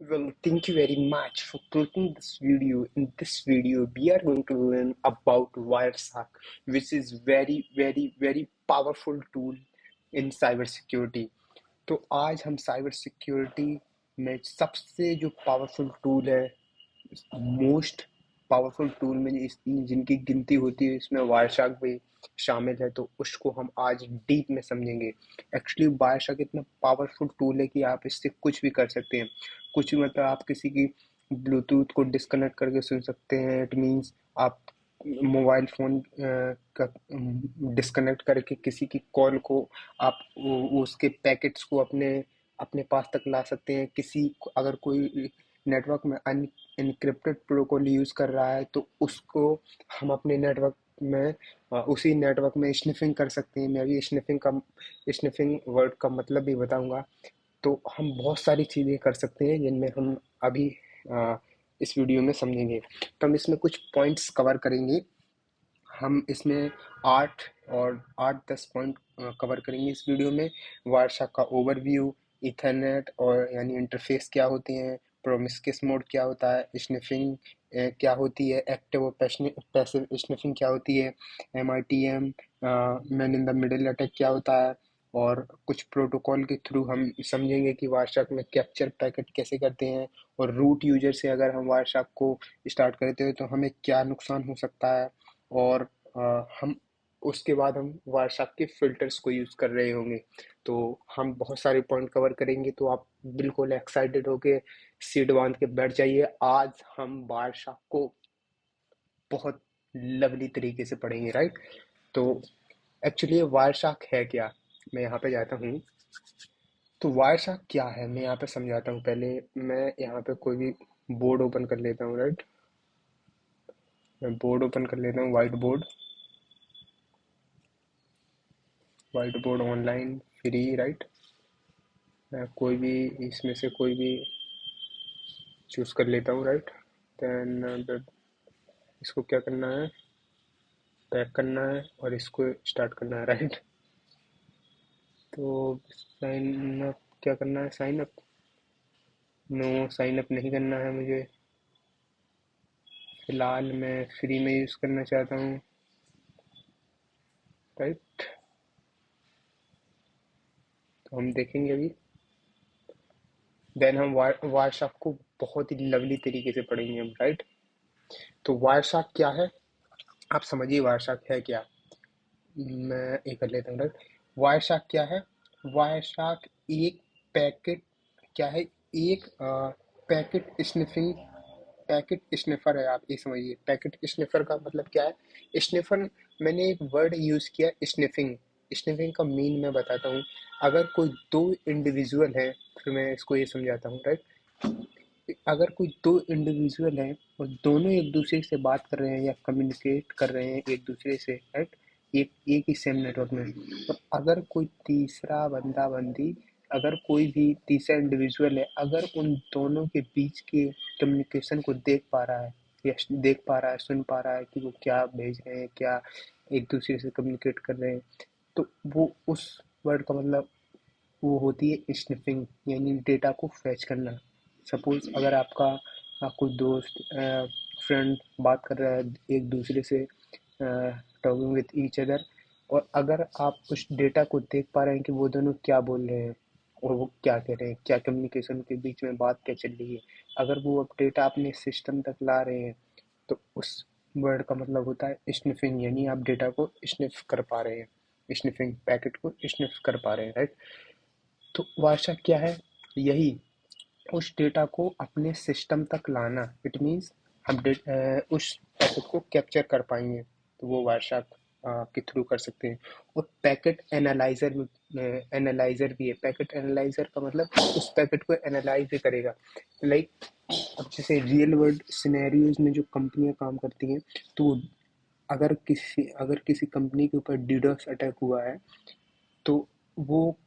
Well, thank you very much for clicking this video. In this video, we are going to learn about Wireshark, which is very powerful tool in cyber security. तो आज हम cyber security में सबसे जो powerful tool है, most powerful tool में जिनकी गिनती होती है, इसमें वायरशार्क भी शामिल है, तो उसको हम आज डीप में समझेंगे। एक्चुअली वायरशार्क इतना पावरफुल टूल है कि आप इससे कुछ भी कर सकते हैं। कुछ भी मतलब आप किसी की ब्लूटूथ को डिस्कनेक्ट करके सुन सकते हैं। इट मीन्स आप मोबाइल फ़ोन का डिस्कनेक्ट करके किसी की कॉल को आप उसके पैकेट्स को अपने अपने पास तक ला सकते हैं। अगर कोई नेटवर्क में एनक्रिप्टेड प्रोटोकॉल यूज़ कर रहा है, तो उसको हम अपने नेटवर्क में उसी नेटवर्क में स्निफिंग कर सकते हैं। मैं अभी स्निफिंग वर्ड का मतलब भी बताऊंगा। तो हम बहुत सारी चीज़ें कर सकते हैं जिनमें हम अभी इस वीडियो में समझेंगे। तो हम इसमें कुछ पॉइंट्स कवर करेंगे। हम इसमें 8-10 पॉइंट कवर करेंगे इस वीडियो में। वायरशार्क का ओवरव्यू, ईथरनेट और यानी इंटरफेस क्या होते हैं, प्रोमिस्क्यूअस मोड क्या होता है, स्निफिंग क्या होती है, एक्टिव और पैसिव स्निफिंग क्या होती है, MITM man in the middle attack क्या होता है, और कुछ प्रोटोकॉल के थ्रू हम समझेंगे कि वायरशार्क में कैप्चर पैकेट कैसे करते हैं, और रूट यूजर से अगर हम वायरशार्क को स्टार्ट करते हैं तो हमें क्या नुकसान हो सकता है। और हम उसके बाद हम वायरशार्क के फिल्टर्स को यूज़ कर रहे होंगे। तो हम बहुत सारे पॉइंट कवर करेंगे, तो आप बिल्कुल एक्साइटेड होके सीट बांध के बैठ जाइए। आज हम वायरशार्क को बहुत लवली तरीके से पढ़ेंगे, राइट। तो एक्चुअली वायरशार्क है क्या, मैं यहाँ पे जाता हूँ। तो वायरशार्क क्या है मैं यहाँ पे समझाता हूँ। पहले मैं यहाँ पे कोई भी बोर्ड ओपन कर लेता हूँ, राइट। मैं बोर्ड ओपन कर लेता हूँ, white board online free, right. मैं कोई भी इसमें से कोई भी चूज़ कर लेता हूँ, राइट। देन इसको क्या करना है, पैक करना है और इसको स्टार्ट करना है, राइट। तो साइन अप क्या करना है, sign up, no sign up नहीं करना है मुझे। फ़िलहाल मैं फ्री में यूज़ करना चाहता हूँ, राइट। तो हम देखेंगे अभी। देन हम वायरशार्क को बहुत ही लवली तरीके से पढ़ेंगे हम, राइट। तो वायरशार्क क्या है, आप समझिए वायरशार्क है क्या। मैं एक कर लेता हूँ, राइट। वायरशार्क क्या है, वायरशार्क एक पैकेट क्या है, एक पैकेट स्निफिंग पैकेट स्निफर है। आप ये समझिए पैकेट स्निफर का मतलब क्या है। स्निफर, मैंने एक वर्ड यूज़ किया, स्निफिंग। स्निफिंग का मीन मैं बताता हूँ। अगर कोई दो इंडिविजुअल है, फिर मैं इसको ये समझाता हूँ, राइट। अगर कोई दो इंडिविजुअल हैं और दोनों एक दूसरे से बात कर रहे हैं या कम्युनिकेट कर रहे हैं एक दूसरे से, राइट, एक एक ही सेम नेटवर्क में, और अगर कोई तीसरा बंदा बंदी, अगर कोई भी तीसरा इंडिविजुअल है, अगर उन दोनों के बीच के कम्युनिकेशन को देख पा रहा है, या देख पा रहा है, सुन पा रहा है कि वो क्या भेज रहे हैं, क्या एक दूसरे से कम्युनिकेट कर रहे हैं, तो वो उस वर्ड का मतलब वो होती है स्निफिंग, यानी डेटा को फैच करना। सपोज अगर आपका कोई दोस्त फ्रेंड बात कर रहा है एक दूसरे से, टॉकिंग विद ईच अदर, और अगर आप उस डेटा को देख पा रहे हैं कि वो दोनों क्या बोल रहे हैं और वो क्या कह रहे हैं, क्या कम्युनिकेशन के बीच में बात क्या चल रही है, अगर वो अब डेटा अपने सिस्टम तक ला रहे हैं, तो उस वर्ड का मतलब होता है स्निफिंग, यानी आप डेटा को स्निफ कर पा रहे हैं, स्निफिंग पैकेट को स्निफ कर पा रहे हैं, राइट। तो वारसा क्या है, यही उस डेटा को अपने सिस्टम तक लाना। इट मीन्स हम उस पैकेट को कैप्चर कर पाएंगे, तो वो वायरशार्क के थ्रू कर सकते हैं। और पैकेट एनालाइजर भी है। पैकेट एनालाइजर का मतलब उस पैकेट को एनालाइज भी करेगा। लाइक अब जैसे रियल वर्ल्ड सिनेरियोज में जो कंपनियां काम करती हैं, तो अगर किसी कंपनी के ऊपर डीडोस अटैक हुआ है, तो वो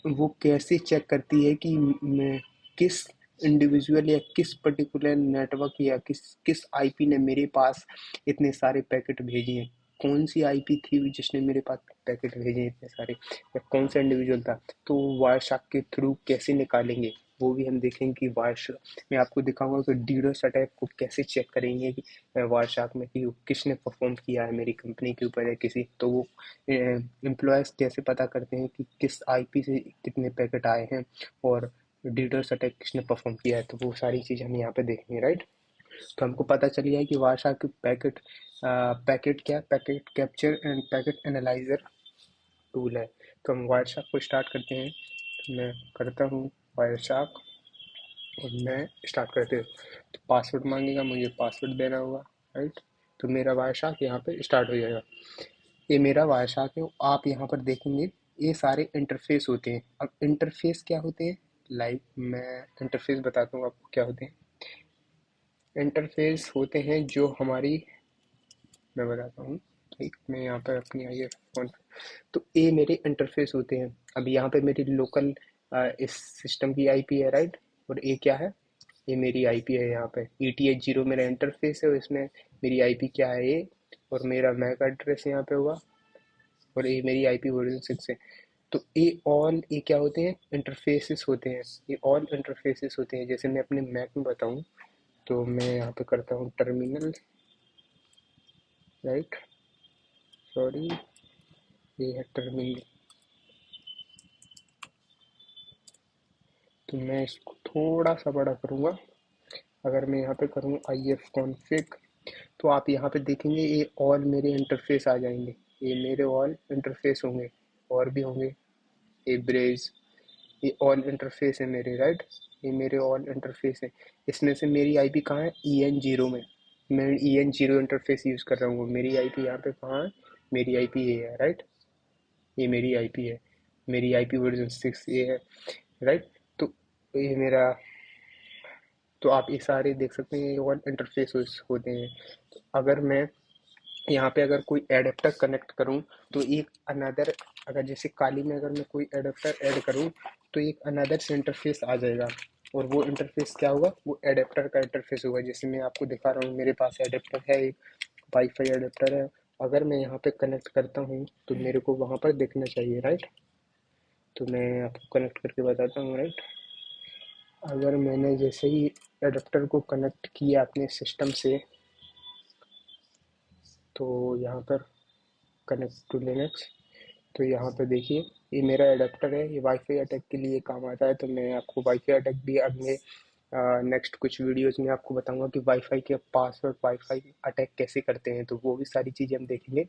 वो कैसे चेक करती है कि मैं किस इंडिविजुअल या किस पर्टिकुलर नेटवर्क या किस किस आईपी ने मेरे पास इतने सारे पैकेट भेजे हैं, कौन सी आईपी थी जिसने मेरे पास पैकेट भेजे हैं इतने सारे, या कौन सा इंडिविजुअल था, तो वायरशार्क के थ्रू कैसे निकालेंगे। वो भी हम देखेंगे कि वायरशार्क, मैं आपको दिखाऊंगा कि डीडोस अटैक को कैसे चेक करेंगे कि वायरशार्क में कि किसने परफॉर्म किया है मेरी कंपनी के ऊपर या किसी, तो वो एम्प्लॉयज़ कैसे पता करते हैं कि किस आईपी से कितने पैकेट आए हैं और डीडोस अटैक किसने परफॉर्म किया है, तो वो सारी चीज़ हम यहाँ पे देखेंगे, राइट। तो हमको पता चल गया है कि वायरशार्क की पैकेट क्या, packet capture end packet analyser tool है। तो हम वायरशार्क को स्टार्ट करते हैं। तो मैं करता हूँ वायरशार्क और मैं स्टार्ट करते हूँ। तो पासवर्ड मांगेगा, मुझे पासवर्ड देना होगा, राइट। तो मेरा वायरशार्क यहाँ पे स्टार्ट हो जाएगा। ये मेरा वायरशार्क है। आप यहाँ पर देखेंगे ये सारे इंटरफेस होते हैं। अब इंटरफेस क्या होते हैं, लाइक मैं इंटरफेस बताता हूँ आपको क्या होते हैं। इंटरफेस होते हैं जो हमारी, मैं बताता हूँ, ठीक, मैं यहाँ पर अपनी आई है फोन। तो ये मेरे इंटरफेस होते हैं। अब यहाँ पे मेरी लोकल इस सिस्टम की आईपी है, राइट। और ये क्या है, ये मेरी आईपी है। यहाँ पे ETH0 मेरा इंटरफेस है और इसमें मेरी आईपी क्या है ये, और मेरा मैक एड्रेस यहाँ पे होगा, और ये मेरी आईपी वर्जन 6 है। तो ये क्या होते हैं, इंटरफेसेस होते हैं। ये ऑल इंटरफेसेस होते हैं। जैसे मैं अपने मैक में बताऊँ तो मैं यहाँ पे करता हूँ टर्मिनल, राइट, सॉरी, ये है टर्मिनल। तो मैं इसको थोड़ा सा बड़ा करूँगा। अगर मैं यहाँ पे करूँ IF config, तो आप यहाँ पे देखेंगे ये ऑल मेरे इंटरफेस आ जाएंगे। ये मेरे ऑल इंटरफेस होंगे, और भी होंगे, ये ब्रेज, ये ऑल इंटरफेस है मेरे, राइट। ये मेरे ऑल इंटरफेस है। इसमें से मेरी आईपी कहाँ है, EN0 में। मैं EN0 इंटरफेस यूज़ कर रहा हूँ। मेरी आईपी यहाँ पे कहाँ है, मेरी आईपी ये है, राइट। ये मेरी आईपी है, मेरी आईपी वर्जन 6 ये है, राइट। तो ये मेरा, तो आप ये सारे देख सकते हैं, ये ऑल इंटरफेस होते हैं। तो अगर मैं यहाँ पे अगर कोई एडेप्टर कनेक्ट करूँ तो एक अनदर, अगर जैसे काली में अगर मैं कोई एडेप्टर ऐड करूँ तो एक अनदर से इंटरफेस आ जाएगा। और वो इंटरफेस क्या होगा, वो एडेप्टर का इंटरफेस होगा। जैसे मैं आपको दिखा रहा हूँ, मेरे पास एडेप्टर है, एक वाईफाई एडेप्टर है। अगर मैं यहाँ पे कनेक्ट करता हूँ तो मेरे को वहाँ पर दिखना चाहिए, राइट। तो मैं आपको कनेक्ट करके बताता हूँ, राइट। अगर मैंने जैसे ही एडेप्टर को कनेक्ट किया अपने सिस्टम से, तो यहाँ पर कनेक्ट टू लिनक्स, तो यहाँ पे देखिए ये मेरा एडेप्टर है। ये वाईफाई अटैक के लिए काम आता है। तो मैं आपको वाईफाई अटैक भी अगले नेक्स्ट कुछ वीडियोस में आपको बताऊंगा कि वाईफाई के पासवर्ड वाईफाई अटैक कैसे करते हैं, तो वो भी सारी चीज़ें हम देखेंगे।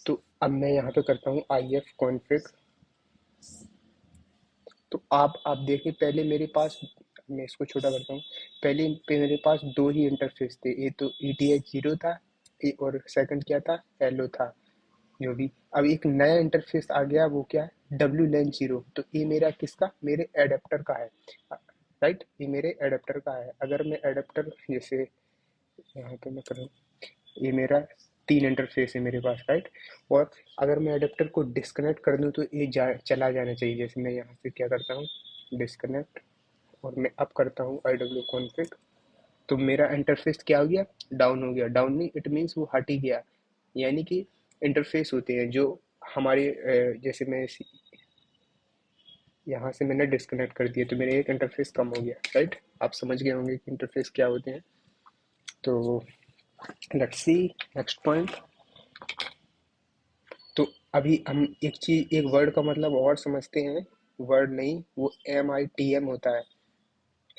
तो अब मैं यहाँ पे करता हूँ IF config। तो आप देखिए, पहले मेरे पास, मैं इसको छोटा करता हूँ। पहले पे मेरे पास दो ही इंटरफेस थे, ये तो ETH0 था, और सेकंड क्या था, एलो था, जो भी। अब एक नया इंटरफेस आ गया, वो क्या है, WLAN 0। तो ये मेरा किसका, मेरे एडेप्टर का है, राइट। ये मेरे एडेप्टर का है। अगर मैं एडेप्टर जैसे यहाँ पे मैं करूँ, ये मेरा तीन इंटरफेस है मेरे पास, राइट। और अगर मैं एडेप्टर को डिस्कनेक्ट कर दूँ तो ये चला जाना चाहिए। जैसे मैं यहाँ से क्या करता हूँ, डिस्कनेक्ट, और मैं अब करता हूँ IW config। तो मेरा इंटरफेस क्या हो गया, डाउन हो गया। डाउन नहीं, इट मीन्स वो हट ही गया। यानी कि इंटरफेस होते हैं जो हमारे जैसे मैं यहाँ से मैंने डिस्कनेक्ट कर दिया तो मेरे एक इंटरफेस कम हो गया, राइट। आप समझ गए होंगे कि इंटरफेस क्या होते हैं। तो लेट्स सी नेक्स्ट पॉइंट। तो अभी हम एक चीज, एक वर्ड का मतलब और समझते हैं। वर्ड नहीं, वो MITM होता है।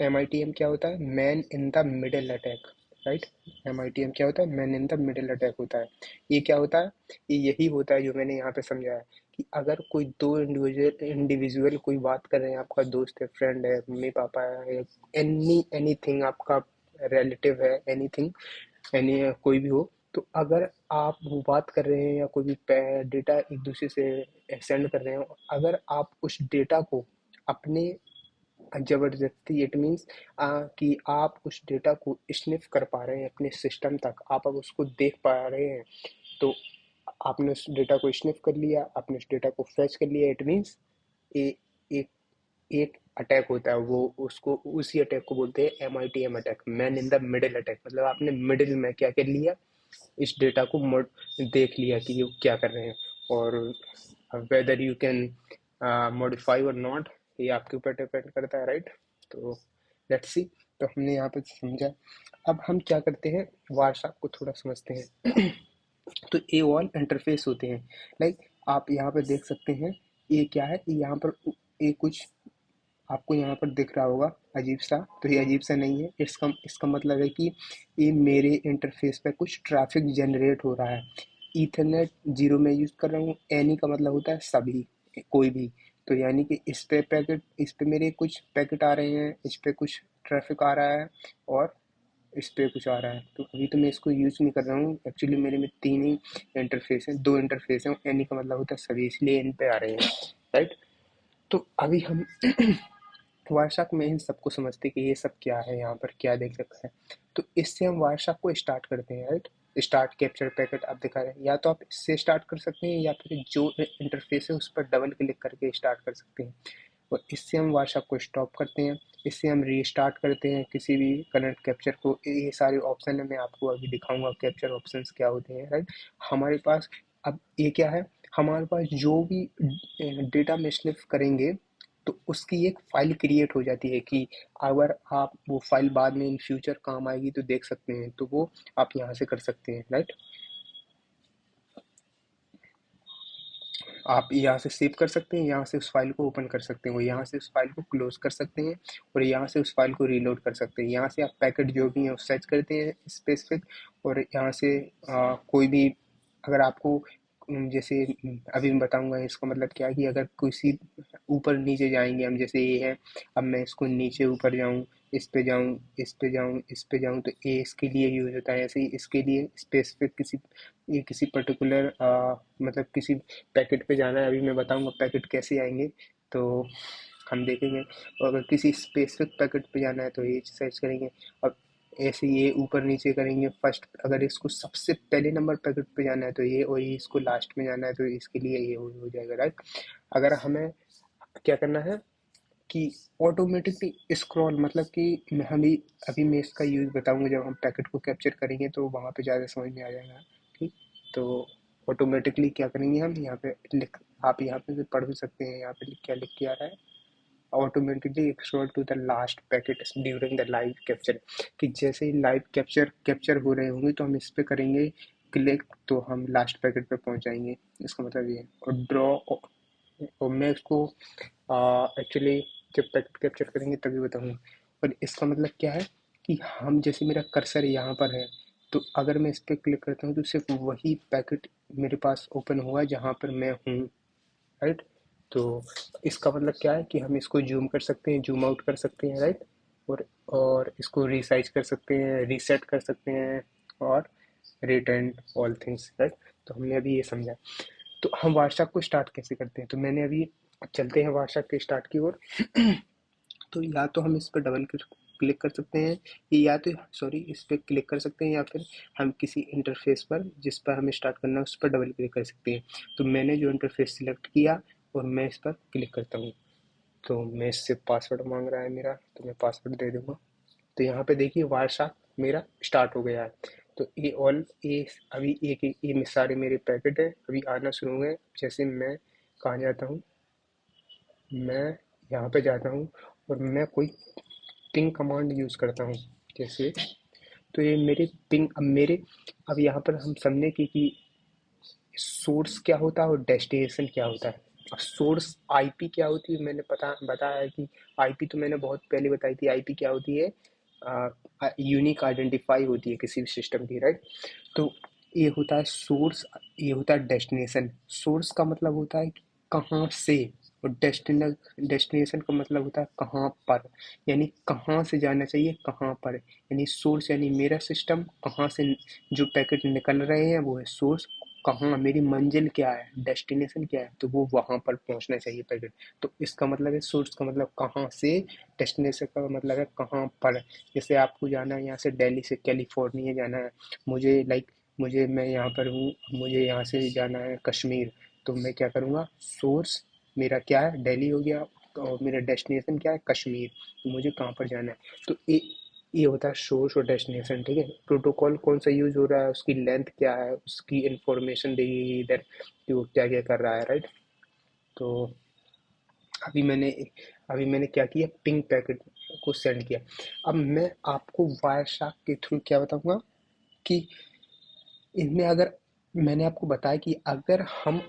MITM क्या होता है, man in the middle attack, right. MITM क्या होता है, man in the middle attack होता है। ये क्या होता है, ये यही होता है जो मैंने यहाँ पे समझाया कि अगर कोई दो इंडिविजुअल कोई बात कर रहे हैं, आपका दोस्त है, फ्रेंड है, मम्मी पापा है, एनीथिंग, आपका रिलेटिव है, एनीथिंग, एनी कोई भी हो। तो अगर आप वो बात कर रहे हैं या कोई भी डेटा एक दूसरे से सेंड कर रहे हो, अगर आप उस डेटा को अपने ज़बरदस्ती, इट मीन्स कि आप उस डेटा को स्निफ कर पा रहे हैं अपने सिस्टम तक, आप अब उसको देख पा रहे हैं, तो आपने उस डेटा को स्निफ कर लिया, आपने उस डेटा को फैच कर लिया, इट मीन्स ए एक एक अटैक होता है। वो उसको, उसी अटैक को बोलते हैं MITM attack, man in the middle attack. मतलब आपने मिडिल में क्या कर लिया, इस डेटा को देख लिया कि ये क्या कर रहे हैं। और वेदर यू कैन मॉडिफाई और नॉट, ये आपके ऊपर डिपेंड करता है, राइट। तो लेट्स सी। तो हमने यहाँ पे समझा। अब हम क्या करते हैं, वारशाक को थोड़ा समझते हैं। तो ये ऑल इंटरफेस होते हैं। लाइक आप यहाँ पर देख सकते हैं, ये क्या है, ये यहाँ पर ये कुछ आपको यहाँ पर दिख रहा होगा अजीब सा। तो ये अजीब सा नहीं है, इसका मतलब है कि ये मेरे इंटरफेस पे कुछ ट्रैफिक जनरेट हो रहा है। ईथरनेट 0 में यूज़ कर रहा हूँ, एनी का मतलब होता है सभी, कोई भी। तो यानी कि इस पे मेरे कुछ पैकेट आ रहे हैं, इस पे कुछ ट्रैफिक आ रहा है, और इस पे कुछ आ रहा है। तो अभी तो मैं इसको यूज़ नहीं कर रहा हूँ, एक्चुअली मेरे में 3 ही इंटरफेस हैं, 2 इंटरफेस हैं, एनी का मतलब होता है सभी, इसलिए इन पे आ रहे हैं, राइट। तो अभी हम वारसाक में इन सबको समझते कि ये सब क्या है, यहाँ पर क्या देख रखा है। तो इससे हम वारसाक को स्टार्ट करते हैं, राइट। स्टार्ट कैप्चर पैकेट आप दिखा रहे हैं, या तो आप इससे स्टार्ट कर सकते हैं, या फिर जो इंटरफेस है उस पर डबल क्लिक करके स्टार्ट कर सकते हैं। और इससे हम वारसाक को स्टॉप करते हैं, इससे हम रीस्टार्ट करते हैं किसी भी करंट कैप्चर को। ये सारे ऑप्शन है, मैं आपको अभी दिखाऊंगा कैप्चर ऑप्शंस क्या होते हैं, राइट। हमारे पास अब ये क्या है, हमारे पास जो भी डेटा में स्निफ करेंगे, तो उसकी एक फ़ाइल क्रिएट हो जाती है कि अगर आप वो फ़ाइल बाद में इन फ्यूचर काम आएगी तो देख सकते हैं, तो वो आप यहाँ से कर सकते हैं, राइट। आप यहाँ से सेव कर सकते हैं, यहाँ से उस फाइल को ओपन कर सकते हैं, और यहाँ से उस फाइल को क्लोज कर सकते हैं, और यहाँ से उस फाइल को रीलोड कर सकते हैं। यहाँ से आप पैकेट जो भी है वो सर्च करते हैं स्पेसिफिक, और यहाँ से कोई भी, अगर आपको जैसे अभी मैं बताऊंगा इसका मतलब क्या है, कि अगर किसी ऊपर नीचे जाएंगे हम, जैसे ये है, अब मैं इसको नीचे ऊपर जाऊँ, इस पे जाऊँ, इस पे जाऊँ, इस पे जाऊँ, तो ये इसके लिए यूज़ होता है। ऐसे ही इसके लिए स्पेसिफिक किसी, ये किसी पर्टिकुलर मतलब किसी पैकेट पे जाना है, अभी मैं बताऊंगा पैकेट कैसे आएंगे, तो हम देखेंगे। और अगर किसी स्पेसिफिक पैकेट पे जाना है तो ये सर्च करेंगे। अब ऐसे ये ऊपर नीचे करेंगे, फर्स्ट अगर इसको सबसे पहले नंबर पैकेट पे जाना है तो ये, और ये इसको लास्ट में जाना है तो इसके लिए ये हो जाएगा, राइट। अगर हमें क्या करना है कि ऑटोमेटिकली स्क्रॉल, मतलब कि हम भी, अभी मैं इसका यूज़ बताऊंगा जब हम पैकेट को कैप्चर करेंगे, तो वहाँ पे ज़्यादा समझ में आ जाएगा, ठीक। तो ऑटोमेटिकली क्या करेंगे हम, यहाँ पे लिख, आप यहाँ पे भी पढ़ भी सकते हैं, यहाँ पे क्या लिख के आ रहा है, automatically scroll to the last packet during the live capture. कि जैसे ही लाइव कैप्चर हो रहे होंगे तो हम इस पे करेंगे क्लिक, तो हम लास्ट पैकेट पे पहुंच जाएंगे। इसका मतलब ये है। और ड्रॉ, और मैं इसको एक्चुअली जब पैकेट कैप्चर करेंगे तभी बताऊंगा। और इसका मतलब क्या है कि हम, जैसे मेरा कर्सर यहाँ पर है, तो अगर मैं इस पर क्लिक करता हूँ तो सिर्फ वही पैकेट मेरे पास ओपन हुआ जहाँ पर मैं हूँ, राइट। तो इसका मतलब क्या है कि हम इसको जूम कर सकते हैं, जूम आउट कर सकते हैं, राइट। और इसको रिसाइज कर सकते हैं, रीसेट कर सकते हैं, और रिटर्न ऑल थिंग्स, राइट। तो हमने अभी ये समझा। तो हम व्हाट्सएप को स्टार्ट कैसे करते हैं, तो मैंने अभी, चलते हैं व्हाट्सएप के स्टार्ट की ओर। तो या तो हम इस पर डबल क्लिक कर सकते हैं, या तो सॉरी इस पर क्लिक कर सकते हैं, या फिर हम किसी इंटरफेस पर जिस पर हमें स्टार्ट करना है उस पर डबल क्लिक कर सकते हैं। तो मैंने जो इंटरफेस सिलेक्ट किया और मैं इस पर क्लिक करता हूँ, तो मैं इससे पासवर्ड मांग रहा है मेरा, तो मैं पासवर्ड दे दूंगा। तो यहाँ पे देखिए वारसाक मेरा स्टार्ट हो गया है। तो ये ऑल, ये अभी एक ये सारे मेरे पैकेट है अभी आना शुरू हुए। जैसे मैं कहाँ जाता हूँ, मैं यहाँ पे जाता हूँ, और मैं कोई पिंग कमांड यूज़ करता हूँ, जैसे, तो ये मेरे पिंग, अब मेरे, अब यहाँ पर हम समझने कि सोर्स क्या होता है और डेस्टिनेशन क्या होता है। अब सोर्स आईपी क्या होती है, मैंने बताया है कि आईपी तो मैंने बहुत पहले बताई थी। आईपी क्या होती है, यूनिक आइडेंटिफाई होती है किसी भी सिस्टम की, राइट। तो ये होता है सोर्स, ये होता है डेस्टिनेशन। सोर्स का मतलब होता है कि कहाँ से, और डेस्टिनेशन का मतलब होता है कहाँ पर, यानी कहाँ से जाना चाहिए, कहाँ पर। यानी सोर्स यानी मेरा सिस्टम, कहाँ से जो पैकेट निकल रहे हैं वो है सोर्स। कहाँ मेरी मंजिल क्या है, डेस्टिनेशन क्या है, तो वो वहाँ पर पहुँचना चाहिए पैकेट। तो इसका मतलब है सोर्स का मतलब कहाँ से, डेस्टिनेशन का मतलब है कहाँ पर। जैसे आपको जाना है यहाँ से दिल्ली से कैलिफोर्निया जाना है, मुझे लाइक, मुझे, मैं यहाँ पर हूँ, मुझे यहाँ से जाना है कश्मीर, तो मैं क्या करूँगा, सोर्स मेरा क्या है, दिल्ली हो गया, और मेरा डेस्टिनेशन क्या है, कश्मीर। तो मुझे कहाँ पर जाना है, तो ये होता है सोर्स और डेस्टिनेशन, ठीक है। प्रोटोकॉल कौन सा यूज हो रहा है, उसकी लेंथ क्या है, उसकी इंफॉर्मेशन देगी इधर कि वो क्या क्या कर रहा है, राइट। तो अभी मैंने अभी मैंने क्या किया, पिंग पैकेट, को सेंड किया। अब मैं आपको वायरशार्क के थ्रू क्या बताऊंगा कि इनमें अगर मैंने आपको बताया कि अगर हम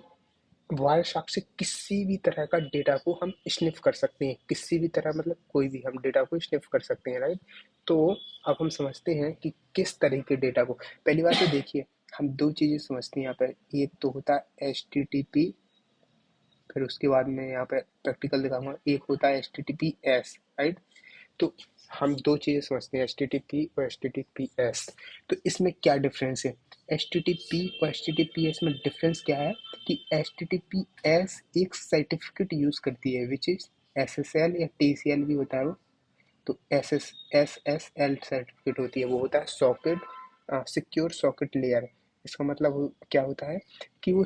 वायरशार्क से किसी भी तरह का डेटा को हम स्निफ कर सकते हैं, किसी भी तरह मतलब कोई भी हम डेटा को स्निफ कर सकते हैं, राइट। तो अब हम समझते हैं कि किस तरह के डेटा को, पहली बात तो देखिए हम दो चीज़ें समझते हैं यहाँ पर, एक तो होता है HTTP, फिर उसके बाद में यहाँ पे प्रैक्टिकल दिखाऊंगा, एक होता है HTTPS, राइट। तो हम दो चीज़ें समझते हैं, HTTP और HTTPS। तो इसमें क्या डिफरेंस है? HTTP और HTTPS में डिफरेंस क्या है कि HTTPS एक सर्टिफिकेट यूज़ करती है विच इज़ SSL या TCL भी होता है वो। तो SSL सर्टिफिकेट होती है, वो होता है सॉकेट सिक्योर सॉकेट लेयर। इसका मतलब क्या होता है कि वो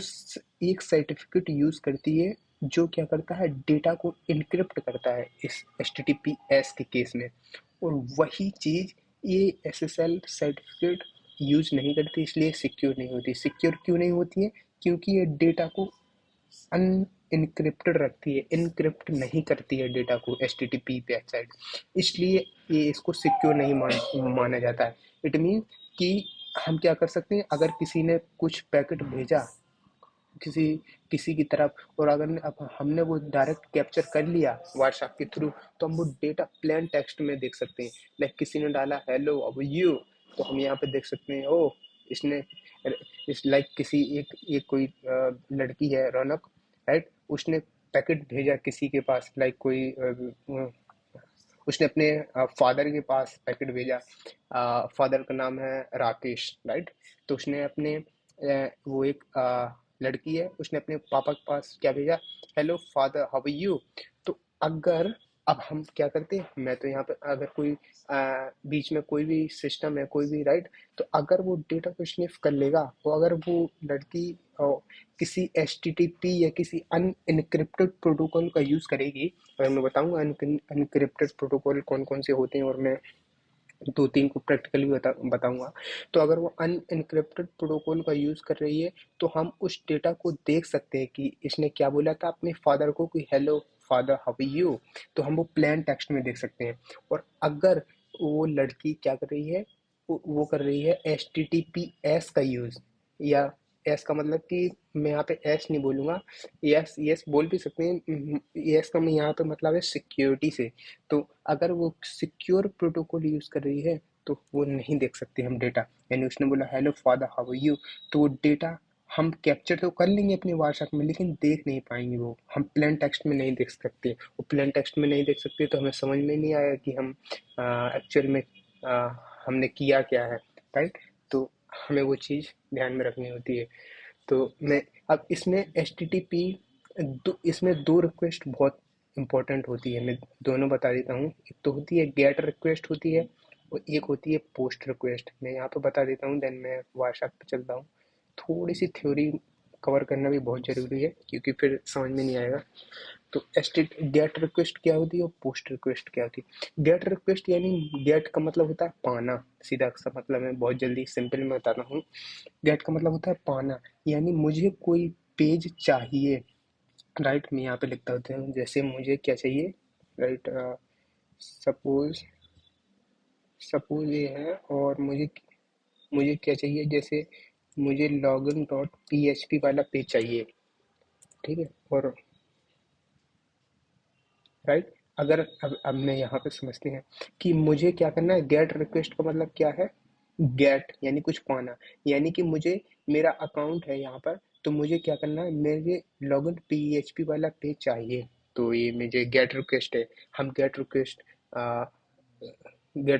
एक सर्टिफिकेट यूज़ करती है जो क्या करता है, डेटा को इनक्रिप्ट करता है इस HTTPS के केस में। और वही चीज़ ये SSL सर्टिफिकेट यूज़ नहीं करती, इसलिए सिक्योर नहीं होती। सिक्योर क्यों नहीं होती है? क्योंकि ये डेटा को अनइनक्रिप्टेड रखती है, इनक्रिप्ट नहीं करती है डेटा को HTTP वेबसाइट, इसलिए ये इसको सिक्योर नहीं माना जाता है। इट मीन कि हम क्या कर सकते हैं, अगर किसी ने कुछ पैकेट भेजा किसी किसी की तरफ, और अगर अब हमने वो डायरेक्ट कैप्चर कर लिया व्हाट्सएप के थ्रू, तो हम वो डेटा प्लेन टेक्स्ट में देख सकते हैं। लाइक किसी ने डाला हेलो अब यू, तो हम यहाँ पे देख सकते हैं ओ इसने इस लाइक किसी एक कोई लड़की है रौनक, राइट, उसने पैकेट भेजा किसी के पास, लाइक कोई उसने अपने फादर के पास पैकेट भेजा। फादर का नाम है राकेश, राइट। तो उसने अपने वो एक लड़की है, उसने अपने पापा के पास क्या भेजा, hello father how are you. तो अगर अब हम क्या करते हैं, मैं तो यहाँ पे अगर कोई बीच में कोई भी सिस्टम है कोई भी, राइट, तो अगर वो डेटा को स्निफ कर लेगा, तो अगर वो लड़की किसी HTTP या किसी अनइनक्रिप्टेड प्रोटोकॉल का यूज़ करेगी, और मैं बताऊंगा अनक्रिप्टेड प्रोटोकॉल कौन कौन से होते हैं, और मैं दो तीन को प्रैक्टिकली बताऊंगा। तो अगर वो अनइनक्रिप्टेड प्रोटोकॉल का यूज़ कर रही है, तो हम उस डेटा को देख सकते हैं कि इसने क्या बोला था अपने फादर को कि hello father how are you. तो हम वो प्लेन टेक्स्ट में देख सकते हैं। और अगर वो लड़की क्या कर रही है, वो कर रही है HTTPS का यूज़, या एस का मतलब कि मैं यहाँ पे एस नहीं बोलूँगा, यस यस बोल भी सकते हैं, यस का मैं यहाँ पे मतलब है सिक्योरिटी से। तो अगर वो सिक्योर प्रोटोकॉल यूज़ कर रही है, तो वो नहीं देख सकते हम डेटा। यानी उसने बोला hello father how are you, तो वो डेटा हम कैप्चर तो कर लेंगे अपने व्हाट्सएप में, लेकिन देख नहीं पाएंगे, वो हम प्लेन टेक्स्ट में नहीं देख सकते। वो प्लेन टेक्स्ट में नहीं देख सकते, तो हमें समझ में नहीं आया कि हम एक्चुअल में आ, हमने किया क्या है, राइट। तो हमें वो चीज़ ध्यान में रखनी होती है। तो मैं अब इसमें HTTP इसमें दो रिक्वेस्ट बहुत इंपॉर्टेंट होती है, मैं दोनों बता देता हूँ। एक तो होती है गेट रिक्वेस्ट होती है, और एक होती है पोस्ट रिक्वेस्ट। मैं यहाँ पे बता देता हूँ, देन मैं व्हाट्सएप पे चलता हूँ। थोड़ी सी थ्योरी कवर करना भी बहुत ज़रूरी है, क्योंकि फिर समझ में नहीं आएगा। तो गेट रिक्वेस्ट क्या होती है और पोस्ट रिक्वेस्ट क्या होती है? गेट रिक्वेस्ट यानी गेट का मतलब होता है पाना, सीधा सा मतलब है, बहुत जल्दी सिंपल में बताता हूँ। गेट का मतलब होता है पाना, यानी मुझे कोई पेज चाहिए, राइट। मैं यहाँ पे लिखता होता हूँ, जैसे मुझे क्या चाहिए, राइट। सपोज सपोज ये है, और मुझे मुझे क्या चाहिए, जैसे मुझे लॉगिन डॉट PHP वाला पेज चाहिए, ठीक है। और राइट, अगर अब मैं यहाँ पे समझते हैं कि मुझे क्या करना है। गेट रिक्वेस्ट का मतलब क्या है, गेट यानी कुछ पाना, यानी कि मुझे मेरा अकाउंट है यहाँ पर, तो मुझे क्या करना है, मेरे लॉगिन PHP वाला पेज चाहिए, तो ये मुझे गेट रिक्वेस्ट है। हम गेट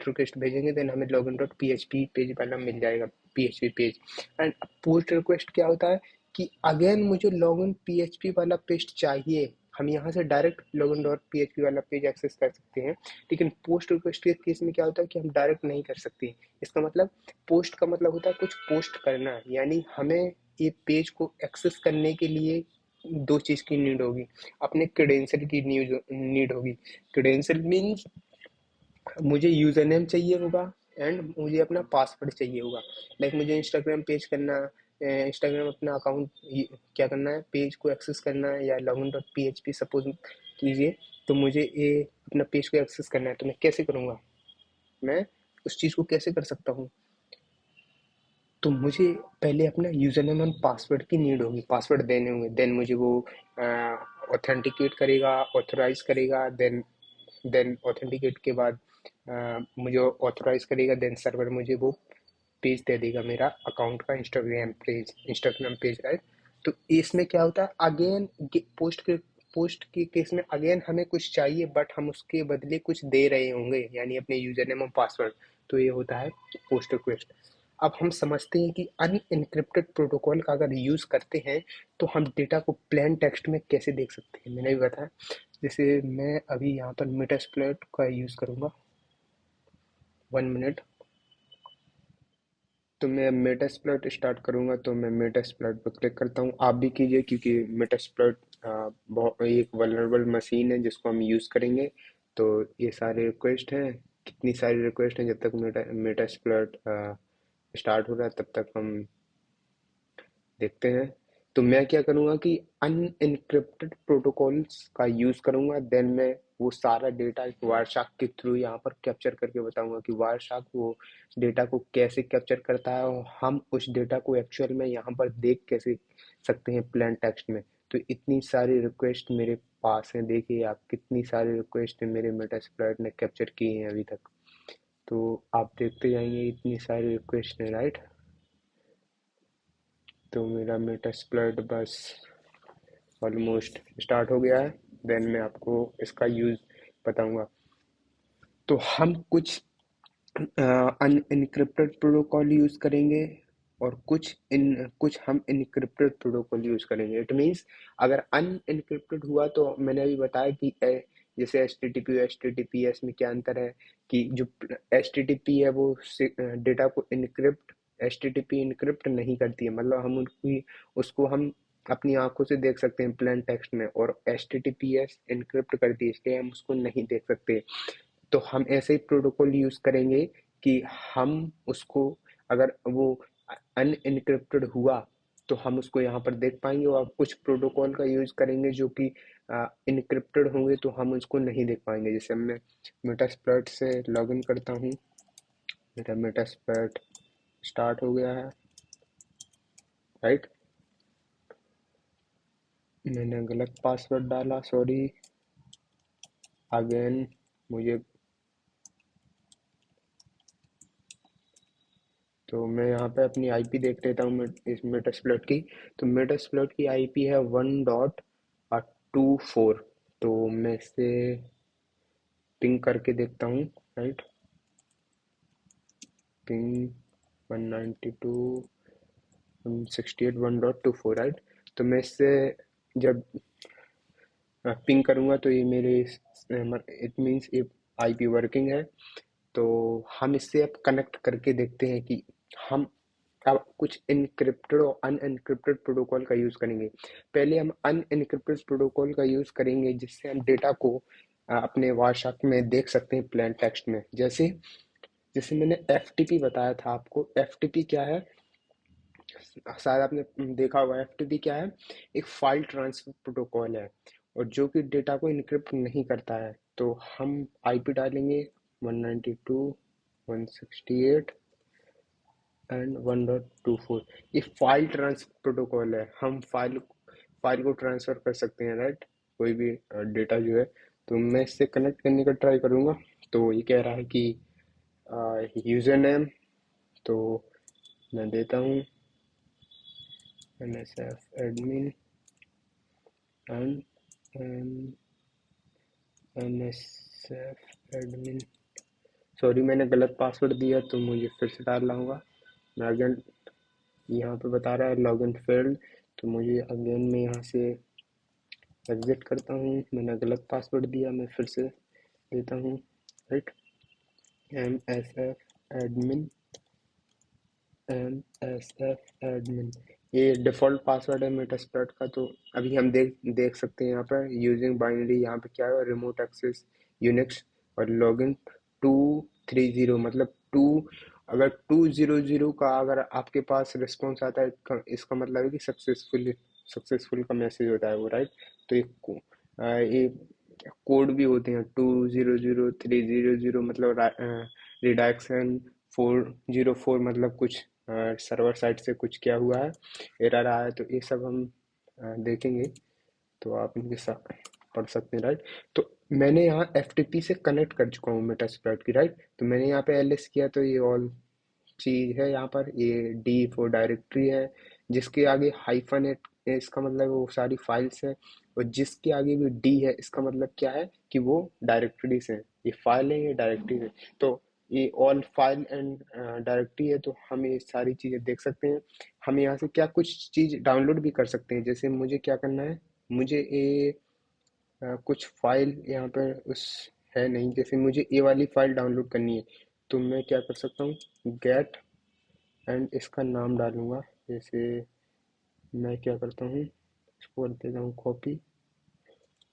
रिक्वेस्ट भेजेंगे, देन हमें लॉगिन डॉट PHP पेज वाला मिल जाएगा, PHP page. And post request क्या होता है कि अगेन मुझे लॉगिन PHP वाला पेज चाहिए। हम यहाँ से डायरेक्ट लॉगिन डॉट PHP वाला पेज एक्सेस कर सकते हैं, लेकिन पोस्ट रिक्वेस्ट के केस में क्या होता है कि हम डायरेक्ट नहीं कर सकते। इसका मतलब पोस्ट का मतलब होता है कुछ पोस्ट करना, यानी हमें ये पेज को एक्सेस करने के लिए दो चीज़ की नीड होगी, अपने क्रेडेंशियल की नीड होगी। क्रेडेंशियल मीन्स मुझे यूज़र नेम चाहिए होगा, एंड मुझे अपना पासवर्ड चाहिए होगा। लाइक मुझे इंस्टाग्राम पेज करना, इंस्टाग्राम अपना अकाउंट क्या करना है, पेज को एक्सेस करना है, या लॉगिन डॉट PHP सपोज कीजिए, तो मुझे ये अपना पेज को एक्सेस करना है तो मैं कैसे करूँगा, मैं उस चीज़ को कैसे कर सकता हूँ। तो मुझे पहले अपना यूज़र नेम और पासवर्ड की नीड होगी, पासवर्ड देने होंगे, देन मुझे वो ऑथेंटिकेट करेगा, ऑथराइज करेगा, देन ऑथेंटिकेट के बाद मुझे ऑथराइज करेगा, देन सर्वर मुझे वो पेज दे देगा, मेरा अकाउंट का इंस्टाग्राम पेज, राइट। तो इसमें क्या होता है, अगेन पोस्ट के केस में अगेन हमें कुछ चाहिए बट हम उसके बदले कुछ दे रहे होंगे, यानी अपने यूजर नेम और पासवर्ड। तो ये होता है पोस्ट रिक्वेस्ट। अब हम समझते हैं कि अनइनक्रिप्टेड प्रोटोकॉल का अगर यूज़ करते हैं तो हम डेटा को प्लेन टेक्स्ट में कैसे देख सकते हैं, मैंने भी बताया। जैसे मैं अभी यहाँ पर मेटास्प्लॉइट का यूज़ करूँगा, 1 मिनट। तो मैं मेटास्प्लॉइट स्टार्ट करूँगा, तो मैं मेटास्प्लॉइट पर क्लिक करता हूँ। आप भी कीजिए, क्योंकि मेटास्प्लॉइट बहुत एक वल्नरेबल मशीन है जिसको हम यूज़ करेंगे। तो ये सारे रिक्वेस्ट हैं, कितनी सारी रिक्वेस्ट हैं, जब तक मेटास्प्लॉइट स्टार्ट हो रहा है तब तक हम देखते हैं। तो मैं क्या करूँगा कि अनइनक्रिप्टेड प्रोटोकॉल्स का यूज़ करूँगा, देन मैं वो सारा डेटा एक वायरशार्क के थ्रू यहाँ पर कैप्चर करके बताऊँगा कि वायरशार्क वो डेटा को कैसे कैप्चर करता है, और हम उस डेटा को एक्चुअल में यहाँ पर देख कैसे सकते हैं प्लेन टेक्स्ट में। तो इतनी सारी रिक्वेस्ट मेरे पास हैं, देखिए आप कितनी सारी रिक्वेस्ट मेरे मेटास्प्लॉइट ने कैप्चर की हैं अभी तक। तो आप देखते जाएंगे इतनी सारी रिक्वेस्ट हैं, राइट। तो मेरा मेटास्प्लॉइट बस ऑलमोस्ट स्टार्ट हो गया है, देन मैं आपको इसका यूज़ बताऊंगा। तो हम अनइनक्रिप्टेड प्रोटोकॉल यूज़ करेंगे, और कुछ हम इनक्रिप्टेड प्रोटोकॉल यूज़ करेंगे। इट मीन्स अगर अनइनक्रिप्टेड हुआ तो मैंने अभी बताया कि जैसे एच टी टी पी और H T T P S में क्या अंतर है, कि जो एच टी टी पी है वो डेटा को encrypt, H T T P encrypt नहीं करती है, मतलब हम उनकी उसको हम अपनी आंखों से देख सकते हैं प्लेन टेक्स्ट में, और H T T P S encrypt करती है, इसलिए हम उसको नहीं देख सकते। तो हम ऐसे ही प्रोटोकॉल यूज़ करेंगे कि हम उसको, अगर वो अनइनक्रिप्टेड हुआ तो हम उसको यहाँ पर देख पाएंगे, और कुछ प्रोटोकॉल का यूज़ करेंगे जो कि इनक्रिप्टेड होंगे तो हम उसको नहीं देख पाएंगे। जैसे मैं मेटास्प्लॉइट से लॉगिन करता हूँ, मेरा मेटास्प्लॉइट स्टार्ट हो गया है, राइट। मैंने गलत पासवर्ड डाला, सॉरी। अगेन मुझे, तो मैं यहाँ पे अपनी आईपी देख लेता हूँ इस मेटास्प्लॉइट की। तो मेटास्प्लॉइट की आईपी है 1.24। तो मैं इसे पिंग करके देखता हूँ, राइट। Ping 192.168 1.24, right. तो मैं इससे जब पिंग करूँगा तो ये मेरे, इट मीन्स ये आईपी वर्किंग है। तो हम इससे अब कनेक्ट करके देखते हैं कि हम अब कुछ इनक्रिप्टेड और अनएनक्रिप्टेड प्रोटोकॉल का यूज़ करेंगे। पहले हम अनएनक्रिप्टेड प्रोटोकॉल का यूज़ करेंगे, जिससे हम डेटा को अपने वाट्सएप में देख सकते हैं प्लेन टेक्स्ट में। जैसे जैसे मैंने एफ बताया था आपको। एफ क्या है, शायद आपने देखा होगा। एफ क्या है, एक फाइल ट्रांसफर प्रोटोकॉल है, और जो कि डेटा को इनक्रिप्ट नहीं करता है। तो हम आईपी डालेंगे 192.168 एंड 1.24। ये फाइल ट्रांसफर प्रोटोकॉल है, हम फाइल को ट्रांसफर कर सकते हैं, राइट, कोई भी डेटा जो है। तो मैं इससे कनेक्ट करने का ट्राई करूँगा। तो ये कह रहा है कि यूज़र नेम, तो मैं देता हूँ NSF admin and NSF admin, sorry मैंने गलत पासवर्ड दिया तो मुझे फिर से डालना होगा। मैं अगेन, यहाँ पे बता रहा है लॉगिन फेल्ड, तो मुझे अगेन मैं यहाँ से एग्जिट करता हूँ। मैंने गलत पासवर्ड दिया, मैं फिर से देता हूँ, राइट। MSF admin, ये डिफ़ॉल्ट पासवर्ड है मेटास्प्लॉइट का। तो अभी हम देख सकते हैं यहाँ पर यूजिंग बाइनरी, यहाँ पे क्या है, रिमोट एक्सेस यूनिक्स, और लॉगिन 230, मतलब अगर 200 का अगर आपके पास रिस्पॉन्स आता है, इसका मतलब है कि सक्सेसफुल का मैसेज होता है वो, राइट। तो ये कोड भी होते हैं, 200 300 मतलब रिडक्शन 404 मतलब कुछ सर्वर साइड से कुछ क्या हुआ है, एरर आया है, तो ये सब हम देखेंगे। तो आप इनके साथ पढ़ सकते हैं, राइट। तो मैंने यहाँ एफ से कनेक्ट कर चुका हूँ मेटास्प्लॉइट की, राइट। तो मैंने यहाँ पे एल किया, तो ये ऑल चीज है। यहाँ पर ये डी फॉर डायरेक्टरी है, जिसके आगे हाइफन है इसका मतलब वो सारी फाइल्स है, और जिसके आगे भी डी है इसका मतलब क्या है कि वो डायरेक्टरीज है। ये फाइल है, ये डायरेक्टरी है। तो ये ऑल फाइल एंड डायरेक्टरी है, तो हम ये सारी चीजें देख सकते हैं। हम यहाँ से क्या कुछ चीज डाउनलोड भी कर सकते हैं। जैसे मुझे क्या करना है, मुझे ये कुछ फाइल यहाँ पर उस है नहीं, जैसे मुझे ये वाली फाइल डाउनलोड करनी है, तो मैं क्या कर सकता हूँ, गेट एंड इसका नाम डालूंगा। जैसे मैं क्या करता हूँ, इसको कर देता हूँ कॉपी,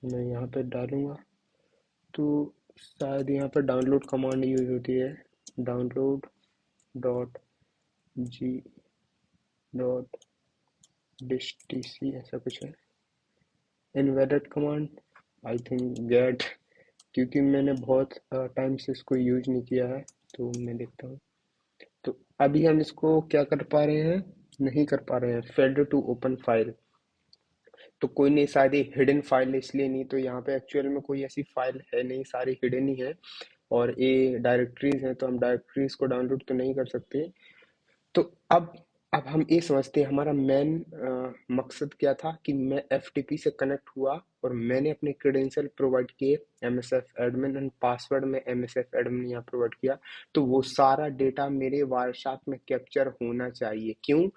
मैं यहाँ पे डालूंगा। तो शायद यहाँ पर डाउनलोड कमांड यूज होती है, download dot G dot T ऐसा कुछ है, invalid command, I think get, क्योंकि मैंने बहुत टाइम से इसको यूज नहीं किया है, तो मैं देखता हूँ। तो अभी हम इसको क्या कर पा रहे हैं, नहीं कर पा रहे हैं, फेल्ड टू ओपन फाइल। तो कोई नहीं, शायद ये हिडन फाइल है इसलिए नहीं, तो यहाँ पे एक्चुअल में कोई ऐसी फाइल है नहीं, सारी हिडन ही है। और ये डायरेक्टरीज हैं, तो हम डायरेक्टरीज को डाउनलोड तो नहीं कर सकते। तो अब हम ये समझते हैं हमारा मेन मकसद क्या था, कि मैं एफटीपी से कनेक्ट हुआ और मैंने अपने क्रेडेंशियल प्रोवाइड किए, एमएसएफ एडमिन एंड पासवर्ड में एमएसएफ एडमिन यहाँ प्रोवाइड किया। तो वो सारा डेटा मेरे वायरशार्क में कैप्चर होना चाहिए। क्यों?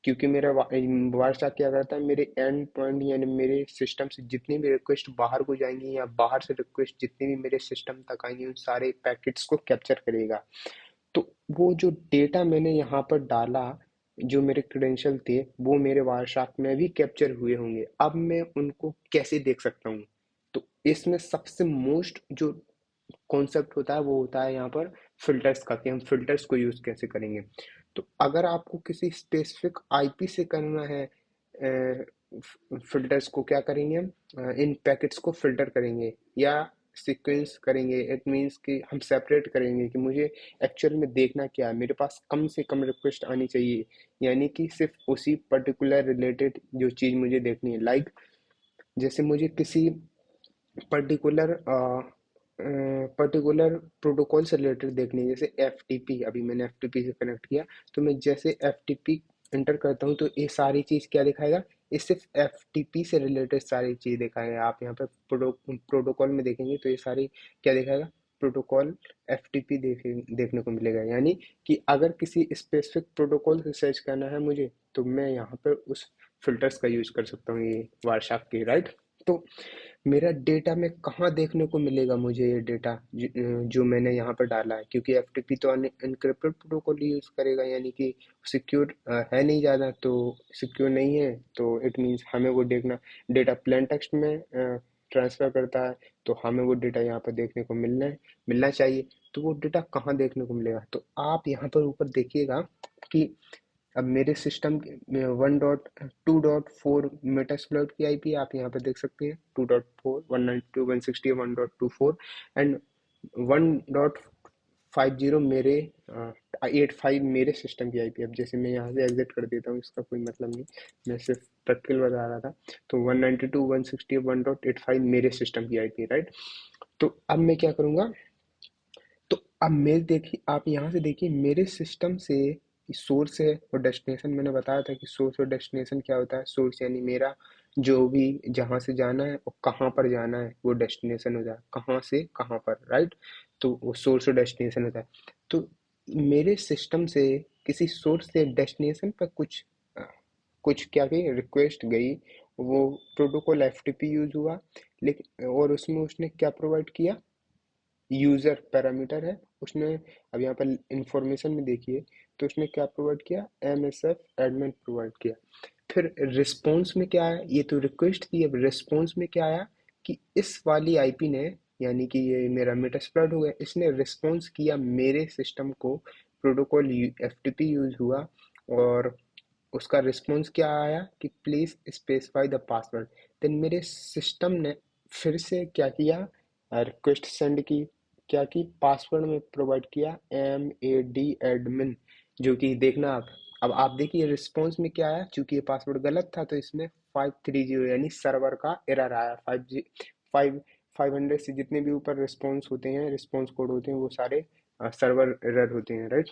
क्योंकि मेरा वारसा क्या करता है, मेरे एंड पॉइंट यानी मेरे सिस्टम से जितनी भी रिक्वेस्ट बाहर को जाएंगी या बाहर से रिक्वेस्ट जितनी भी मेरे सिस्टम तक आएंगी, उन सारे पैकेट्स को कैप्चर करेगा। तो वो जो डेटा मैंने यहाँ पर डाला, जो मेरे क्रेडेंशियल थे, वो मेरे वारसाक में भी कैप्चर हुए होंगे। अब मैं उनको कैसे देख सकता हूँ? तो इसमें सबसे मोस्ट जो कॉन्सेप्ट होता है वो होता है यहाँ पर फिल्टर्स का, कि हम फिल्टर्स को यूज कैसे करेंगे। तो अगर आपको किसी स्पेसिफिक आईपी से करना है फिल्टर्स को, क्या करेंगे हम, इन पैकेट्स को फिल्टर करेंगे या सीक्वेंस करेंगे। इट मीन्स कि हम सेपरेट करेंगे कि मुझे एक्चुअल में देखना क्या है, मेरे पास कम से कम रिक्वेस्ट आनी चाहिए, यानी कि सिर्फ उसी पर्टिकुलर रिलेटेड जो चीज़ मुझे देखनी है। लाइक जैसे मुझे किसी पर्टिकुलर पर्टिकुलर प्रोटोकॉल से रिलेटेड देखनी है, जैसे एफ टी पी, अभी मैंने एफ टी पी से कनेक्ट किया, तो मैं जैसे एफ टी पी इंटर करता हूँ, तो ये सारी चीज़ क्या दिखाएगा, ये सिर्फ एफ टी पी से रिलेटेड सारी चीज़ दिखाएगा। आप यहाँ पे प्रोटोकॉल में देखेंगे तो ये सारी क्या दिखाएगा, प्रोटोकॉल एफ टी पी देखने को मिलेगा। यानी कि अगर किसी स्पेसिफिक प्रोटोकॉल से सर्च करना है मुझे, तो मैं यहाँ पर उस फिल्टर्स का यूज कर सकता हूँ, ये वारशाक के, राइट। तो मेरा डेटा में कहाँ देखने को मिलेगा मुझे ये डेटा, जो मैंने यहाँ पर डाला है, क्योंकि एफटीपी तो एनक्रिप्टेड प्रोटोकॉल यूज करेगा, यानी कि सिक्योर है नहीं ज़्यादा, तो सिक्योर नहीं है, तो इट मीन्स हमें वो देखना, डेटा प्लेन टेक्स्ट में ट्रांसफर करता है, तो हमें वो डेटा यहाँ पर देखने को मिलना चाहिए। तो वो डेटा कहाँ देखने को मिलेगा, तो आप यहाँ पर ऊपर देखिएगा कि अब मेरे सिस्टम 1.2.4 मेटास्प्लॉइट की आईपी आप यहाँ पे देख सकते हैं, 2.4 192.168 1.24 एंड 1.50 मेरे 85 मेरे सिस्टम की आईपी। अब जैसे मैं यहाँ से एग्जिट कर देता हूँ, इसका कोई मतलब नहीं, मैं सिर्फ प्रैक्टिकल बता रहा था। तो 192.168 1.85 मेरे सिस्टम की आईपी, राइट। तो अब मैं क्या करूँगा, तो अब मेरे देखिए, आप यहाँ से देखिए मेरे सिस्टम से सोर्स है और डेस्टिनेशन। मैंने बताया था कि सोर्स और डेस्टिनेशन क्या होता है। सोर्स यानी मेरा जो भी जहाँ से जाना है और कहाँ पर जाना है, वो डेस्टिनेशन हो जाए, कहाँ से कहाँ पर, राइट। तो वो सोर्स और डेस्टिनेशन होता है। तो मेरे सिस्टम से किसी सोर्स से डेस्टिनेशन पर कुछ क्या गई, रिक्वेस्ट गई, वो प्रोटोकॉल एफटीपी यूज हुआ, लेकिन और उसमें उसने क्या प्रोवाइड किया, यूजर पैरामीटर है उसने। अब यहाँ पर इंफॉर्मेशन में देखिए, तो उसने क्या प्रोवाइड किया, M S F admin provide किया। फिर रिस्पॉन्स में क्या आया, ये तो रिक्वेस्ट थी, अब रिस्पॉन्स में क्या आया कि इस वाली आईपी ने, यानी कि ये मेरा मेटास्प्लॉइट हो गया, इसने रिस्पॉन्स किया मेरे सिस्टम को, प्रोटोकॉल एफटीपी यूज हुआ, और उसका रिस्पॉन्स क्या आया कि please specify the password. Then मेरे सिस्टम ने फिर से क्या किया, रिक्वेस्ट सेंड की, क्या की, पासवर्ड में प्रोवाइड किया MAD एडमिन, जो कि देखना आप, अब आप देखिए रिस्पॉन्स में क्या आया, चूंकि ये पासवर्ड गलत था तो इसमें 530 यानी सर्वर का एरर आया। 5 500 से जितने भी ऊपर रिस्पॉन्स होते हैं, रिस्पॉन्स कोड होते हैं, वो सारे सर्वर एरर होते हैं, राइट,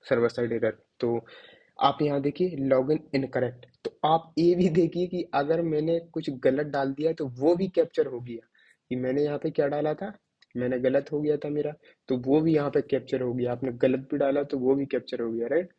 सर्वर साइड एरर। तो आप यहाँ देखिए लॉगिन इनकरेक्ट, तो आप ये भी देखिए कि अगर मैंने कुछ गलत डाल दिया तो वो भी कैप्चर हो गया, कि मैंने यहाँ पे क्या डाला था, मैंने गलत हो गया था मेरा, तो वो भी यहाँ पे कैप्चर हो गया, आपने गलत भी डाला तो वो भी कैप्चर हो गया, राइट।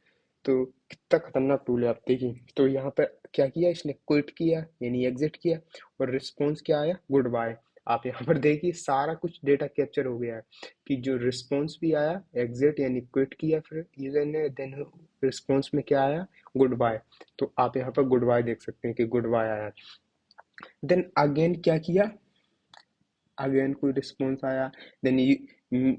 तो कितना खतरनाक टूल है, आप देखिए। तो यहाँ पर क्या किया इसने, क्विट किया यानी एग्जिट किया, और रिस्पॉन्स क्या आया, गुड बाय। आप यहाँ पर देखिए सारा कुछ डेटा कैप्चर हो गया है, कि जो रिस्पॉन्स भी आया, एग्जिट यानी क्विट किया फिर यूजर ने, देन रिस्पॉन्स में क्या आया, गुड बाय। तो आप यहाँ पर गुड बाय देख सकते हैं कि गुड बाय आया। देन अगेन क्या किया, अगेन कोई रिस्पॉन्स आया, देन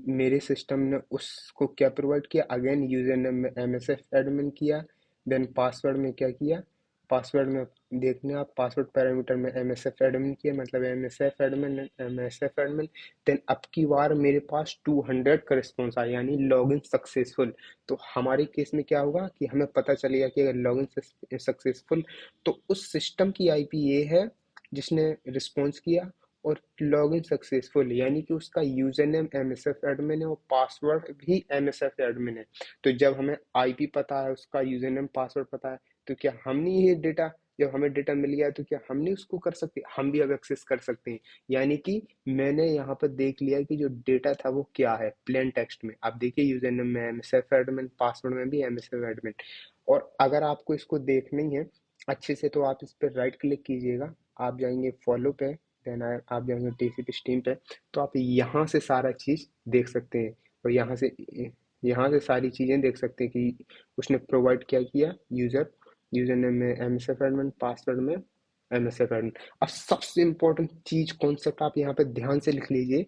मेरे सिस्टम ने उसको क्या प्रोवाइड किया, अगेन यूजर ने MSF एडमिन किया, देन पासवर्ड में क्या किया, पासवर्ड में देखने आप, पासवर्ड पैरामीटर में MSF एडमिन किया, मतलब MSF एडमिन। देन अब की बार मेरे पास 200 का रिस्पॉन्स आया यानी लॉगिन सक्सेसफुल। तो हमारे केस में क्या होगा कि हमें पता चलेगा कि अगर लॉगिन सक्सेसफुल, तो उस सिस्टम की IP ये है जिसने रिस्पॉन्स किया, और लॉगिन सक्सेसफुल यानी कि उसका यूजर नेम MSF एडमिन है और पासवर्ड भी MSF एडमिन है। तो जब हमें IP पता है, उसका यूजर नेम पासवर्ड पता है, तो क्या हम नहीं ये डेटा, जब हमें डेटा मिल गया तो क्या हम नहीं उसको कर सकते, हम भी अब एक्सेस कर सकते हैं। यानी कि मैंने यहाँ पर देख लिया कि जो डेटा था वो क्या है, प्लेन टेक्स्ट में। आप देखिए यूजर नेम में MSF एडमिन, पासवर्ड में भी MSF एडमिन। और अगर आपको इसको देखना ही है अच्छे से, तो आप इस पर राइट क्लिक कीजिएगा, आप जाएंगे फॉलो पे, देन आप जाएंगे TCP स्ट्रीम पे, तो आप यहाँ से सारा चीज़ देख सकते हैं। और यहाँ से सारी चीज़ें देख सकते हैं कि उसने प्रोवाइड क्या किया, यूजर नेम में MSF एडमिन, पासवर्ड में MSF एडमिन। अब सबसे इम्पोर्टेंट चीज़ कॉन्सेप्ट आप यहाँ पे ध्यान से लिख लीजिए,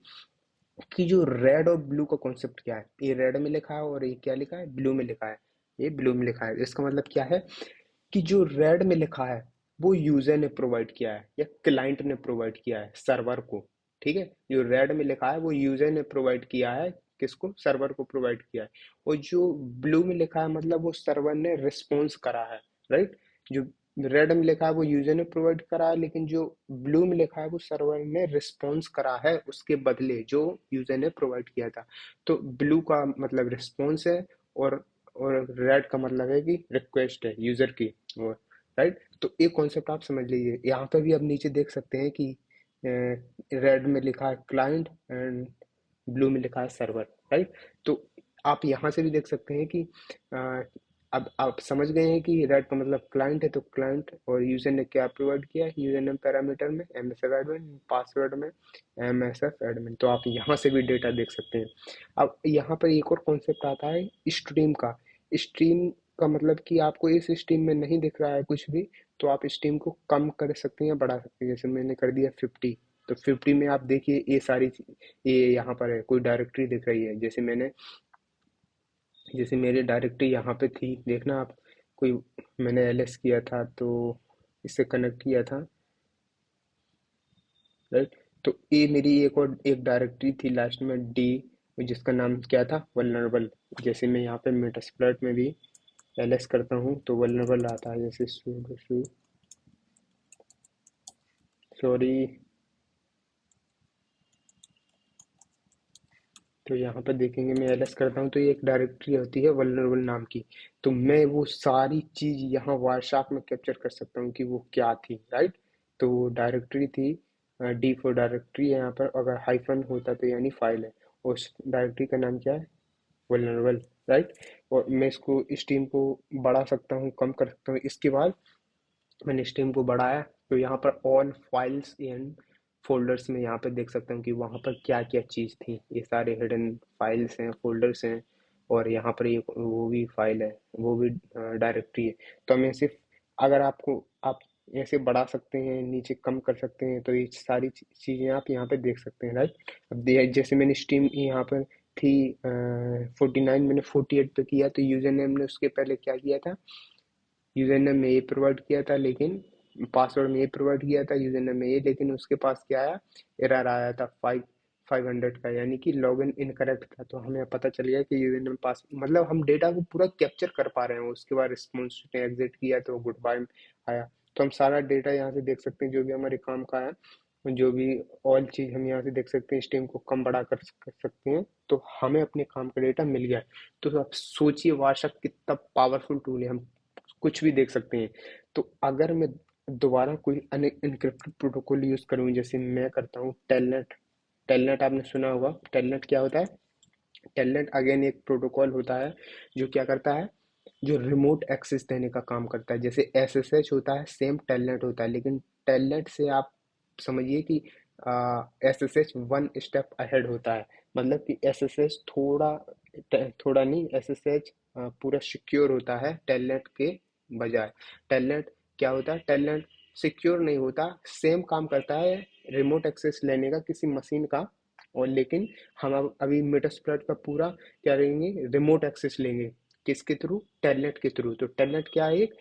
कि जो रेड और ब्लू का कॉन्सेप्ट क्या है। ये रेड में लिखा है और ये क्या लिखा है, ब्लू में लिखा है। ये ब्लू में लिखा है, इसका मतलब क्या है कि जो रेड में लिखा है वो यूजर ने प्रोवाइड किया है या क्लाइंट ने प्रोवाइड किया है सर्वर को, ठीक है। जो रेड में लिखा है वो यूजर ने प्रोवाइड किया है, किसको, सर्वर को प्रोवाइड किया है। और जो ब्लू में लिखा है मतलब वो सर्वर ने रिस्पॉन्स करा है, राइट। जो रेड में लिखा है वो यूजर ने प्रोवाइड करा है, लेकिन जो ब्लू में लिखा है वो सर्वर ने रिस्पॉन्स करा है उसके बदले जो यूजर ने प्रोवाइड किया था। तो ब्लू का मतलब रिस्पॉन्स है, और रेड का मतलब है कि रिक्वेस्ट है यूजर की, और राइट। तो एक कॉन्सेप्ट आप समझ लीजिए। यहाँ पे भी अब नीचे देख सकते हैं कि रेड में लिखा है क्लाइंट एंड ब्लू में लिखा है सर्वर, राइट। तो आप यहाँ से भी देख सकते हैं कि अ, अब आप समझ गए हैं कि रेड का मतलब क्लाइंट है, तो क्लाइंट और यूजर ने क्या प्रोवाइड किया, यूजर नेम पैरामीटर में MSF एडमिन, पासवर्ड में MSF एडमिन। तो आप यहाँ से भी डेटा देख सकते हैं। अब यहाँ पर एक और कॉन्सेप्ट आता है स्ट्रीम का। स्ट्रीम का मतलब कि आपको इस स्ट्रीम में नहीं दिख रहा है कुछ भी, तो आप स्ट्रीम को कम कर सकते हैं या बढ़ा सकते हैं। जैसे मैंने कर दिया 50, तो 50 में आप देखिए ये सारी ये यहाँ पर है, कोई डायरेक्टरी दिख रही है। जैसे मेरी डायरेक्टरी यहाँ पे थी, देखना आप, कोई मैंने LS किया था तो इससे कनेक्ट किया था, राइट। तो ये मेरी एक डायरेक्टरी थी लास्ट में डी, जिसका नाम क्या था, वल्नरेबल। जैसे मैं यहाँ पे मेटास्प्लॉइट में भी LS करता हूँ तो वल्नरेबल आता है, जैसे सॉरी। तो यहाँ पर देखेंगे मैं LS करता हूँ तो ये एक डायरेक्टरी होती है वल्नरेबल नाम की। तो मैं वो सारी चीज़ यहाँ वायरशार्क में कैप्चर कर सकता हूँ कि वो क्या थी, राइट। तो वो डायरेक्टरी थी, डी फॉर डायरेक्टरी है यहाँ पर, अगर हाइफन होता तो यानी फाइल है। और उस डायरेक्टरी का नाम क्या है, वल्नरेबल, राइट। और मैं इसको स्ट्रीम को बढ़ा सकता हूँ, कम कर सकता हूँ। इसके बाद मैंने स्ट्रीम को बढ़ाया, तो यहाँ पर ऑल फाइल्स एंड फोल्डर्स में यहाँ पे देख सकता हूँ कि वहाँ पर क्या क्या चीज़ थी। ये सारे हिडन फाइल्स हैं, फोल्डर्स हैं, और यहाँ पर एक वो भी फाइल है, वो भी डायरेक्टरी है। तो हमें सिर्फ, अगर आपको आप ऐसे बढ़ा सकते हैं, नीचे कम कर सकते हैं, तो ये सारी चीज़ें आप यहाँ पे देख सकते हैं, राइट। अब जैसे मैंने स्ट्रीम यहाँ पर थी 49, मैंने 48 पे किया, तो यूजर नेम ने उसके पहले क्या किया था, यूजर ने मैं ये प्रोवाइड किया था, लेकिन पासवर्ड में ये प्रोवाइड किया था, यूजर नेम में ये, लेकिन उसके पास क्या आया, एरर आया था 500 का, यानी कि लॉगिन इनकरेक्ट था। तो हमें पता चल गया कि यूजर नेम पास, मतलब हम डेटा को पूरा कैप्चर कर पा रहे हैं। उसके बाद रिस्पॉन्स ने एग्जिट किया तो गुड बाय आया। तो हम सारा डेटा यहाँ से देख सकते हैं, जो भी हमारे काम का है, जो भी ऑल चीज हम यहाँ से देख सकते हैं। स्ट्रीम को कम बड़ा कर सकते हैं, तो हमें अपने काम का डेटा मिल गया है। तो आप सोचिए वाशक कितना पावरफुल टूल है, हम कुछ भी देख सकते हैं। तो अगर मैं दोबारा कोई इनक्रिप्टेड प्रोटोकॉल यूज करूँ, जैसे मैं करता हूँ टेलनेट। टेलनेट आपने सुना होगा, टेलनेट क्या होता है? टेलनेट अगेन एक प्रोटोकॉल होता है जो क्या करता है, जो रिमोट एक्सेस देने का काम करता है। जैसे एसएसएच होता है, सेम टेलनेट होता है, लेकिन टेलनेट से आप समझिए कि एसएसएच वन स्टेप अहेड होता है। मतलब कि एसएसएच थोड़ा नहीं, एसएसएच पूरा सिक्योर होता है टेलनेट के बजाय। टेलनेट क्या होता है? टेलनेट सिक्योर नहीं होता, सेम काम करता है रिमोट एक्सेस लेने का किसी मशीन का, और लेकिन हम अब अभी मेटास्प्लॉइट का पूरा क्या लेंगे, रिमोट एक्सेस लेंगे। किसके थ्रू? टेलनेट के थ्रू। तो टेलनेट क्या है? एक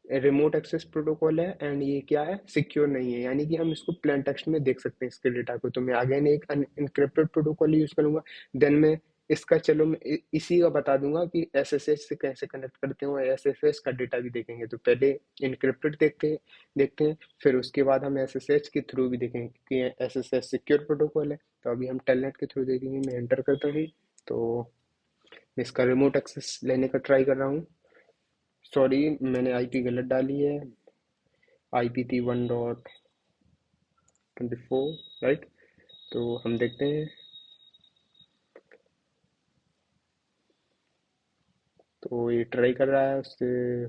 रिमोट एक्सेस प्रोटोकॉल है, एंड ये क्या है, सिक्योर नहीं है, यानी कि हम इसको प्लेन टेक्स्ट में देख सकते हैं इसके डेटा को। तो मैं अगेन एक इनक्रिप्टेड प्रोटोकॉल यूज करूंगा। देन मैं इसका, चलो मैं इसी का बता दूंगा कि एसएसएच से कैसे कनेक्ट करते हैं, और एसएसएच का डेटा भी देखेंगे। तो पहले इनक्रिप्टेड देखते हैं, फिर उसके बाद हम एसएसएच के थ्रू भी देखेंगे, क्योंकि एसएसएच सिक्योर प्रोटोकॉल है। तो अभी हम टेलनेट के थ्रू देखेंगे। मैं एंटर करता हूँ, तो मैं इसका रिमोट एक्सेस लेने का ट्राई कर रहा हूँ। सॉरी, मैंने आईपी गलत डाली है। आईपी थी 1.24, राइट। तो हम देखते हैं, तो ये ट्राई कर रहा है उससे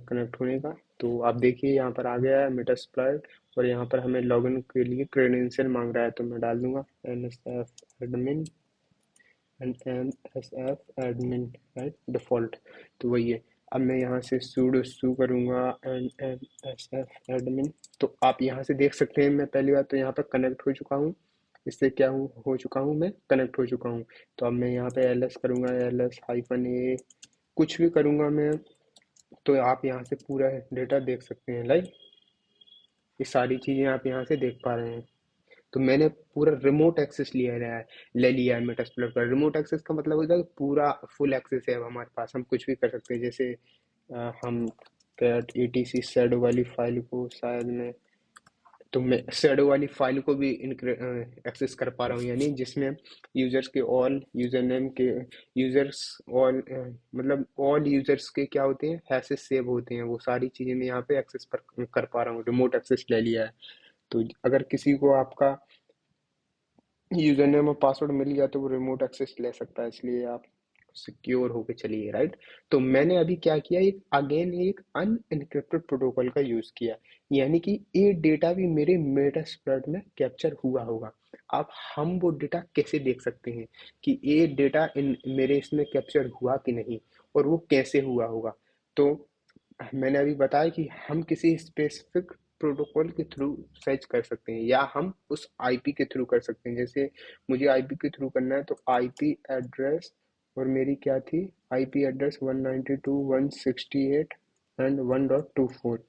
कनेक्ट होने का। तो आप देखिए यहाँ पर आ गया है मेटास्प्लॉइट, और यहाँ पर हमें लॉगिन के लिए क्रेडेंशियल मांग रहा है। तो मैं डाल दूंगा NSF admin and NSF admin, right, default. तो वही है। अब मैं यहाँ से sudo su करूँगा NSF admin। तो आप यहाँ से देख सकते हैं, मैं पहली बार तो यहाँ पर कनेक्ट हो चुका हूँ। इससे क्या हो चुका हूँ, मैं कनेक्ट हो चुका हूँ। तो अब मैं यहाँ पे ls करूँगा, ls-a, कुछ भी करूँगा मैं। तो आप यहाँ से पूरा डेटा देख सकते हैं, लाइक ये सारी चीज़ें आप यहाँ से देख पा रहे हैं। तो मैंने पूरा रिमोट एक्सेस ले लिया है मेटास्प्लॉइट का। रिमोट एक्सेस का मतलब होता है कि पूरा फुल एक्सेस है अब हमारे पास, हम कुछ भी कर सकते हैं। जैसे हम कैट etc शैडो वाली फाइल को शायद मैं, तो मैं शैडो वाली फाइल को भी एक्सेस कर पा रहा हूँ, यानी जिसमें यूजर्स के ऑल यूजर नेम के यूजर्स ऑल, मतलब ऑल यूजर्स के क्या होते हैं, हैशेस सेव होते हैं। वो सारी चीज़ें मैं यहाँ पे एक्सेस पर कर पा रहा हूँ, रिमोट एक्सेस ले लिया है। तो अगर किसी को आपका यूजर नेम और पासवर्ड मिल गया तो वो रिमोट एक्सेस ले सकता है, इसलिए आप सिक्योर होके चलिए, राइट। तो मैंने अभी क्या किया, एक अगेन एक अनएन्क्रिप्टेड प्रोटोकॉल का यूज किया, यानी कि ये डेटा भी मेरे मेटास्प्लॉइट में कैप्चर हुआ होगा। अब हम वो डेटा कैसे देख सकते हैं कि ये डेटा इन मेरे इसमें कैप्चर हुआ कि नहीं, और वो कैसे हुआ होगा। तो मैंने अभी बताया कि हम किसी स्पेसिफिक प्रोटोकॉल के थ्रू सर्च कर सकते हैं, या हम उस आईपी के थ्रू कर सकते हैं। जैसे मुझे आईपी के थ्रू करना है, तो आईपी एड्रेस, और मेरी क्या थी, आईपी एड्रेस 192.168 एंड 1.24,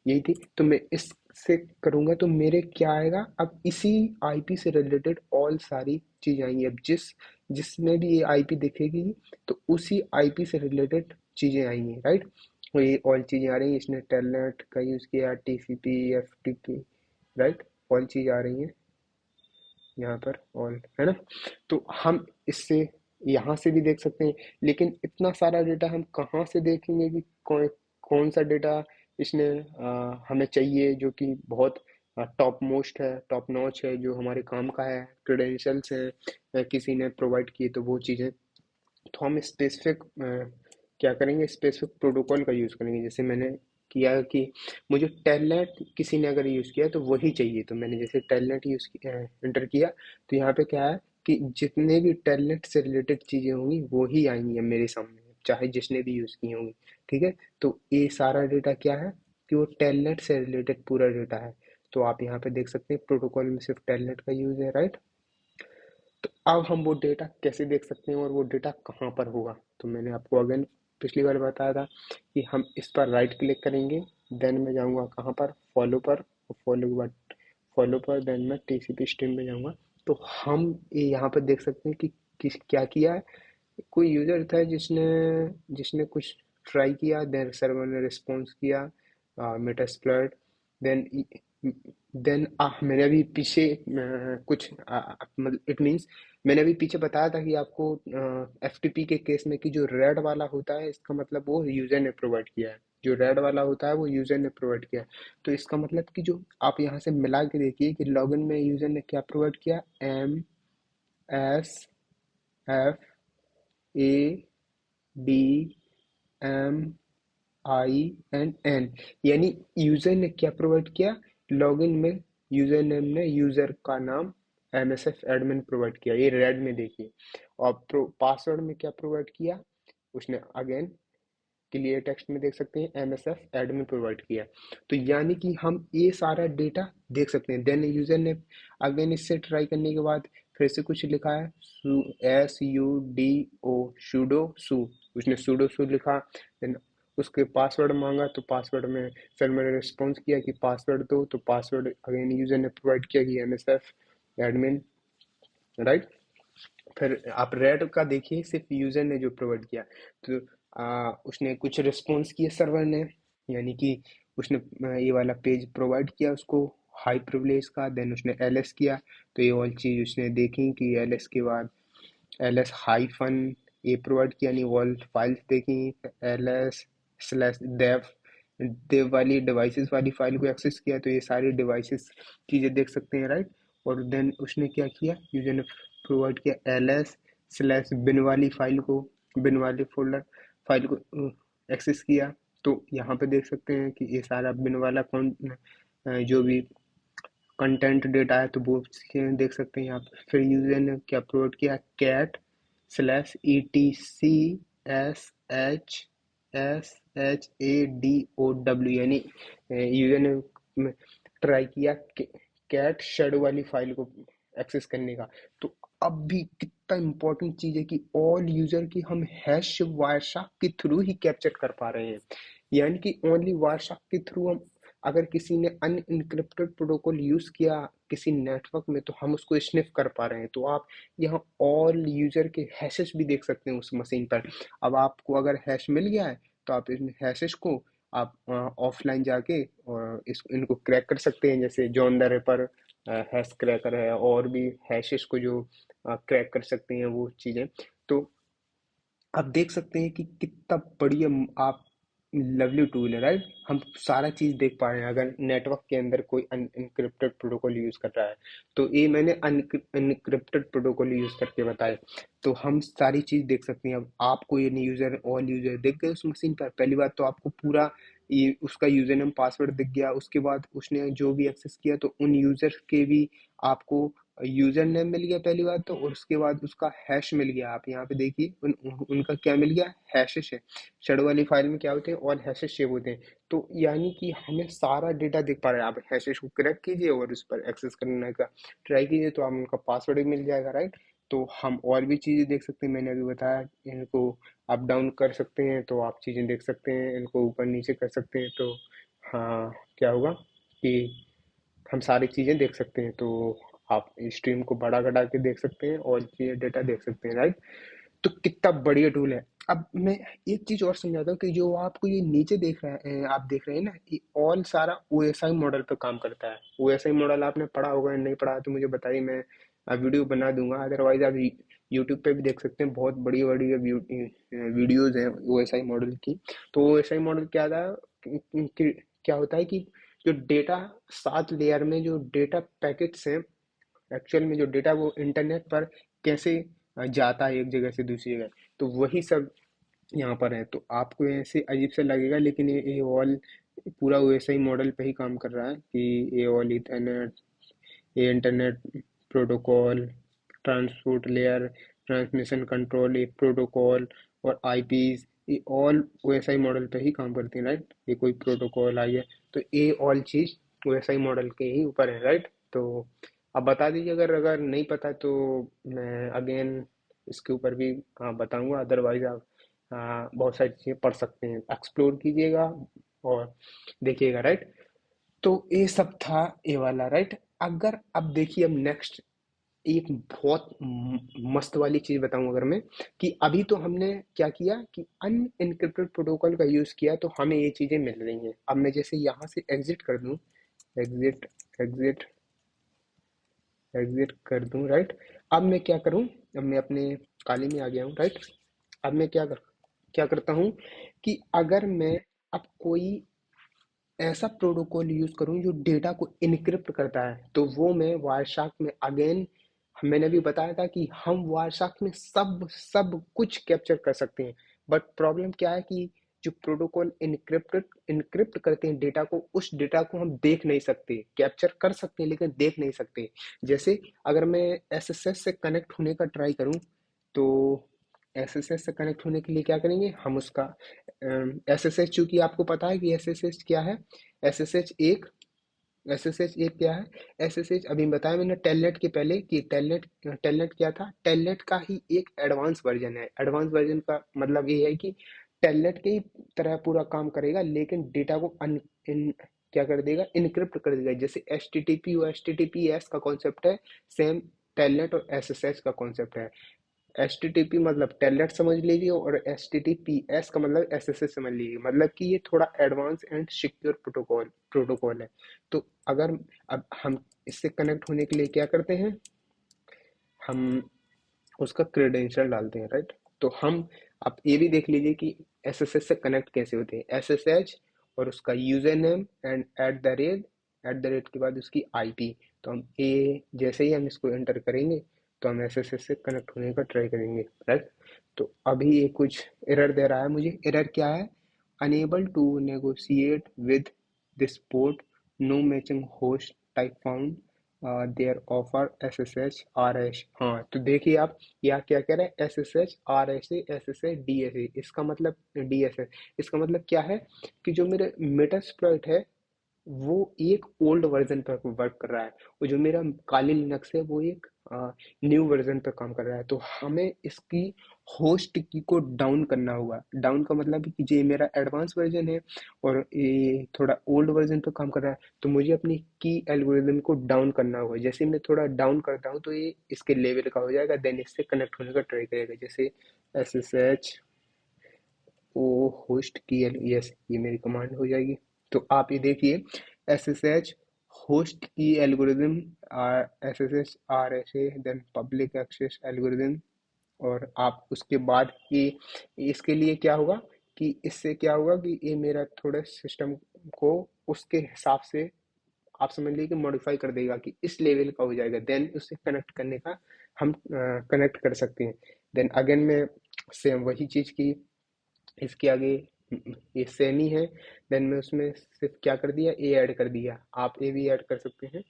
यही थी। तो मैं इससे करूँगा तो मेरे क्या आएगा, अब इसी आईपी से रिलेटेड ऑल सारी चीज़ आएंगी। अब जिसमें भी ये आईपी दिखेगी, तो उसी आईपी से रिलेटेड चीज़ें आएंगी, राइट। वही ऑल चीज़ें आ रही हैं। इसने टेलनेट का यूज़ किया, टीसीपी, एफटीपी, राइट, ऑल चीज़ आ रही हैं यहाँ पर, ऑल है ना। तो हम इससे यहाँ से भी देख सकते हैं, लेकिन इतना सारा डेटा हम कहाँ से देखेंगे कि कौन सा डेटा इसने हमें चाहिए, जो कि बहुत टॉप मोस्ट है, टॉप नॉच है, जो हमारे काम का है, क्रेडेंशियल्स हैं, किसी ने प्रोवाइड किए, तो वो चीज़ें। तो हम स्पेसिफिक क्या करेंगे, स्पेसिफिक प्रोटोकॉल का यूज़ करेंगे। जैसे मैंने किया कि मुझे टेलनेट किसी ने अगर यूज़ किया तो वही चाहिए, तो मैंने जैसे टेलनेट एंटर किया, तो यहाँ पे क्या है कि जितने भी टेलनेट से रिलेटेड चीज़ें होंगी वो ही आएंगी अब मेरे सामने, चाहे जिसने भी यूज़ की होंगी। ठीक है, तो ये सारा डेटा क्या है कि वो टेलनेट से रिलेटेड पूरा डेटा है। तो आप यहाँ पे देख सकते हैं प्रोटोकॉल में सिर्फ टेलनेट का यूज़ है, राइट। तो अब हम वो डेटा कैसे देख सकते हैं, और वो डेटा कहाँ पर होगा। तो मैंने आपको अगेन पिछली बार बताया था कि हम इस पर राइट क्लिक करेंगे, देन मैं जाऊँगा कहाँ पर, फॉलो पर, फॉलो के बाद फॉलो पर, देन मैं टीसीपी स्ट्रीम में जाऊँगा। तो हम ये यहाँ पर देख सकते हैं कि किस क्या किया है। कोई यूजर था जिसने जिसने कुछ ट्राई किया, देन सर्वर ने रिस्पॉन्स किया, मेटास्प्लॉइट, देन देन मैंने अभी पीछे कुछ मतलब इट मीन्स मैंने अभी पीछे बताया था कि आपको एफटीपी के केस में कि जो रेड वाला होता है इसका मतलब वो यूजर ने प्रोवाइड किया है, जो रेड वाला होता है वो यूजर ने प्रोवाइड किया है। तो इसका मतलब कि जो आप यहाँ से मिला के देखिए कि लॉगिन में यूजर ने क्या प्रोवाइड किया, MSFADMINN, यानी यूजर ने क्या प्रोवाइड किया, लॉगिन में यूजर नेम ने यूजर का नाम MSF एडमिन प्रोवाइड किया, ये रेड में देखिए। और पासवर्ड में क्या प्रोवाइड किया उसने, अगेन क्लियर टेक्स्ट में देख सकते हैं MSF एडमिन प्रोवाइड किया। तो यानी कि हम ये सारा डेटा देख सकते हैं। देन यूजर ने अगेन इससे ट्राई करने के बाद फिर से कुछ लिखा है, SUDO सूडो सू, उसने सूडो सू लिखा। देन उसके पासवर्ड मांगा तो पासवर्ड में सर्वर ने रिस्पॉन्स किया कि पासवर्ड दो, तो पासवर्ड अगेन यूजर ने प्रोवाइड किया कि MSF एडमिन, राइट। फिर आप रेड का देखिए, सिर्फ यूजर ने जो प्रोवाइड किया, तो उसने कुछ रिस्पॉन्स किए सर्वर ने, यानी कि उसने ये वाला पेज प्रोवाइड किया उसको हाई प्रिविलेज का, देन उसने एलएस किया। तो ये वाली चीज उसने देखी कि एलएस के बाद एलएस हाइफन ए प्रोवाइड किया, यानी वॉल फाइल्स देखी, एलएस स्लैश देव, देव वाली डिवाइसेस वाली फाइल को एक्सेस किया, तो ये सारी डिवाइसेस चीज़ें देख सकते हैं, राइट। और देन उसने क्या किया, यूजर ने प्रोवाइड किया एलएस स्लैश बिन वाली फाइल को, बिन वाली फोल्डर फाइल को एक्सेस किया। तो यहाँ पे देख सकते हैं कि ये सारा बिन वाला कौन जो भी कंटेंट डेटा है तो वो देख सकते हैं यहाँ पे। फिर यूजर ने क्या अपलोड किया, कैट स्लैश ETCSHSHADOW, यानी यूजर ने ट्राई किया कैट शेडो वाली फाइल को एक्सेस करने का। तो अब भी कितना इम्पोर्टेंट चीज है कि ऑल यूजर की हम हैश वायरशार्क के थ्रू ही कैप्चर कर पा रहे हैं, यानी कि ओनली वायरशार्क के थ्रू हम, अगर किसी ने अनइनक्रिप्टेड प्रोटोकॉल यूज किया किसी नेटवर्क में तो हम उसको स्निफ कर पा रहे हैं। तो आप यहाँ ऑल यूजर के हैशेस भी देख सकते हैं उस मशीन पर। अब आपको अगर हैश मिल गया है तो आप इन हैशेस को आप ऑफलाइन जाके और इनको क्रैक कर सकते हैं, जैसे John the ripper hash cracker है, और भी हैशेस को जो क्रैक कर सकते हैं वो चीजें। तो आप देख सकते हैं कि कितना बढ़िया आप लवली टूल है, राइट। हम सारा चीज देख पा रहे हैं अगर नेटवर्क के अंदर कोई अनइनक्रिप्टेड प्रोटोकॉल यूज कर रहा है। तो ये मैंने अनइनक्रिप्टेड प्रोटोकॉल यूज करके बताया। तो हम सारी चीज देख सकते हैं। अब आपको ये यूजर ऑल यूजर दिख गए उस मशीन पर, पहली बात तो आपको पूरा ये उसका यूजर नेम पासवर्ड दिख गया। उसके बाद उसने जो भी एक्सेस किया तो उन यूजर के भी आपको यूजर नेम मिल गया पहली बात तो, और उसके बाद उसका हैश मिल गया। आप यहाँ पे देखिए उनका क्या मिल गया, हैशेस है। शेडो वाली फाइल में क्या होते हैं, ऑल हैशेस सेव होते हैं। तो यानी कि हमें सारा डेटा दिख पा रहा है। आप हैशेस को क्रैक कीजिए और उस पर एक्सेस करने का ट्राई कीजिए तो आप उनका पासवर्ड भी मिल जाएगा, राइट। तो हम और भी चीज़ें देख सकते हैं, मैंने अभी बताया इनको अप डाउन कर सकते हैं तो आप चीज़ें देख सकते हैं, इनको ऊपर नीचे कर सकते हैं तो हाँ क्या होगा कि हम सारी चीज़ें देख सकते हैं। तो आप स्ट्रीम को बड़ा घटा के देख सकते हैं और ये डेटा देख सकते हैं, राइट। तो कितना बढ़िया टूल है। अब मैं एक चीज और समझाता हूँ कि जो आपको ये नीचे देख रहे हैं, आप देख रहे हैं ना, ये ऑल सारा OSI मॉडल पे काम करता है। OSI मॉडल आपने पढ़ा होगा या नहीं पढ़ा तो मुझे बताइए, मैं वीडियो बना दूंगा। अदरवाइज आप यूट्यूब पे भी देख सकते हैं, बहुत बड़ी बड़ी वीडियोज हैं OSI मॉडल की। तो OSI मॉडल क्या था क्या होता है कि जो डेटा 7 लेयर में जो डेटा पैकेट्स हैं, एक्चुअल में जो डेटा वो इंटरनेट पर कैसे जाता है एक जगह से दूसरी जगह, तो वही सब यहाँ पर है। तो आपको ऐसे अजीब सा लगेगा लेकिन ये ऑल पूरा वैसा ही मॉडल पे ही काम कर रहा है कि ये ऑल इथरनेट, ये internet protocol, transport layer, transmission control, ये प्रोटोकॉल और आईपीज, ये ऑल वैसा ही मॉडल पे ही काम करती है, राइट। ये कोई प्रोटोकॉल आई है तो ये ऑल चीज वैसा ही मॉडल के ही ऊपर है, राइट। तो आप बता दीजिए अगर अगर नहीं पता तो मैं अगेन इसके ऊपर भी बताऊंगा। अदरवाइज आप बहुत सारी चीज़ें पढ़ सकते हैं, एक्सप्लोर कीजिएगा। और देखिएगा, राइट। तो ये सब था ए वाला, राइट। अगर अब देखिए, अब नेक्स्ट एक बहुत मस्त वाली चीज बताऊं अगर मैं, कि अभी तो हमने क्या किया कि अनइनक्रिप्टेड प्रोटोकॉल का यूज किया तो हमें ये चीजें मिल रही हैं। अब मैं जैसे यहाँ से एग्जिट कर दूं, एग्जिट एग्जिट एग्जिट कर दूं, राइट। अब मैं क्या करूं, अब मैं अपने काली में आ गया हूं, राइट। अब मैं क्या करता हूं कि अगर मैं अब कोई ऐसा प्रोटोकॉल यूज करूं जो डेटा को इनक्रिप्ट करता है, तो वो मैं वायरशार्क में अगेन, मैंने भी बताया था कि हम वायरशार्क में सब सब कुछ कैप्चर कर सकते हैं। बट प्रॉब्लम क्या है कि जो प्रोटोकॉल इनक्रिप्ट करते हैं डेटा को, उस डेटा को हम देख नहीं सकते। कैप्चर कर सकते हैं लेकिन देख नहीं सकते। जैसे अगर मैं एसएसएस से कनेक्ट होने का ट्राई करूं, तो एसएसएस से कनेक्ट होने के लिए क्या करेंगे हम, उसका एसएसएच, चूंकि आपको पता है कि एसएसएच क्या है। एसएसएच एक एसएसएच एक क्या है? एसएसएच अभी बताया मैंने टेलनेट के पहले कि टेलनेट टेलनेट क्या था। टेलनेट का ही एक एडवांस वर्जन है। एडवांस वर्जन का मतलब ये है कि टेलनेट के ही तरह पूरा काम करेगा, लेकिन डेटा को क्या कर देगा, इनक्रिप्ट कर देगा। जैसे एच टी टी पी और H T T P S का कॉन्सेप्ट है, सेम टेलनेट और एसएसएच का कॉन्सेप्ट है। एच टी टी पी मतलब टेलनेट समझ लीजिए, और H T T P S का मतलब एस एस एस समझ लीजिए। मतलब कि ये थोड़ा एडवांस एंड सिक्योर प्रोटोकॉल है। तो अगर अब हम इससे कनेक्ट होने के लिए क्या करते हैं, हम उसका क्रेडेंशियल डालते हैं, राइट। तो हम आप ये भी देख लीजिए कि एसएसएच से कनेक्ट कैसे होते हैं। एसएसएच और उसका user name and at the rate के बाद उसकी आईपी। तो हम ये जैसे ही हम इसको एंटर करेंगे तो हम एसएसएच से कनेक्ट होने का ट्राई करेंगे, राइट। तो अभी ये कुछ एरर दे रहा है मुझे। एरर क्या है? Unable to negotiate with this port, no matching host type found, their offer S S H R S. हाँ, तो देखिए आप यहाँ क्या कह रहे हैं, S S H R S A S S H D S A. इसका मतलब डी एस एस, इसका मतलब क्या है कि जो मेरे मेटास्प्लॉइट है वो एक ओल्ड वर्जन पर वर्क कर रहा है, और जो मेरा काली लिनक्स है वो एक न्यू वर्जन पर काम कर रहा है। तो हमें इसकी होस्ट की को डाउन करना होगा। डाउन का मतलब है कि ये मेरा एडवांस वर्जन है और ये थोड़ा ओल्ड वर्जन पर काम कर रहा है, तो मुझे अपनी की एल्गोरिदम को डाउन करना होगा। जैसे मैं थोड़ा डाउन करता हूँ तो ये इसके लेवल का हो जाएगा, देन इससे कनेक्ट होने का ट्राई करेगा। जैसे S S H O host key L, yes, ये मेरी कमांड हो जाएगी। तो आप ये देखिए, S S H host key algorithm, S S H R S A, then public access algorithm. और आप उसके बाद की इसके लिए क्या होगा कि इससे क्या होगा कि ये मेरा थोड़ा सिस्टम को उसके हिसाब से आप समझ लीजिए कि मॉडिफाई कर देगा कि इस लेवल का हो जाएगा, देन उससे कनेक्ट करने का हम कनेक्ट कर सकते हैं। देन अगेन मैं सेम वही चीज़ की, इसके आगे ये सेम ही है। देन मैं उसमें सिर्फ क्या कर दिया, ए ऐड कर दिया। आप ए भी ऐड कर सकते हैं।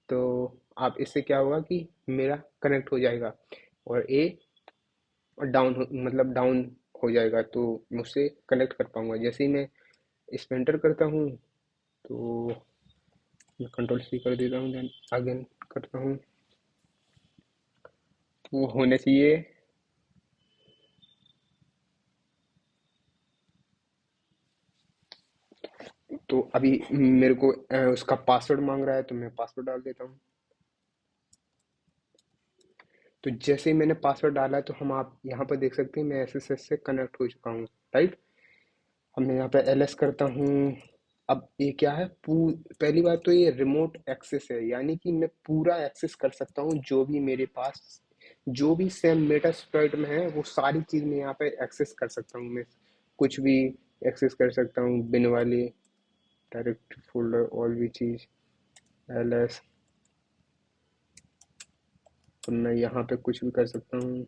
तो आप इससे क्या होगा कि मेरा कनेक्ट हो जाएगा और ए डाउन मतलब डाउन हो जाएगा, तो मुझसे कनेक्ट कर पाऊंगा। जैसे ही मैं इस पे एंटर करता हूँ तो मैं कंट्रोल सी कर देता हूँ, देन अगेन करता हूँ, वो होने चाहिए। तो अभी मेरे को उसका पासवर्ड मांग रहा है, तो मैं पासवर्ड डाल देता हूँ। तो जैसे ही मैंने पासवर्ड डाला है, तो हम आप यहाँ पर देख सकते हैं मैं एसएसएस से कनेक्ट हो चुका हूँ, राइट। अब मैं यहाँ पे एलएस करता हूँ। अब ये क्या है, पहली बात तो ये रिमोट एक्सेस है, यानी कि मैं पूरा एक्सेस कर सकता हूँ जो भी मेरे पास, जो भी सेम मेटास्प्लॉइट में है वो सारी चीज़ मैं यहाँ पे एक्सेस कर सकता हूँ। मैं कुछ भी एक्सेस कर सकता हूँ, बिन वाली डायरेक्ट फोल्डर, ऑल भी चीज़, एलएस। तो मैं यहाँ पे कुछ भी कर सकता हूँ।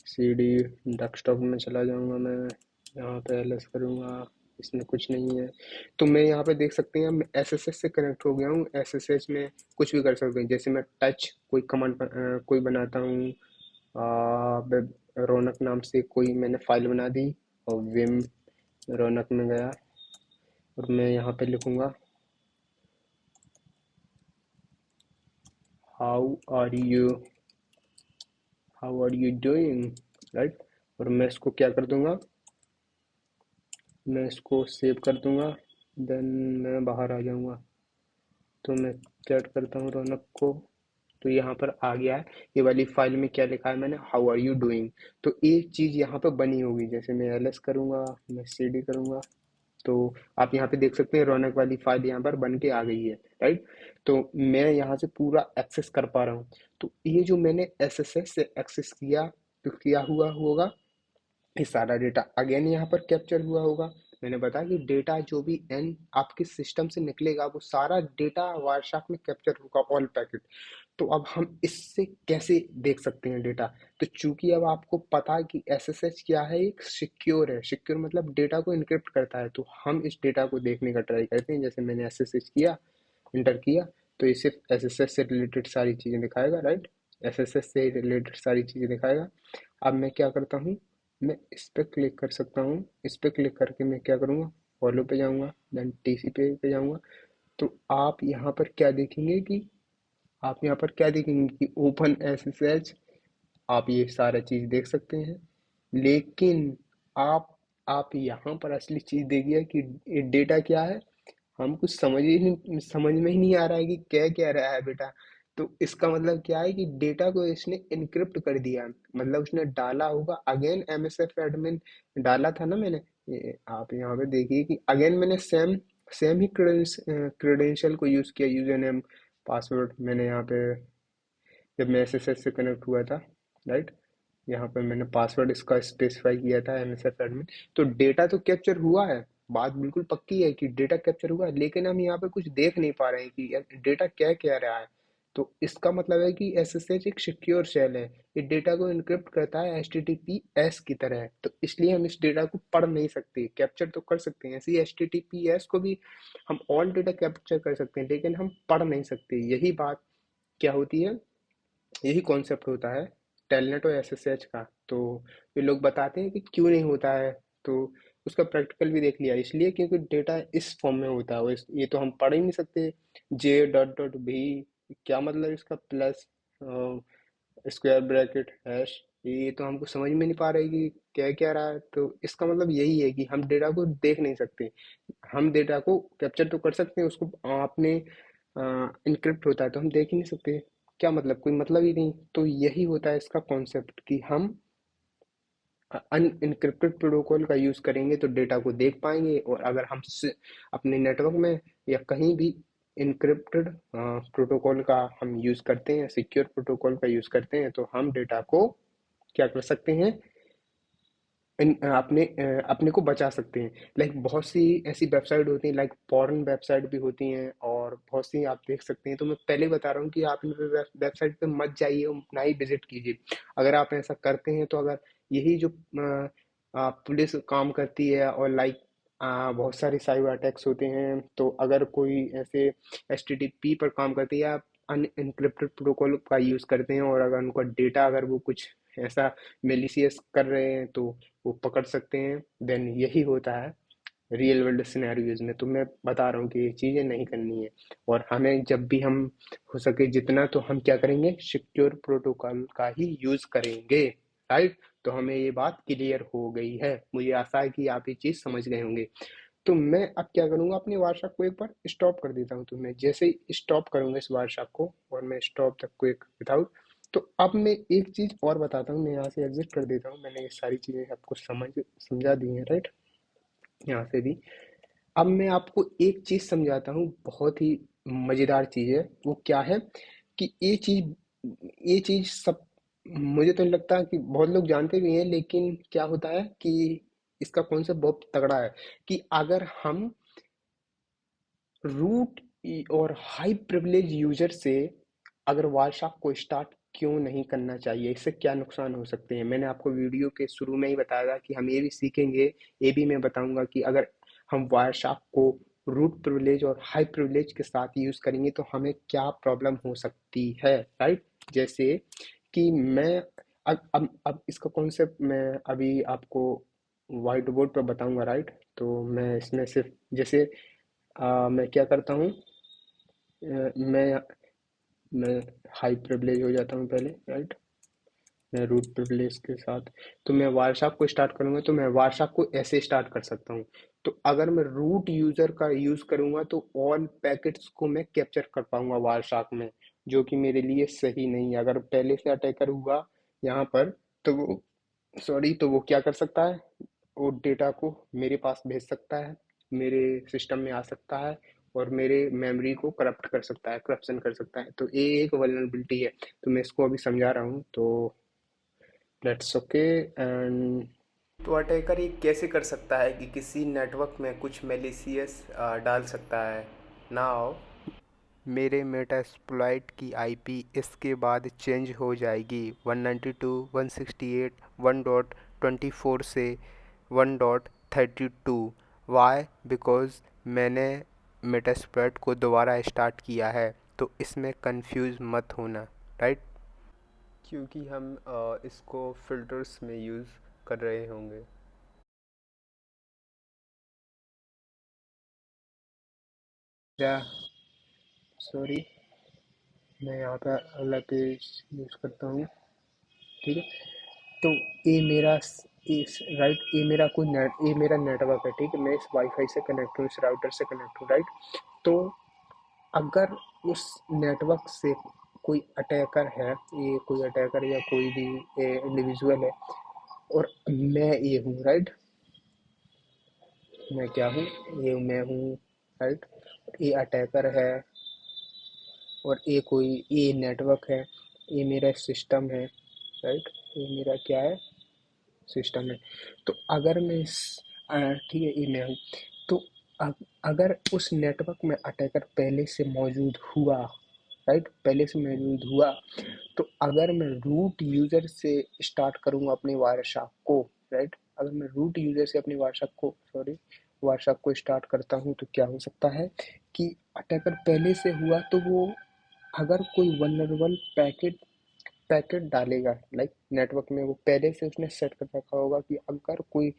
सीडी डेस्कटॉप में चला जाऊंगा मैं, यहाँ पे एलएस करूँगा, इसमें कुछ नहीं है। तो मैं यहाँ पे देख सकते हैं मैं एसएसएच से कनेक्ट हो गया हूँ। एसएसएच में कुछ भी कर सकते हैं, जैसे मैं टच कोई कमांड कोई बनाता हूँ, वेब रौनक नाम से कोई मैंने फाइल बना दी, और विम रौनक में गया और मैं यहाँ पे लिखूँगा how are you how are you doing, right. और मैं इसको क्या कर दूंगा, मैं इसको सेव कर दूंगा, देन मैं बाहर आ जाऊंगा। तो मैं चैट करता हूँ रौनक को, तो यहाँ पर आ गया है। ये वाली फाइल में क्या लिखा है मैंने, हाउ आर यू डूइंग। तो एक चीज़ यहाँ पर बनी होगी, जैसे मैं एल एस करूँगा, मैं सी डी करूँगा, तो आप यहाँ पे देख सकते हैं रौनक वाली फाइल यहाँ पर बन के आ गई है, राइट। तो मैं यहाँ से पूरा एक्सेस कर पा रहा हूँ। तो ये जो मैंने एस एस एस से एक्सेस किया, तो किया हुआ होगा, ये सारा डेटा अगेन यहाँ पर कैप्चर हुआ होगा। मैंने बताया कि डेटा जो भी एन आपके सिस्टम से निकलेगा वो सारा डेटा वायरशार्क में कैप्चर होगा, ऑल पैकेट। तो अब हम इससे कैसे देख सकते हैं डेटा। तो चूंकि अब आपको पता है कि एसएसएच क्या है, एक सिक्योर है। सिक्योर मतलब डेटा को इनक्रिप्ट करता है। तो हम इस डेटा को देखने का ट्राई करते हैं। जैसे मैंने एसएसएच किया, इंटर किया, तो ये सिर्फ एसएसएच से रिलेटेड सारी चीज़ें दिखाएगा, राइट। एसएसएच से रिलेटेड सारी चीज़ें दिखाएगा। अब मैं क्या करता हूँ, मैं इस पर क्लिक कर सकता हूँ। इस पर क्लिक करके मैं क्या करूँगा, फॉलो पे जाऊँगा, देन टीसीपी पे जाऊँगा। तो आप यहाँ पर क्या देखेंगे कि आप यहाँ पर क्या देखेंगे कि ओपन एसएसएच, आप ये सारा चीज़ देख सकते हैं। लेकिन आप यहाँ पर असली चीज़ देखिए कि ये डेटा क्या है। हम कुछ समझ में ही नहीं आ रहा है कि क्या कह रहा है बेटा। तो इसका मतलब क्या है कि डेटा को इसने इनक्रिप्ट कर दिया, मतलब उसने डाला होगा अगेन एमएसएफ एडमिन डाला था ना मैंने। आप यहाँ पे देखिए कि अगेन मैंने सेम सेम ही क्रेडेंशियल को यूज़ किया, यूजर नेम पासवर्ड मैंने यहाँ पे, जब मैं एसएसएच से कनेक्ट हुआ था, राइट। यहाँ पर मैंने पासवर्ड इसका स्पेसिफाई किया था एमएसएफ एडमिन। तो डेटा तो कैप्चर हुआ है, बात बिल्कुल पक्की है कि डेटा कैप्चर हुआ है, लेकिन हम यहाँ पे कुछ देख नहीं पा रहे हैं कि डेटा क्या कह रहा है। तो इसका मतलब है कि एसएसएच एक सिक्योर शेल है। ये डेटा को इनक्रिप्ट करता है एचटीटीपीएस की तरह। तो इसलिए हम इस डेटा को पढ़ नहीं सकते, कैप्चर तो कर सकते हैं। ऐसे ही एचटीटीपीएस को भी हम ऑल डेटा कैप्चर कर सकते हैं, लेकिन हम पढ़ नहीं सकते। यही बात क्या होती है, यही कॉन्सेप्ट होता है टेलनेट और एसएसएच का। तो ये लोग बताते हैं कि क्यों नहीं होता है, तो उसका प्रैक्टिकल भी देख लिया। इसलिए क्योंकि डेटा इस फॉर्म में होता है, ये तो हम पढ़ ही नहीं सकते। जे डॉट डॉट भी, क्या मतलब इसका, प्लस स्क्वायर ब्रैकेट हैश, ये तो हमको समझ में नहीं पा रहा है कि क्या क्या रहा है। तो इसका मतलब यही है कि हम डेटा को देख नहीं सकते। हम डेटा को कैप्चर तो कर सकते हैं, उसको आपने इनक्रिप्ट होता है तो हम देख ही नहीं सकते। क्या मतलब, कोई मतलब ही नहीं। तो यही होता है इसका कॉन्सेप्ट कि हम अनइनक्रिप्टेड प्रोटोकॉल का यूज़ करेंगे तो डेटा को देख पाएंगे। और अगर हम अपने नेटवर्क में या कहीं भी इनक्रिप्टेड प्रोटोकॉल का हम यूज़ करते हैं, सिक्योर प्रोटोकॉल का यूज़ करते हैं, तो हम डेटा को क्या कर सकते हैं, अपने को बचा सकते हैं। लाइक बहुत सी ऐसी वेबसाइट होती हैं, लाइक पॉर्न वेबसाइट भी होती हैं, और बहुत सी आप देख सकते हैं। तो मैं पहले बता रहा हूँ कि आप इन वेबसाइट पे मत जाइए और ना ही विजिट कीजिए। अगर आप ऐसा करते हैं तो अगर यही जो पुलिस काम करती है, और लाइक बहुत सारे साइबर अटैक्स होते हैं, तो अगर कोई ऐसे एचटीटीपी पर काम करती है या अनइनक्रिप्टेड प्रोटोकॉल का यूज़ करते हैं, और अगर उनका डेटा अगर वो कुछ ऐसा मेलिशियस कर रहे हैं, तो वो पकड़ सकते हैं। देन यही होता है रियल वर्ल्ड सिनेरियोज में। तो मैं बता रहा हूँ कि ये चीज़ें नहीं करनी है। और हमें जब भी हम हो सके जितना, तो हम क्या करेंगे, सिक्योर प्रोटोकॉल का ही यूज़ करेंगे, राइट। तो हमें ये बात क्लियर हो गई है। मुझे आशा है कि आप ये चीज़ समझ गए होंगे। तो मैं अब क्या करूँगा, अपने व्हाट्सएप को एक बार स्टॉप कर देता हूँ। तो मैं जैसे ही स्टॉप करूँगा इस व्हाट्सएप को, और मैं स्टॉप तक को एक विदाउट, तो अब मैं एक चीज़ और बताता हूँ। मैं यहाँ से एग्जिट कर देता हूँ। मैंने ये सारी चीज़ें आपको समझा दी हैं, राइट, यहाँ से भी। अब मैं आपको एक चीज़ समझाता हूँ, बहुत ही मज़ेदार चीज़ है। वो क्या है कि ये चीज़ सब, मुझे तो नहीं लगता कि बहुत लोग जानते भी हैं, लेकिन क्या होता है कि इसका कॉन्सेप्ट बहुत तगड़ा है। कि अगर हम रूट और हाई प्रिविलेज यूजर से अगर व्हाट्सएप को स्टार्ट क्यों नहीं करना चाहिए, इससे क्या नुकसान हो सकते हैं। मैंने आपको वीडियो के शुरू में ही बताया था कि हम ये भी सीखेंगे। ये भी मैं बताऊंगा कि अगर हम व्हाट्सएप को रूट प्रिविलेज और हाई प्रिविलेज के साथ यूज करेंगे तो हमें क्या प्रॉब्लम हो सकती है, राइट। जैसे कि मैं अब इसका कॉन्सेप्ट मैं अभी आपको व्हाइट बोर्ड पर बताऊंगा, राइट। तो मैं इसमें सिर्फ जैसे मैं क्या करता हूँ, मैं हाई प्रिविलेज हो जाता हूँ पहले, राइट। मैं रूट प्रिविलेज के साथ, तो मैं वारशाक को स्टार्ट करूंगा, तो मैं वारशाक को ऐसे स्टार्ट कर सकता हूँ। तो अगर मैं रूट यूजर का यूज करूंगा तो ऑल पैकेट्स को मैं कैप्चर कर पाऊंगा वारशाक में, जो कि मेरे लिए सही नहीं है। अगर पहले से अटैकर हुआ यहाँ पर, तो वो, सॉरी, तो वो क्या कर सकता है, वो डेटा को मेरे पास भेज सकता है, मेरे सिस्टम में आ सकता है, और मेरे मेमोरी को करप्ट कर सकता है, करप्शन कर सकता है। तो ये एक वल्नरेबिलिटी है। तो मैं इसको अभी समझा रहा हूँ, तो लेट्स ओके एंड, तो अटैकर ये कैसे कर सकता है कि किसी नेटवर्क में कुछ मेलिशियस डाल सकता है। नाउ मेरे मेटास्प्लॉइट की आईपी इसके बाद चेंज हो जाएगी 192.168 1.24 से 1.32। वाई? बिकॉज मैंने मेटास्प्लॉइट को दोबारा स्टार्ट किया है, तो इसमें कंफ्यूज मत होना, राइट? क्योंकि हम इसको फिल्टर्स में यूज़ कर रहे होंगे। या सॉरी, मैं यहाँ पर अगला पेज यूज़ करता हूँ, ठीक है। तो ये मेरा राइट, ये मेरा कोई नेट, ये मेरा नेटवर्क है, ठीक है। मैं इस वाईफाई से कनेक्ट हूँ, इस राउटर से कनेक्ट हूँ, राइट। तो अगर उस नेटवर्क से कोई अटैकर है, ये कोई अटैकर या कोई भी इंडिविजुअल है, और मैं ये हूँ, राइट। मैं क्या हूँ, ये मैं हूँ, राइट। ये अटैकर है, और ये कोई, ये नेटवर्क है, ये मेरा सिस्टम है, राइट। ये मेरा क्या है, सिस्टम है। तो अगर मैं ठीक है, ये मैं हूँ। तो अगर उस नेटवर्क में अटैकर पहले से मौजूद हुआ, राइट, पहले से मौजूद हुआ, तो अगर मैं रूट यूजर से स्टार्ट करूँगा अपने वारशाक को, राइट, अगर मैं रूट यूजर से अपने वारशाक को, सॉरी, वारशाक को स्टार्ट करता हूँ, तो क्या हो सकता है कि अटैकर पहले से हुआ, तो वो अगर कोई वल्नरेबल पैकेट पैकेट डालेगा, लाइक नेटवर्क में, वो पहले से उसने सेट कर रखा होगा कि अगर कोई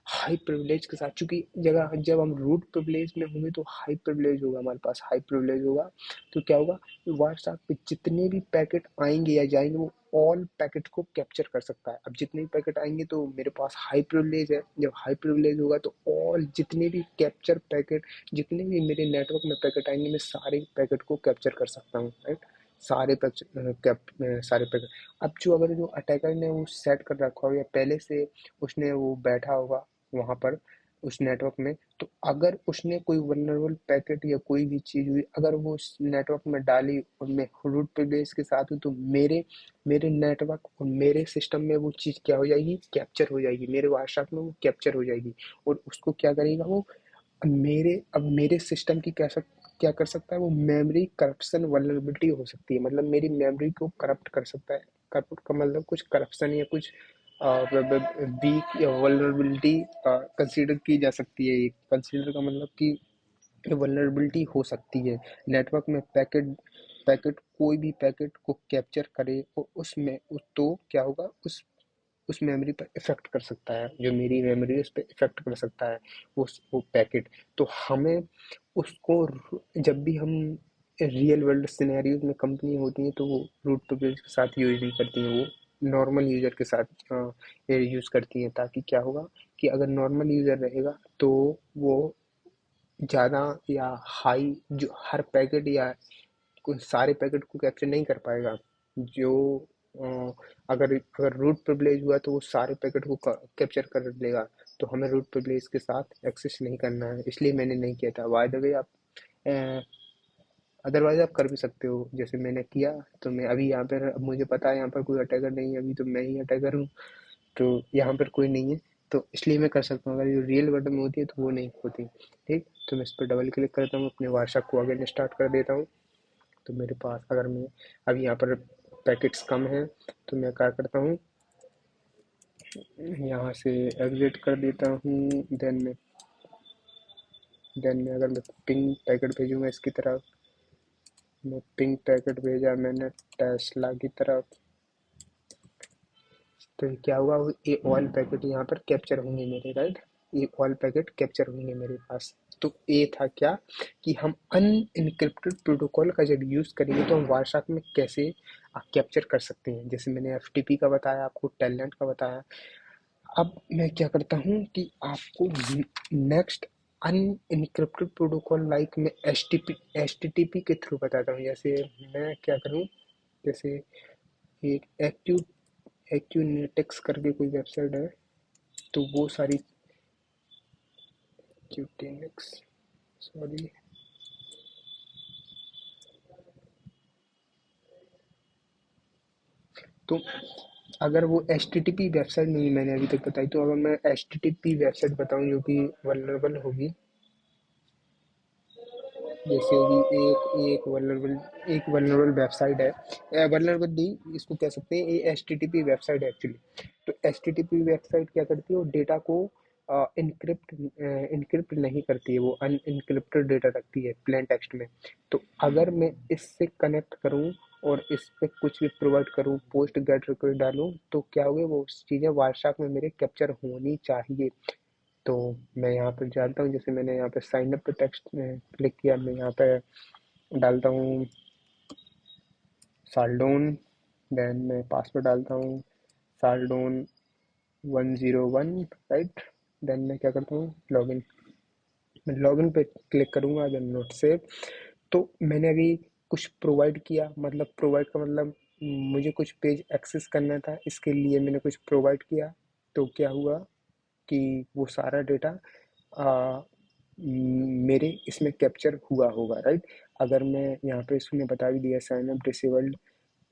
हाई प्रिविलेज के साथ, चूंकि जगह जब हम रूट प्रिविलेज में होंगे तो हाई प्रिविलेज होगा, हमारे पास हाई प्रिविलेज होगा। तो क्या होगा, व्हाट्सएप पे जितने भी पैकेट आएंगे या जाएंगे, वो ऑल पैकेट को कैप्चर कर सकता है। अब जितने भी पैकेट आएंगे तो मेरे पास हाई प्रिविलेज है, जब हाई प्रिविलेज होगा तो ऑल जितने भी कैप्चर पैकेट, जितने भी मेरे नेटवर्क में पैकेट आएंगे, मैं सारे पैकेट को कैप्चर कर सकता हूँ, राइट। सारे सारे पैकेट। अब जो अगर जो अटैकर ने वो सेट कर रखा हो, या पहले से उसने वो बैठा होगा वहाँ पर उस नेटवर्क में, तो अगर उसने कोई वल्नरेबल पैकेट या कोई भी चीज़ हुई, अगर वो उस नेटवर्क में डाली, और मैं रूट प्रिविलेज के साथ हूँ, तो मेरे मेरे नेटवर्क और मेरे सिस्टम में वो चीज़ क्या हो जाएगी, कैप्चर हो जाएगी, मेरे व्हाट्सएप में वो कैप्चर हो जाएगी। और उसको क्या करेगा वो, अब मेरे सिस्टम की क्या कर सकता है वो, मेमोरी करप्शन वल्नरेबिलिटी हो सकती है, मतलब मेरी मेमोरी को करप्ट कर सकता है। करप्ट का मतलब कुछ करप्शन या कुछ वीक या वल्नरेबिलिटी कंसीडर की जा सकती है। कंसीडर का मतलब कि वल्नरेबिलिटी हो सकती है। नेटवर्क में पैकेट पैकेट कोई भी पैकेट को कैप्चर करे, और उसमें तो क्या होगा, उस मेमोरी पर इफेक्ट कर सकता है, जो मेरी मेमोरी है उस पर इफेक्ट कर सकता है वो पैकेट। तो हमें उसको जब भी हम रियल वर्ल्ड सिनेरियोज में कंपनी होती हैं, तो वो रूट प्रिविलेज के साथ यूज नहीं करती हैं, वो नॉर्मल यूज़र के साथ यूज़ करती हैं। ताकि क्या होगा कि अगर नॉर्मल यूज़र रहेगा, तो वो ज़्यादा या हाई, जो हर पैकेट या कुछ सारे पैकेट को कैप्चर नहीं कर पाएगा। जो अ, अगर रूट प्रिविलेज हुआ, तो वो सारे पैकेट को कैप्चर कर लेगा। तो हमें रूट प्रिविलेज के साथ एक्सेस नहीं करना है, इसलिए मैंने नहीं किया था। बाय द वे, आप अदरवाइज आप कर भी सकते हो जैसे मैंने किया। तो मैं अभी यहाँ पर, अब मुझे पता है यहाँ पर कोई अटैकर नहीं है, अभी तो मैं ही अटैकर हूँ, तो यहाँ पर कोई नहीं है, तो इसलिए मैं कर सकता हूँ। अगर जो रियल वर्ल्ड में होती है तो वो नहीं होती, ठीक। तो मैं इस पर डबल क्लिक करता हूँ, अपने वार्षिक को अगेन स्टार्ट कर देता हूँ। तो मेरे पास, अगर मैं अभी यहाँ पर पैकेट्स कम हैं, तो मैं क्या करता हूँ, यहाँ से एग्जिट कर देता हूँ। देन मैं अगर मैं पिंग पैकेट भेजूँगा इसकी तरफ, मैं पिंग पैकेट भेजा मैंने टेस्ला की तरफ, तो ये क्या हुआ, ये ऑयल पैकेट यहाँ पर कैप्चर होंगे मेरे, राइट। ये ऑयल पैकेट कैप्चर होंगे मेरे पास। तो ये था क्या कि हम अनइनक्रिप्टेड प्रोटोकॉल का जब यूज़ करेंगे तो हम वारसाक में कैसे कैप्चर कर सकते हैं। जैसे मैंने एफटीपी का बताया, आपको टेलनेट का बताया। अब मैं क्या करता हूँ कि आपको नेक्स्ट अनइनक्रिप्टेड प्रोटोकॉल लाइक मैं एचटीटीपी के थ्रू बताता हूँ। जैसे मैं क्या करूँ, जैसे एक एक्यूनेटिक्स करके कोई वेबसाइट है, तो वो सारी क्यूटेनिक्स, सॉरी, तो अगर वो H T T P website नहीं मैंने अभी तक बताई, तो अगर मैं H T T P website बताऊँ जो कि वल्नरेबल होगी, जैसे कि एक वल्नरेबल वेबसाइट है, वल्नरेबल नहीं इसको कह सकते हैं, ये H T T P website है एक्चुअली। तो H T T P website क्या करती है, वो डेटा को इनक्रिप्ट नहीं करती है, वो अनइनक्रिप्टेड डेटा रखती है प्लेन टेक्स्ट में। तो अगर मैं इससे कनेक्ट करूँ और इस पे कुछ भी प्रोवाइड करूँ, पोस्ट गेट रिक्वेस्ट डालूँ, तो क्या होगा, वो चीज़ें वाट्सएप में मेरे कैप्चर होनी चाहिए। तो मैं यहाँ पर जानता हूँ, जैसे मैंने यहाँ पे साइन अप पे टेक्स्ट में क्लिक किया, मैं यहाँ पे डालता हूँ साल्डोन, देन मैं पासवर्ड डालता हूँ साल्डोन 101, राइट। देन मैं क्या करता हूँ, लॉगिन। मैं लॉगिन पे क्लिक करूँगा, देन नोट सेव। तो मैंने अभी कुछ प्रोवाइड किया, मतलब प्रोवाइड का मतलब मुझे कुछ पेज एक्सेस करना था, इसके लिए मैंने कुछ प्रोवाइड किया। तो क्या हुआ कि वो सारा डेटा मेरे इसमें कैप्चर हुआ होगा, राइट। अगर मैं यहाँ पे इसमें बता भी दिया sign up disabled,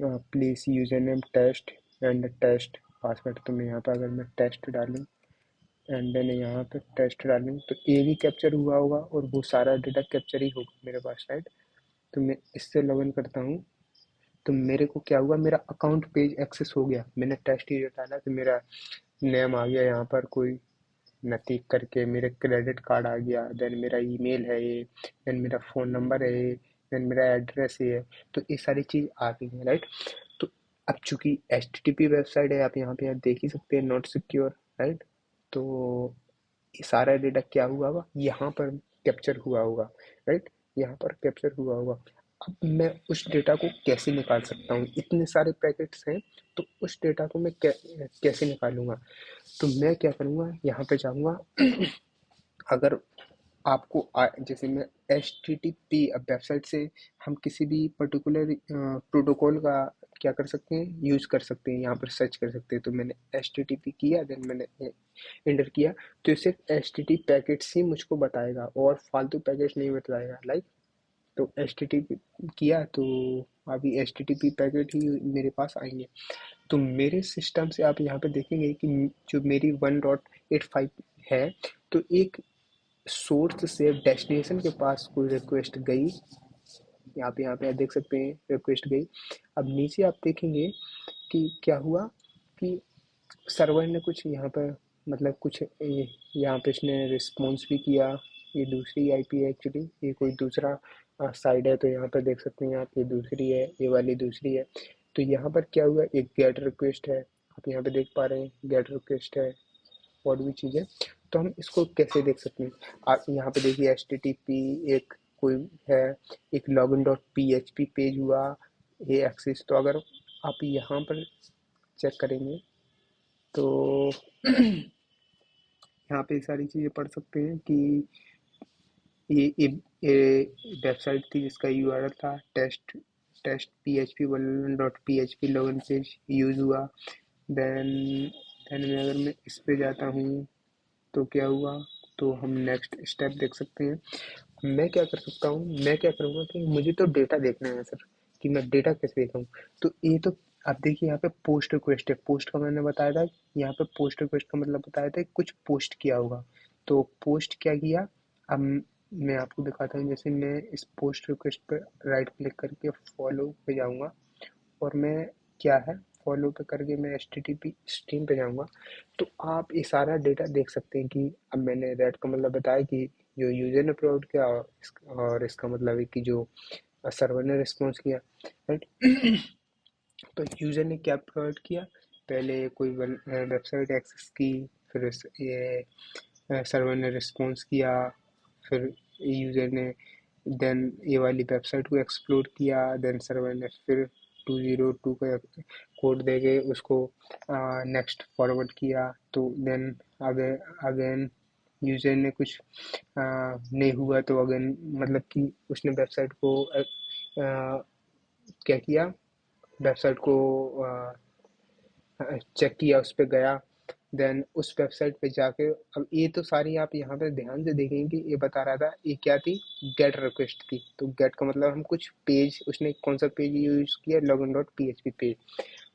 please user name test and test password, तो मैं यहाँ पे अगर मैं टेस्ट डालूँ एंड देन यहाँ पे टेस्ट डालूँ, तो ये भी कैप्चर हुआ होगा और वो सारा डेटा कैप्चर ही होगा मेरे पास, राइट। तो मैं इससे लॉगिन करता हूँ, तो मेरे को क्या हुआ, मेरा अकाउंट पेज एक्सेस हो गया। मैंने टेस्ट ही डाला तो मेरा नेम आ गया यहाँ पर, कोई नतीक करके, मेरे क्रेडिट कार्ड आ गया, देन मेरा ईमेल है ये, देन मेरा फ़ोन नंबर है ये, देन मेरा एड्रेस ये है। तो ये सारी चीज़ आ गई है, राइट। तो अब चूंकि H T T P website है, आप यहाँ पे आप देख ही सकते हैं, नॉट सिक्योर, राइट। तो ये सारा डेटा क्या हुआ होगा, यहाँ पर कैप्चर हुआ होगा, राइट। यहाँ पर कैप्चर हुआ होगा। अब मैं उस डेटा को कैसे निकाल सकता हूँ, इतने सारे पैकेट्स हैं, तो उस डेटा को मैं कैसे निकालूंगा। तो मैं क्या करूँगा, यहाँ पे जाऊँगा। अगर आपको जैसे मैं H T T P website से हम किसी भी पर्टिकुलर प्रोटोकॉल का क्या कर सकते हैं, यूज़ कर सकते हैं, यहाँ पर सर्च कर सकते हैं। तो मैंने एच टी टी पी किया, देन मैंने एंटर किया, तो ये सिर्फ एच टी टी पैकेट्स ही मुझको बताएगा और फालतू पैकेट्स नहीं बताएगा, लाइक। तो एच टी टी पी किया, तो अभी H T T P packet ही मेरे पास आएंगे। तो मेरे सिस्टम से आप यहाँ पे देखेंगे कि जो मेरी 1.85 है, तो एक सोर्स से डेस्टिनेशन के पास कोई रिक्वेस्ट गई, यहाँ पे आप देख सकते हैं रिक्वेस्ट गई। अब नीचे आप देखेंगे कि क्या हुआ कि सर्वर ने कुछ यहाँ पर, मतलब कुछ यहाँ पे इसने रिस्पॉन्स भी किया। ये दूसरी आईपी है एक्चुअली, ये कोई दूसरा साइड है, तो यहाँ पर देख सकते हैं आप, ये दूसरी है, ये वाली दूसरी है। तो यहाँ पर क्या हुआ, एक गेट रिक्वेस्ट है, आप यहाँ पे देख पा रहे हैं गेट रिक्वेस्ट है, और भी चीज़ें। तो हम इसको कैसे देख सकते हैं, आप यहाँ पे देखिए एच टी टी पी एक कोई है, एक login dot P H P page हुआ, ये एक्सिस। तो अगर आप यहाँ पर चेक करेंगे, तो यहाँ पे सारी चीज़ें पढ़ सकते हैं कि ये वेबसाइट थी जिसका यूआरएल था test test P H P one dot P H P login page use हुआ। देन देन में अगर मैं इस पे जाता हूँ, तो क्या हुआ, तो हम नेक्स्ट स्टेप देख सकते हैं। मैं क्या कर सकता हूँ, मैं क्या करूँगा कि मुझे तो डेटा देखना है सर, कि मैं डेटा कैसे देखूँ। तो ये तो आप देखिए यहाँ पे पोस्ट रिक्वेस्ट है, पोस्ट का मैंने बताया था, यहाँ पे पोस्ट रिक्वेस्ट का मतलब बताया था कि कुछ पोस्ट किया होगा। तो पोस्ट क्या किया, अब मैं आपको दिखाता हूँ। जैसे मैं इस पोस्ट रिक्वेस्ट पर राइट क्लिक करके फॉलो पे जाऊँगा, और मैं क्या है, फॉलो पे करके मैं H T T P stream पे जाऊँगा। तो आप ये सारा डेटा देख सकते हैं कि अब मैंने रेड का मतलब बताया कि जो यूजर ने प्रोवाइड किया, और इसका मतलब है कि जो सर्वर ने रिस्पॉन्स किया, राइट। तो यूजर ने क्या प्रोवाइड किया, पहले कोई वेबसाइट एक्सेस की, फिर ये सर्वर ने रिस्पॉन्स किया, फिर यूज़र ने देन ये वाली वेबसाइट को एक्सप्लोर किया, देन सर्वर ने फिर 202 का कोड दे के उसको नेक्स्ट फॉरवर्ड किया, तो देन अगेन यूज़र ने कुछ नहीं हुआ तो अगेन मतलब कि उसने वेबसाइट को क्या किया, वेबसाइट को चेक किया, उस पर गया, देन उस वेबसाइट पे जाके अब ये तो सारी आप यहाँ पे ध्यान से देखेंगे कि ये बता रहा था ये क्या थी, गेट रिक्वेस्ट थी। तो गेट का मतलब हम कुछ पेज, उसने कौन सा पेज यूज़ किया, लॉगिन डॉट पीएचपी पेज।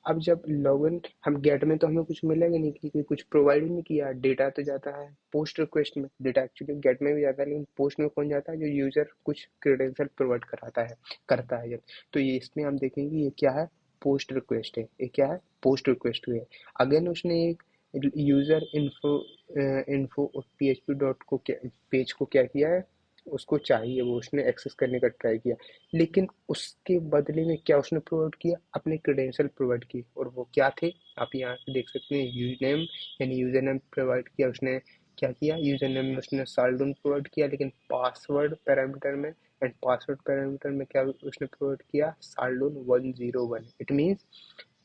अब जब लॉगिन हम गेट में तो हमें कुछ मिलेगा नहीं क्योंकि कुछ प्रोवाइड नहीं किया, डेटा तो जाता है पोस्ट रिक्वेस्ट में, डेटा एक्चुअली गेट में भी जाता है लेकिन पोस्ट में कौन जाता है, जो यूज़र कुछ क्रेडेंशियल प्रोवाइड कराता है करता है जब। तो ये इसमें हम देखेंगे ये क्या है, पोस्ट रिक्वेस्ट है, ये क्या है, पोस्ट रिक्वेस्ट है। अगेन उसने एक यूज़र इन्फो पीएचपी डॉट को पेज को क्या किया है, उसको चाहिए, वो उसने एक्सेस करने का ट्राई किया, लेकिन उसके बदले में क्या उसने प्रोवाइड किया, अपने क्रेडेंशियल प्रोवाइड किए, और वो क्या थे आप यहाँ पे देख सकते हैं, यूजर नेम यानी यूजर नेम प्रोवाइड किया उसने, क्या किया यूजर नेम में उसने साल्डून प्रोवाइड किया, लेकिन पासवर्ड पैरामीटर में एंड पासवर्ड पैरामीटर में क्या उसने प्रोवाइड किया, साल्डून 101। इट मीन्स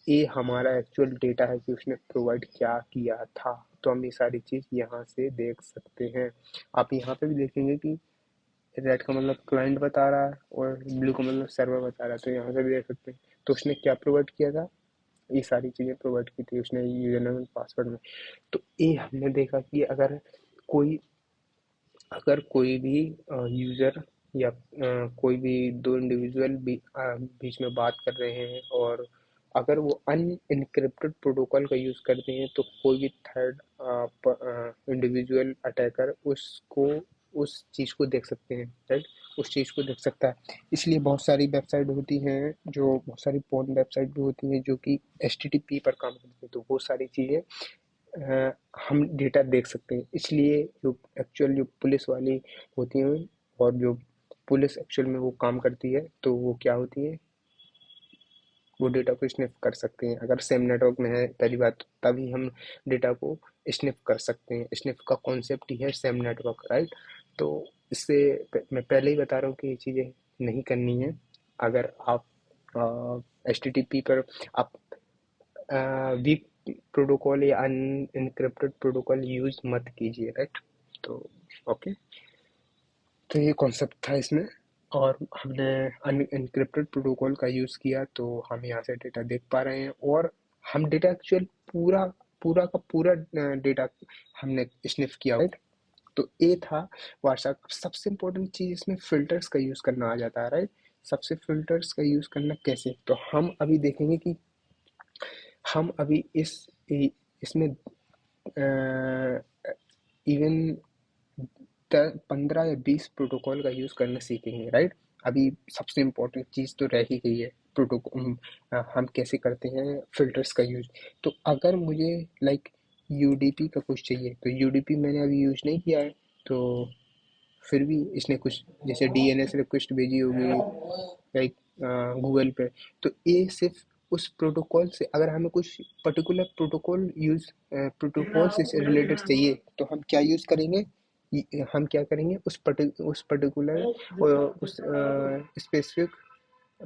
ये हमारा एक्चुअल डेटा है कि उसने प्रोवाइड क्या किया था। तो हम ये सारी चीज़ यहाँ से देख सकते हैं। आप यहाँ पे भी देखेंगे कि रेड का मतलब क्लाइंट बता रहा है और ब्लू का मतलब सर्वर बता रहा है, तो यहाँ से भी देख सकते हैं। तो उसने क्या प्रोवाइड किया था, ये सारी चीज़ें प्रोवाइड की थी उसने यूजर नेम पासवर्ड में। तो ये हमने देखा कि कोई अगर कोई भी यूज़र या कोई भी दो इंडिविजुअल बीच में बात कर रहे हैं और अगर वो अनइनक्रिप्टेड प्रोटोकॉल का यूज़ करते हैं तो कोई भी थर्ड इंडिविजुअल अटैकर उसको उस चीज़ को देख सकते हैं, राइट, उस चीज़ को देख सकता है। इसलिए बहुत सारी वेबसाइट होती हैं, जो बहुत सारी पोर्न वेबसाइट भी होती हैं जो कि एचटीटीपी पर काम करती हैं, तो वो सारी चीज़ें हम डेटा देख सकते हैं। इसलिए जो एक्चुअल जो पुलिस वाली होती हैं और जो पुलिस एक्चुअल में वो काम करती है तो वो क्या होती है, वो डेटा को स्निफ कर सकते हैं। अगर सेम नेटवर्क में है पहली बात, तभी हम डेटा को स्निफ कर सकते हैं। स्निफ का कॉन्सेप्ट ही है सेम नेटवर्क, राइट। तो इससे मैं पहले ही बता रहा हूँ कि ये चीज़ें नहीं करनी है। अगर आप एच टी टी पी पर आप वीक प्रोटोकॉल या अनइनक्रिप्टेड प्रोटोकॉल यूज मत कीजिए, राइट। तो ओके, तो ये कॉन्सेप्ट था इसमें, और हमने अनइनक्रिप्टेड प्रोटोकॉल का यूज़ किया तो हम यहाँ से डेटा देख पा रहे हैं, और हम डेटा एक्चुअल पूरा पूरा का पूरा डेटा हमने स्निफ किया, राइट। तो ये था व्हाट्सएप। सबसे इम्पोर्टेंट चीज़ इसमें फ़िल्टर्स का यूज़ करना आ जाता है, राइट। सबसे फ़िल्टर्स का यूज़ करना कैसे, तो हम अभी देखेंगे कि हम अभी इसमें इवन 15 या 20 प्रोटोकॉल का यूज़ करना सीखेंगे, राइट। अभी सबसे इम्पोर्टेंट चीज़ तो रह ही गई है प्रोटोकॉल, हम कैसे करते हैं फिल्टर्स का यूज़। तो अगर मुझे लाइक यूडीपी का कुछ चाहिए तो यूडीपी मैंने अभी यूज़ नहीं किया है, तो फिर भी इसने कुछ जैसे डीएनएस रिक्वेस्ट भेजी होगी लाइक गूगल पे, तो ये सिर्फ उस प्रोटोकॉल से, अगर हमें कुछ पर्टिकुलर प्रोटोकॉल से रिलेटेड चाहिए तो हम क्या यूज़ करेंगे, हम क्या करेंगे उस पर्टिकुलर उस स्पेसिफिक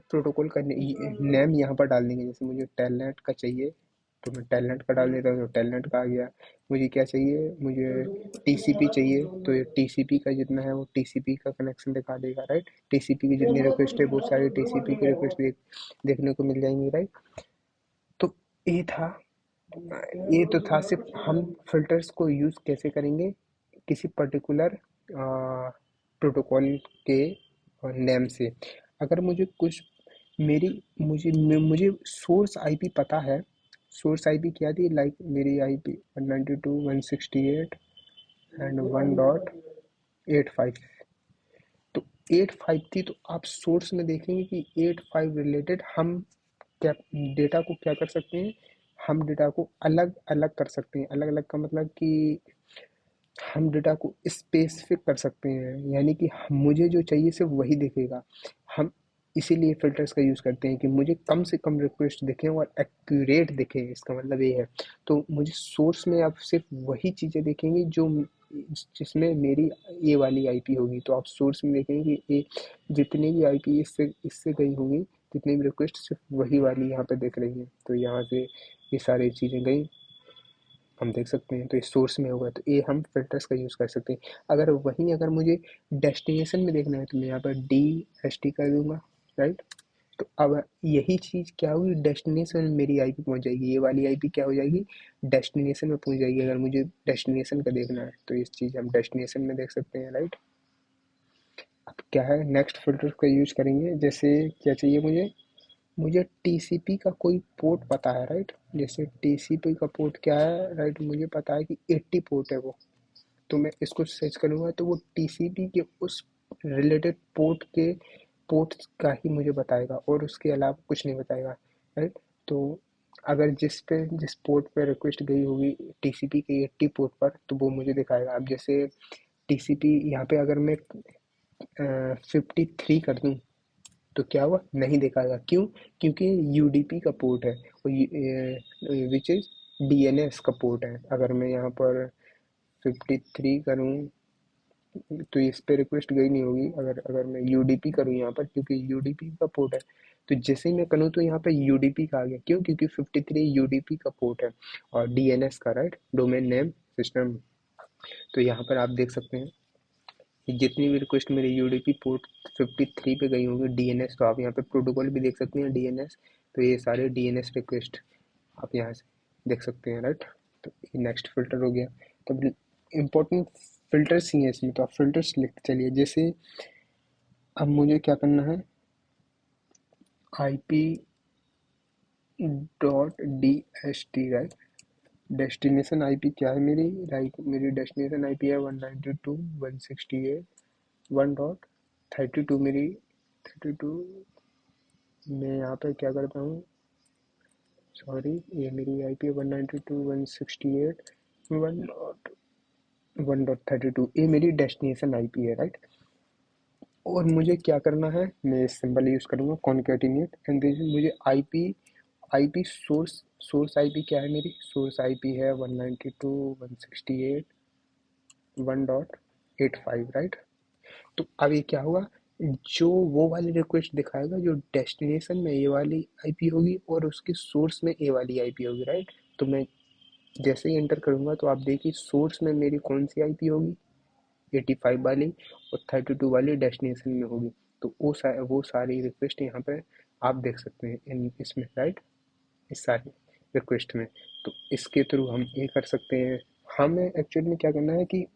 प्रोटोकॉल का नेम यहाँ पर डाल देंगे। जैसे मुझे टेलनेट का चाहिए तो मैं टेलनेट का डाल देता हूँ, तो टेलनेट का आ गया। मुझे क्या चाहिए, मुझे टीसीपी चाहिए, तो ये टीसीपी का जितना है वो टीसीपी का कनेक्शन दिखा देगा, राइट। टीसीपी की जितनी रिक्वेस्ट है वो सारी टीसीपी की रिक्वेस्ट देखने को मिल जाएंगी, राइट। तो ये था ये तो था सिर्फ हम फिल्टर्स को यूज़ कैसे करेंगे किसी पर्टिकुलर प्रोटोकॉल के नेम से। अगर मुझे कुछ मेरी मुझे सोर्स आईपी पता है, सोर्स आईपी क्या थी, लाइक मेरी आईपी 192.168 एंड 1.85, तो 85 थी, तो आप सोर्स में देखेंगे कि 85 रिलेटेड हम क्या डेटा को क्या कर सकते हैं, हम डेटा को अलग अलग कर सकते हैं। अलग अलग का मतलब कि हम डेटा को स्पेसिफिक कर सकते हैं, यानी कि मुझे जो चाहिए सिर्फ वही दिखेगा। हम इसीलिए फ़िल्टर्स का यूज़ करते हैं कि मुझे कम से कम रिक्वेस्ट दिखें और एक्यूरेट दिखें, इसका मतलब ये है। तो मुझे सोर्स में आप सिर्फ वही चीज़ें दिखेंगी जो जिसमें मेरी ए वाली आईपी होगी। तो आप सोर्स में देखेंगे कि ए जितनी भी आईपी इससे इससे गई होंगी, जितनी भी रिक्वेस्ट सिर्फ वही वाली यहाँ पे दिख रही है। तो यहाँ से ये सारी चीज़ें गई, हम देख सकते हैं। तो इस सोर्स में होगा, तो ये हम फिल्टर्स का यूज़ कर सकते हैं। अगर मुझे डेस्टिनेशन में देखना है तो मैं यहाँ पर डी एस टी कर दूंगा, राइट। तो अब यही चीज़ क्या होगी, डेस्टिनेशन में मेरी आईपी पहुंच जाएगी, ये वाली आईपी क्या हो जाएगी, डेस्टिनेशन में पहुंच जाएगी। अगर मुझे डेस्टिनेशन का देखना है तो इस चीज़ हम डेस्टिनेशन में देख सकते हैं, राइट। अब क्या है, नेक्स्ट फिल्टर का यूज करेंगे। जैसे क्या चाहिए मुझे, मुझे टीसीपी का कोई पोर्ट पता है, राइट। जैसे टीसीपी का पोर्ट क्या है, राइट, मुझे पता है कि 80 पोर्ट है वो। तो मैं इसको सर्च करूँगा तो वो टीसीपी के उस रिलेटेड पोर्ट का ही मुझे बताएगा, और उसके अलावा कुछ नहीं बताएगा, राइट। तो अगर जिस पोर्ट पे रिक्वेस्ट गई होगी टीसीपी के 80 पोर्ट पर, तो वो मुझे दिखाएगा। अब जैसे टीसीपी यहाँ पे अगर मैं 53 कर दूँ तो क्या हुआ, नहीं दिखाएगा। क्यों, क्योंकि यूडीपी का पोर्ट है, विच इज डीएनएस का पोर्ट है। अगर मैं यहाँ पर 53 करूँ तो इस पे रिक्वेस्ट गई नहीं होगी। अगर अगर मैं यूडीपी करूँ यहाँ पर, क्योंकि यूडीपी का पोर्ट है, तो जैसे ही मैं करूँ तो यहाँ पे यूडीपी का आ गया। क्यों, क्योंकि 53 यूडीपी का पोर्ट है और डीएनएस का, राइट, डोमेन नेम सिस्टम। तो यहाँ पर आप देख सकते हैं कि जितनी भी रिक्वेस्ट मेरे यूडीपी पोर्ट 53 पे गई होंगी डीएनएस, तो आप यहाँ पे प्रोटोकॉल भी देख सकते हैं डीएनएस। तो ये सारे डीएनएस रिक्वेस्ट आप यहाँ से देख सकते हैं, राइट। तो ये नेक्स्ट फिल्टर हो गया। तो इम्पोर्टेंट फिल्टर्स ही हैं इसमें, तो आप फिल्टर्स लिखते चलिए। जैसे अब मुझे क्या करना है, I P dot D S T, right. Destination IP क्या है मेरी, राइट, मेरी डेस्टिनेशन आईपी है 192.168.1.32 मेरी 32। मैं यहाँ पे क्या करता हूँ, सॉरी, ये मेरी आईपी है 192.168.1.1.32, ये मेरी डेस्टिनेशन आईपी है, राइट। और मुझे क्या करना है, मैं सिंबल यूज़ करूँगा कॉन्केटिनेट एंड देन मुझे आईपी सोर्स आईपी क्या है, मेरी सोर्स आईपी है 192.168.1.85, राइट। तो अब ये क्या होगा, जो वो वाली रिक्वेस्ट दिखाएगा जो डेस्टिनेशन में ए वाली आईपी होगी और उसके सोर्स में ए वाली आईपी होगी, राइट। तो मैं जैसे ही एंटर करूँगा तो आप देखिए सोर्स में मेरी कौन सी आईपी होगी, 85 वाली, और 32 वाली डेस्टिनेशन में होगी। तो वो सारी रिक्वेस्ट यहाँ पे आप देख सकते हैं इन इसमें, राइट, इस सारी रिक्वेस्ट में। तो इसके थ्रू हम ये कर सकते हैं। हमें एक्चुअली में क्या करना है कि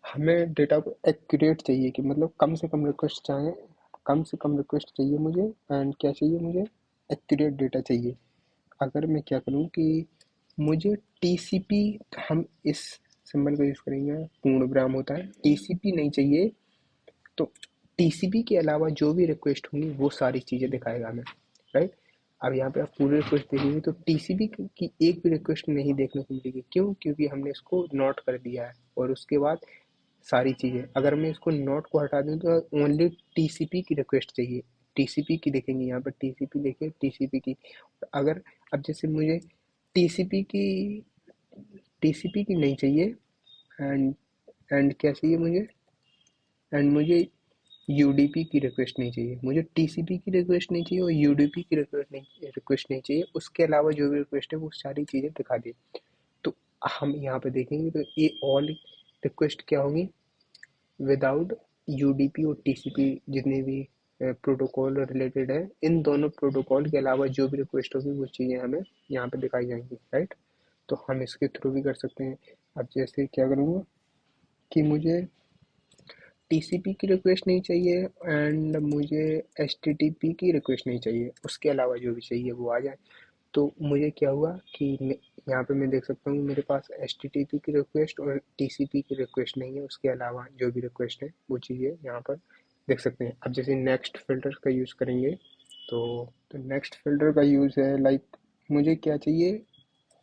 हमें डेटा को एक्यूरेट चाहिए, कि मतलब कम से कम रिक्वेस्ट चाहिए मुझे, एंड क्या चाहिए मुझे, एक्यूरेट डेटा चाहिए। अगर मैं क्या करूँ कि मुझे टीसीपी, हम इस सिंबल का यूज़ करेंगे, पूर्ण विराम होता है, टीसीपी नहीं चाहिए। तो टीसीपी के अलावा जो भी रिक्वेस्ट होंगी वो सारी चीज़ें दिखाएगा हमें, राइट। अब यहाँ पे आप पूरी रिक्वेस्ट देखेंगे तो टीसीपी की एक भी रिक्वेस्ट नहीं देखने को मिलेगी। क्यों, क्योंकि हमने इसको नोट कर दिया है। और उसके बाद सारी चीज़ें, अगर मैं इसको नोट को हटा दूँ तो ओनली टीसीपी की रिक्वेस्ट चाहिए। टीसीपी की देखेंगे यहाँ पर, टीसीपी देखिए, टीसीपी की। अगर अब जैसे मुझे टीसीपी की टीसीपी की नहीं चाहिए, एंड एंड क्या चाहिए मुझे, एंड मुझे यूडीपी की रिक्वेस्ट नहीं चाहिए, मुझे टीसीपी की रिक्वेस्ट नहीं चाहिए और यूडीपी की रिक्वेस्ट नहीं चाहिए। उसके अलावा जो भी रिक्वेस्ट है वो सारी चीज़ें दिखा दी। तो हम यहाँ पे देखेंगे तो ये ऑल रिक्वेस्ट क्या होगी, विदाउट यूडीपी और टीसीपी, जितने भी प्रोटोकॉल रिलेटेड है, इन दोनों प्रोटोकॉल के अलावा जो भी रिक्वेस्ट होगी वो चीज़ें हमें यहाँ पे दिखाई जाएंगी, राइट। तो हम इसके थ्रू भी कर सकते हैं। अब जैसे क्या करूँगा कि मुझे टीसीपी की रिक्वेस्ट नहीं चाहिए एंड मुझे एचटीटीपी की रिक्वेस्ट नहीं चाहिए, उसके अलावा जो भी चाहिए वो आ जाए। तो मुझे क्या हुआ कि यहाँ पे मैं देख सकता हूँ मेरे पास एचटीटीपी की रिक्वेस्ट और टीसीपी की रिक्वेस्ट नहीं है, उसके अलावा जो भी रिक्वेस्ट है वो चीज़ें यहाँ पर देख सकते हैं। अब जैसे नेक्स्ट फिल्टर का यूज़ करेंगे तो नेक्स्ट फिल्टर का यूज़ है, लाइक मुझे क्या चाहिए,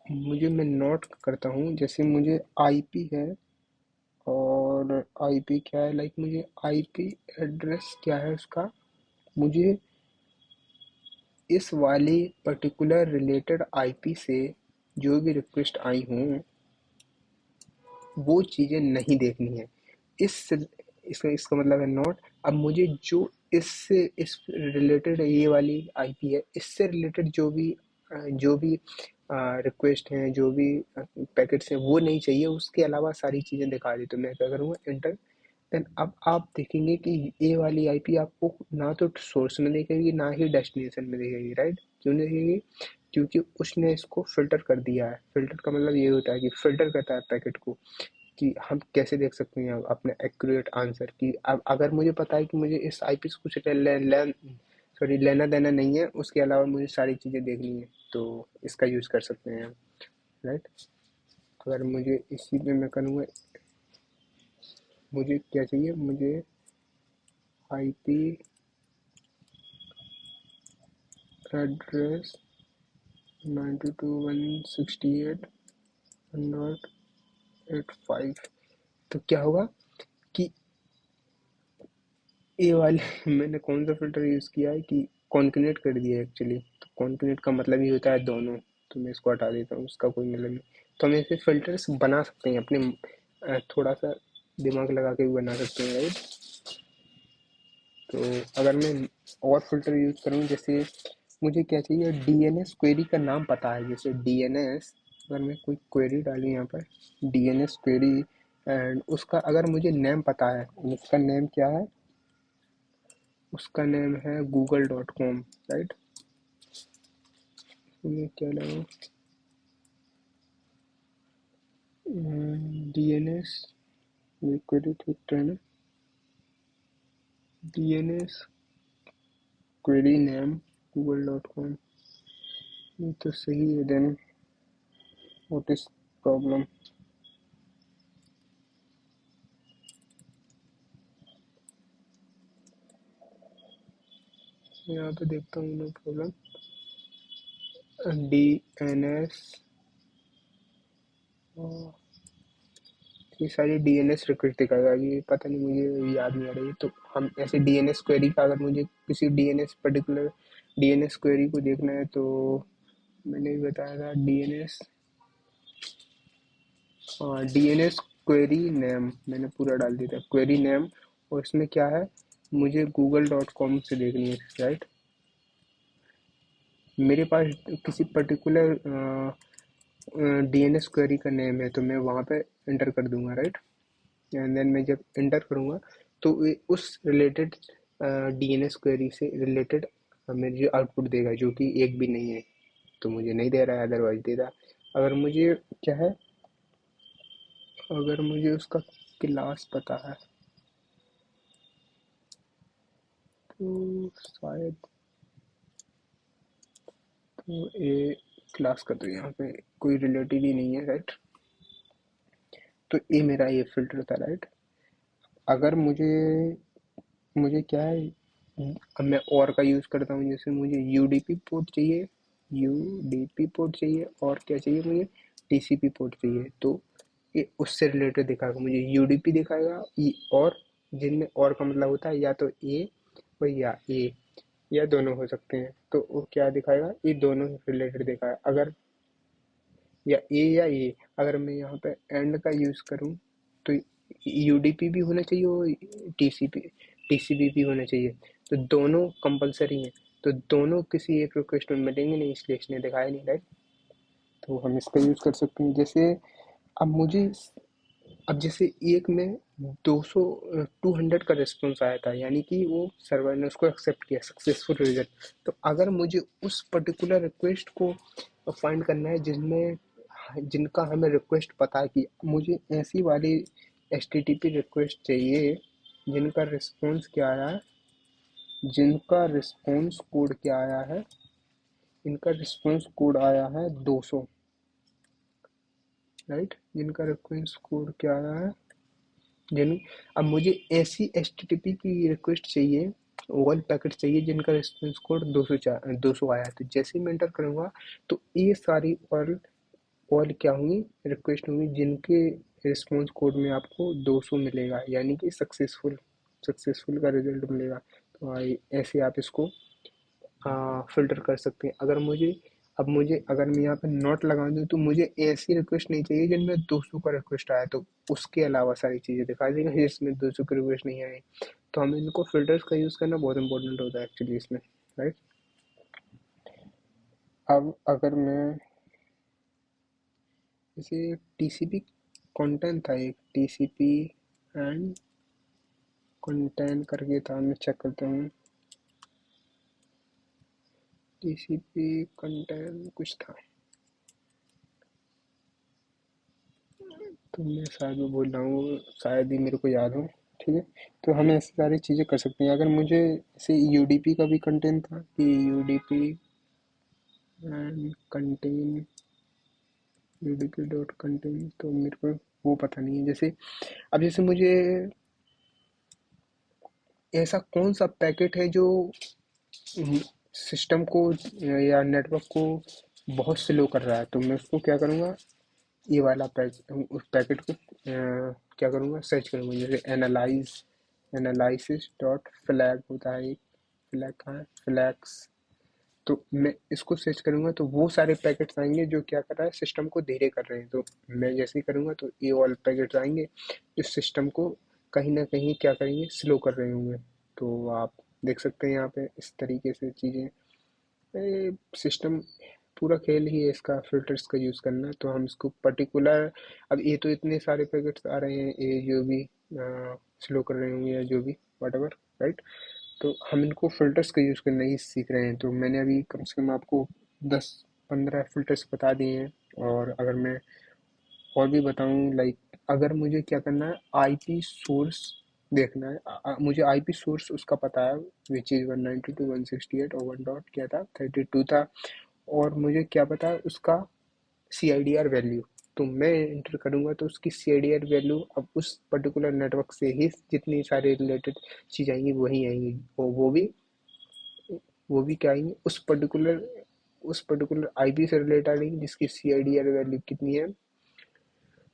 मुझे मैं नोट करता हूँ। जैसे मुझे आईपी है, और आईपी क्या है, लाइक मुझे आईपी एड्रेस क्या है उसका, मुझे इस वाले पर्टिकुलर रिलेटेड आईपी से जो भी रिक्वेस्ट आई हूँ वो चीज़ें नहीं देखनी है। इस इसका मतलब है नॉट। अब मुझे जो इससे इस रिलेटेड ये वाली आईपी है, इससे रिलेटेड जो भी रिक्वेस्ट हैं, जो भी पैकेट्स हैं, वो नहीं चाहिए, उसके अलावा सारी चीज़ें दिखा दी। तो मैं क्या करूँगा, इंटर। देन अब आप देखेंगे कि ये वाली आईपी आपको ना तो सोर्स में दिखेगी, ना ही डेस्टिनेशन में दिखेगी, राइट? क्यों नहीं दिखेगी? क्योंकि उसने इसको फिल्टर कर दिया है। फिल्टर का मतलब ये होता है कि फिल्टर करता है पैकेट को, कि हम कैसे देख सकते हैं अपने एक्यूरेट आंसर की। अब अगर मुझे पता है कि मुझे इस आईपी से कुछ सॉरी लेना देना नहीं है, उसके अलावा मुझे सारी चीज़ें देखनी है, तो इसका यूज़ कर सकते हैं हम, राइट? अगर मुझे इसी में मैं करूँगा, मुझे क्या चाहिए, मुझे आईपी एड्रेस 92.168.85। तो क्या होगा कि ये वाले मैंने कौन सा फ़िल्टर यूज़ किया है कि कॉन्कैटेनेट कर दिया है एक्चुअली। तो कॉन्कैटेनेट का मतलब ही होता है दोनों। तो मैं इसको हटा देता हूँ, उसका कोई मतलब नहीं। तो हम ऐसे फ़िल्टर्स बना सकते हैं अपने, थोड़ा सा दिमाग लगा के भी बना सकते हैं, राइट? तो अगर मैं और फ़िल्टर यूज़ करूँ, जैसे मुझे क्या चाहिए, डीएनएस क्वेरी का नाम पता है, जैसे डीएनएस, अगर मैं कोई क्वेरी डालूँ यहाँ पर, डीएनएस क्वेरी, एंड उसका अगर मुझे नेम पता है, उसका नेम क्या है, उसका नेम है google.com, राइट? मैं क्या लगाऊँ, डीएनएस क्वेरी, ठीक है ना, डीएनएस क्वेरी नेम google.com, ये तो सही है। Then what is problem? यहाँ पे देखता हूँ, नो प्रॉब्लम। डीएनएस, ये सारी डीएनएस रिक्वेस्ट दिखाएगा, ये पता नहीं, मुझे याद नहीं आ रही। तो हम ऐसे डीएनएस क्वेरी का, अगर मुझे किसी डीएनएस पर्टिकुलर डीएनएस क्वेरी को देखना है, तो मैंने भी बताया था डीएनएस, हाँ डीएनएस क्वेरी नेम मैंने पूरा डाल दिया था, क्वेरी नेम। और इसमें क्या है, मुझे google.com से देखनी है, राइट? मेरे पास किसी पर्टिकुलर डीएनएस क्वेरी का नेम है, तो मैं वहाँ पे इंटर कर दूंगा, राइट? एंड देन मैं जब इंटर करूँगा, तो उस रिलेटेड डीएनएस क्वेरी से रिलेटेड मुझे आउटपुट देगा, जो कि एक भी नहीं है। तो मुझे नहीं दे रहा है, अदरवाइज दे रहा। अगर मुझे क्या है, अगर मुझे उसका क्लास पता है, तो शायद, तो ए क्लास का तो यहाँ पे कोई रिलेटेड ही नहीं है, राइट? तो ये मेरा ये फिल्टर था, राइट? अगर मुझे मुझे क्या है, अब मैं और का यूज़ करता हूँ, जैसे मुझे यूडीपी पोर्ट चाहिए, यूडीपी पोर्ट चाहिए, और क्या चाहिए मुझे, टीसीपी पोर्ट चाहिए। तो ये उससे रिलेटेड दिखाएगा, मुझे यूडीपी दिखाएगा, और जिनमें और का मतलब होता है या तो ए और या ए, या दोनों हो सकते हैं। तो वो क्या दिखाएगा, ये दोनों रिलेटेड दिखाएगा। अगर या ए, अगर मैं यहाँ पे एंड का यूज़ करूँ, तो यूडीपी भी होना चाहिए और टीसीपी भी होना चाहिए। तो दोनों कंपलसरी हैं। तो दोनों किसी एक रिक्वेस्ट में मिलेंगे नहीं, इसलिए इसने दिखाया नहीं, राइट? तो हम इसका यूज़ कर सकते हैं। जैसे अब मुझे, अब जैसे एक में 200 200 का रिस्पॉन्स आया था, यानी कि वो सर्वर ने उसको एक्सेप्ट किया, सक्सेसफुल रिजल्ट। तो अगर मुझे उस पर्टिकुलर रिक्वेस्ट को फाइंड करना है, जिनमें जिनका हमें रिक्वेस्ट पता है, कि मुझे ऐसी वाली H T T P request चाहिए जिनका रिस्पॉन्स क्या आया है, जिनका रिस्पॉन्स कोड क्या आया है, इनका रिस्पॉन्स कोड आया है 200, राइट? जिनका रिस्पॉन्स कोड क्या आया है, जिन अब मुझे ऐसी एच टी टी पी की रिक्वेस्ट चाहिए, ऑल पैकेट चाहिए जिनका रिस्पॉन्स कोड 200 आया है। तो जैसे ही मैं एंटर करूँगा, तो ये सारी ऑल क्या होंगी, रिक्वेस्ट होंगी, जिनके रिस्पॉन्स कोड में आपको 200 मिलेगा, यानी कि सक्सेसफुल का रिजल्ट मिलेगा। तो ऐसे आप इसको फ़िल्टर कर सकते हैं। अगर मैं यहाँ पे नॉट लगा दूँ, तो मुझे ऐसी रिक्वेस्ट नहीं चाहिए जिनमें 200 का रिक्वेस्ट आया। तो उसके अलावा सारी चीज़ें दिखा देगा जिसमें दूसरों की रिक्वेस्ट नहीं आए। तो हमें इनको फिल्टर्स का यूज़ करना बहुत इंपॉर्टेंट होता है एक्चुअली इसमें, राइट। अब अगर मैं जैसे टीसीपी कंटेंट था, एक टीसीपी एंड कंटेंट करके था, मैं चेक करता हूँ, टीसीपी कंटेंट कुछ था, तो मैं शायद वो बोल रहा हूँ, शायद ही मेरे को याद हो। ठीक है, तो हम ऐसी सारी चीज़ें कर सकते हैं। अगर मुझे जैसे यूडीपी का भी कंटेंट था कि UDP and contain, UDP dot contain, तो मेरे को वो पता नहीं है। जैसे अब जैसे मुझे ऐसा कौन सा पैकेट है जो सिस्टम को या नेटवर्क को बहुत स्लो कर रहा है, तो मैं उसको क्या करूँगा, ये वाला उस पैकेट को क्या करूँगा, सर्च करूँगा। जैसे एनालिसिस डॉट फ्लैग होता है एक, फ्लैग कहाँ है, फ्लैग्स, तो मैं इसको सर्च करूँगा तो वो सारे पैकेट्स आएंगे जो क्या कर रहा है, सिस्टम को धीरे कर रहे हैं। तो मैं जैसे ही करूँगा तो ये ऑल पैकेट्स आएंगे जो सिस्टम को कहीं ना कहीं क्या करेंगे, स्लो कर रहे होंगे। तो आप देख सकते हैं यहाँ पे इस तरीके से चीज़ें, सिस्टम पूरा खेल ही है इसका, फिल्टर्स का यूज़ करना। तो हम इसको पर्टिकुलर, अब ये तो इतने सारे पैकेट्स आ रहे हैं, ये जो भी स्लो कर रहे होंगे या जो भी वट एवर, राइट। तो हम इनको फ़िल्टर्स का यूज़ करना ही सीख रहे हैं। तो मैंने अभी कम से कम आपको 10-15 फ़िल्टर्स बता दिए हैं। और अगर मैं और भी बताऊँ, लाइक अगर मुझे क्या करना है, आईपी सोर्स देखना है, मुझे आईपी सोर्स उसका पता है, विच इज़ 192.168 और 1 डॉट क्या था, 32 था। और मुझे क्या पता है उसका सी आई डी आर वैल्यू। तो मैं इंटर करूँगा तो उसकी सी आई डी आर वैल्यू अब उस पर्टिकुलर नेटवर्क से ही जितनी सारी रिलेटेड चीज़ आएंगी वही आएंगी, वो भी क्या आएंगी, उस पर्टिकुलर आईपी से रिलेटेड आएंगी जिसकी सी आई डी आर वैल्यू कितनी है,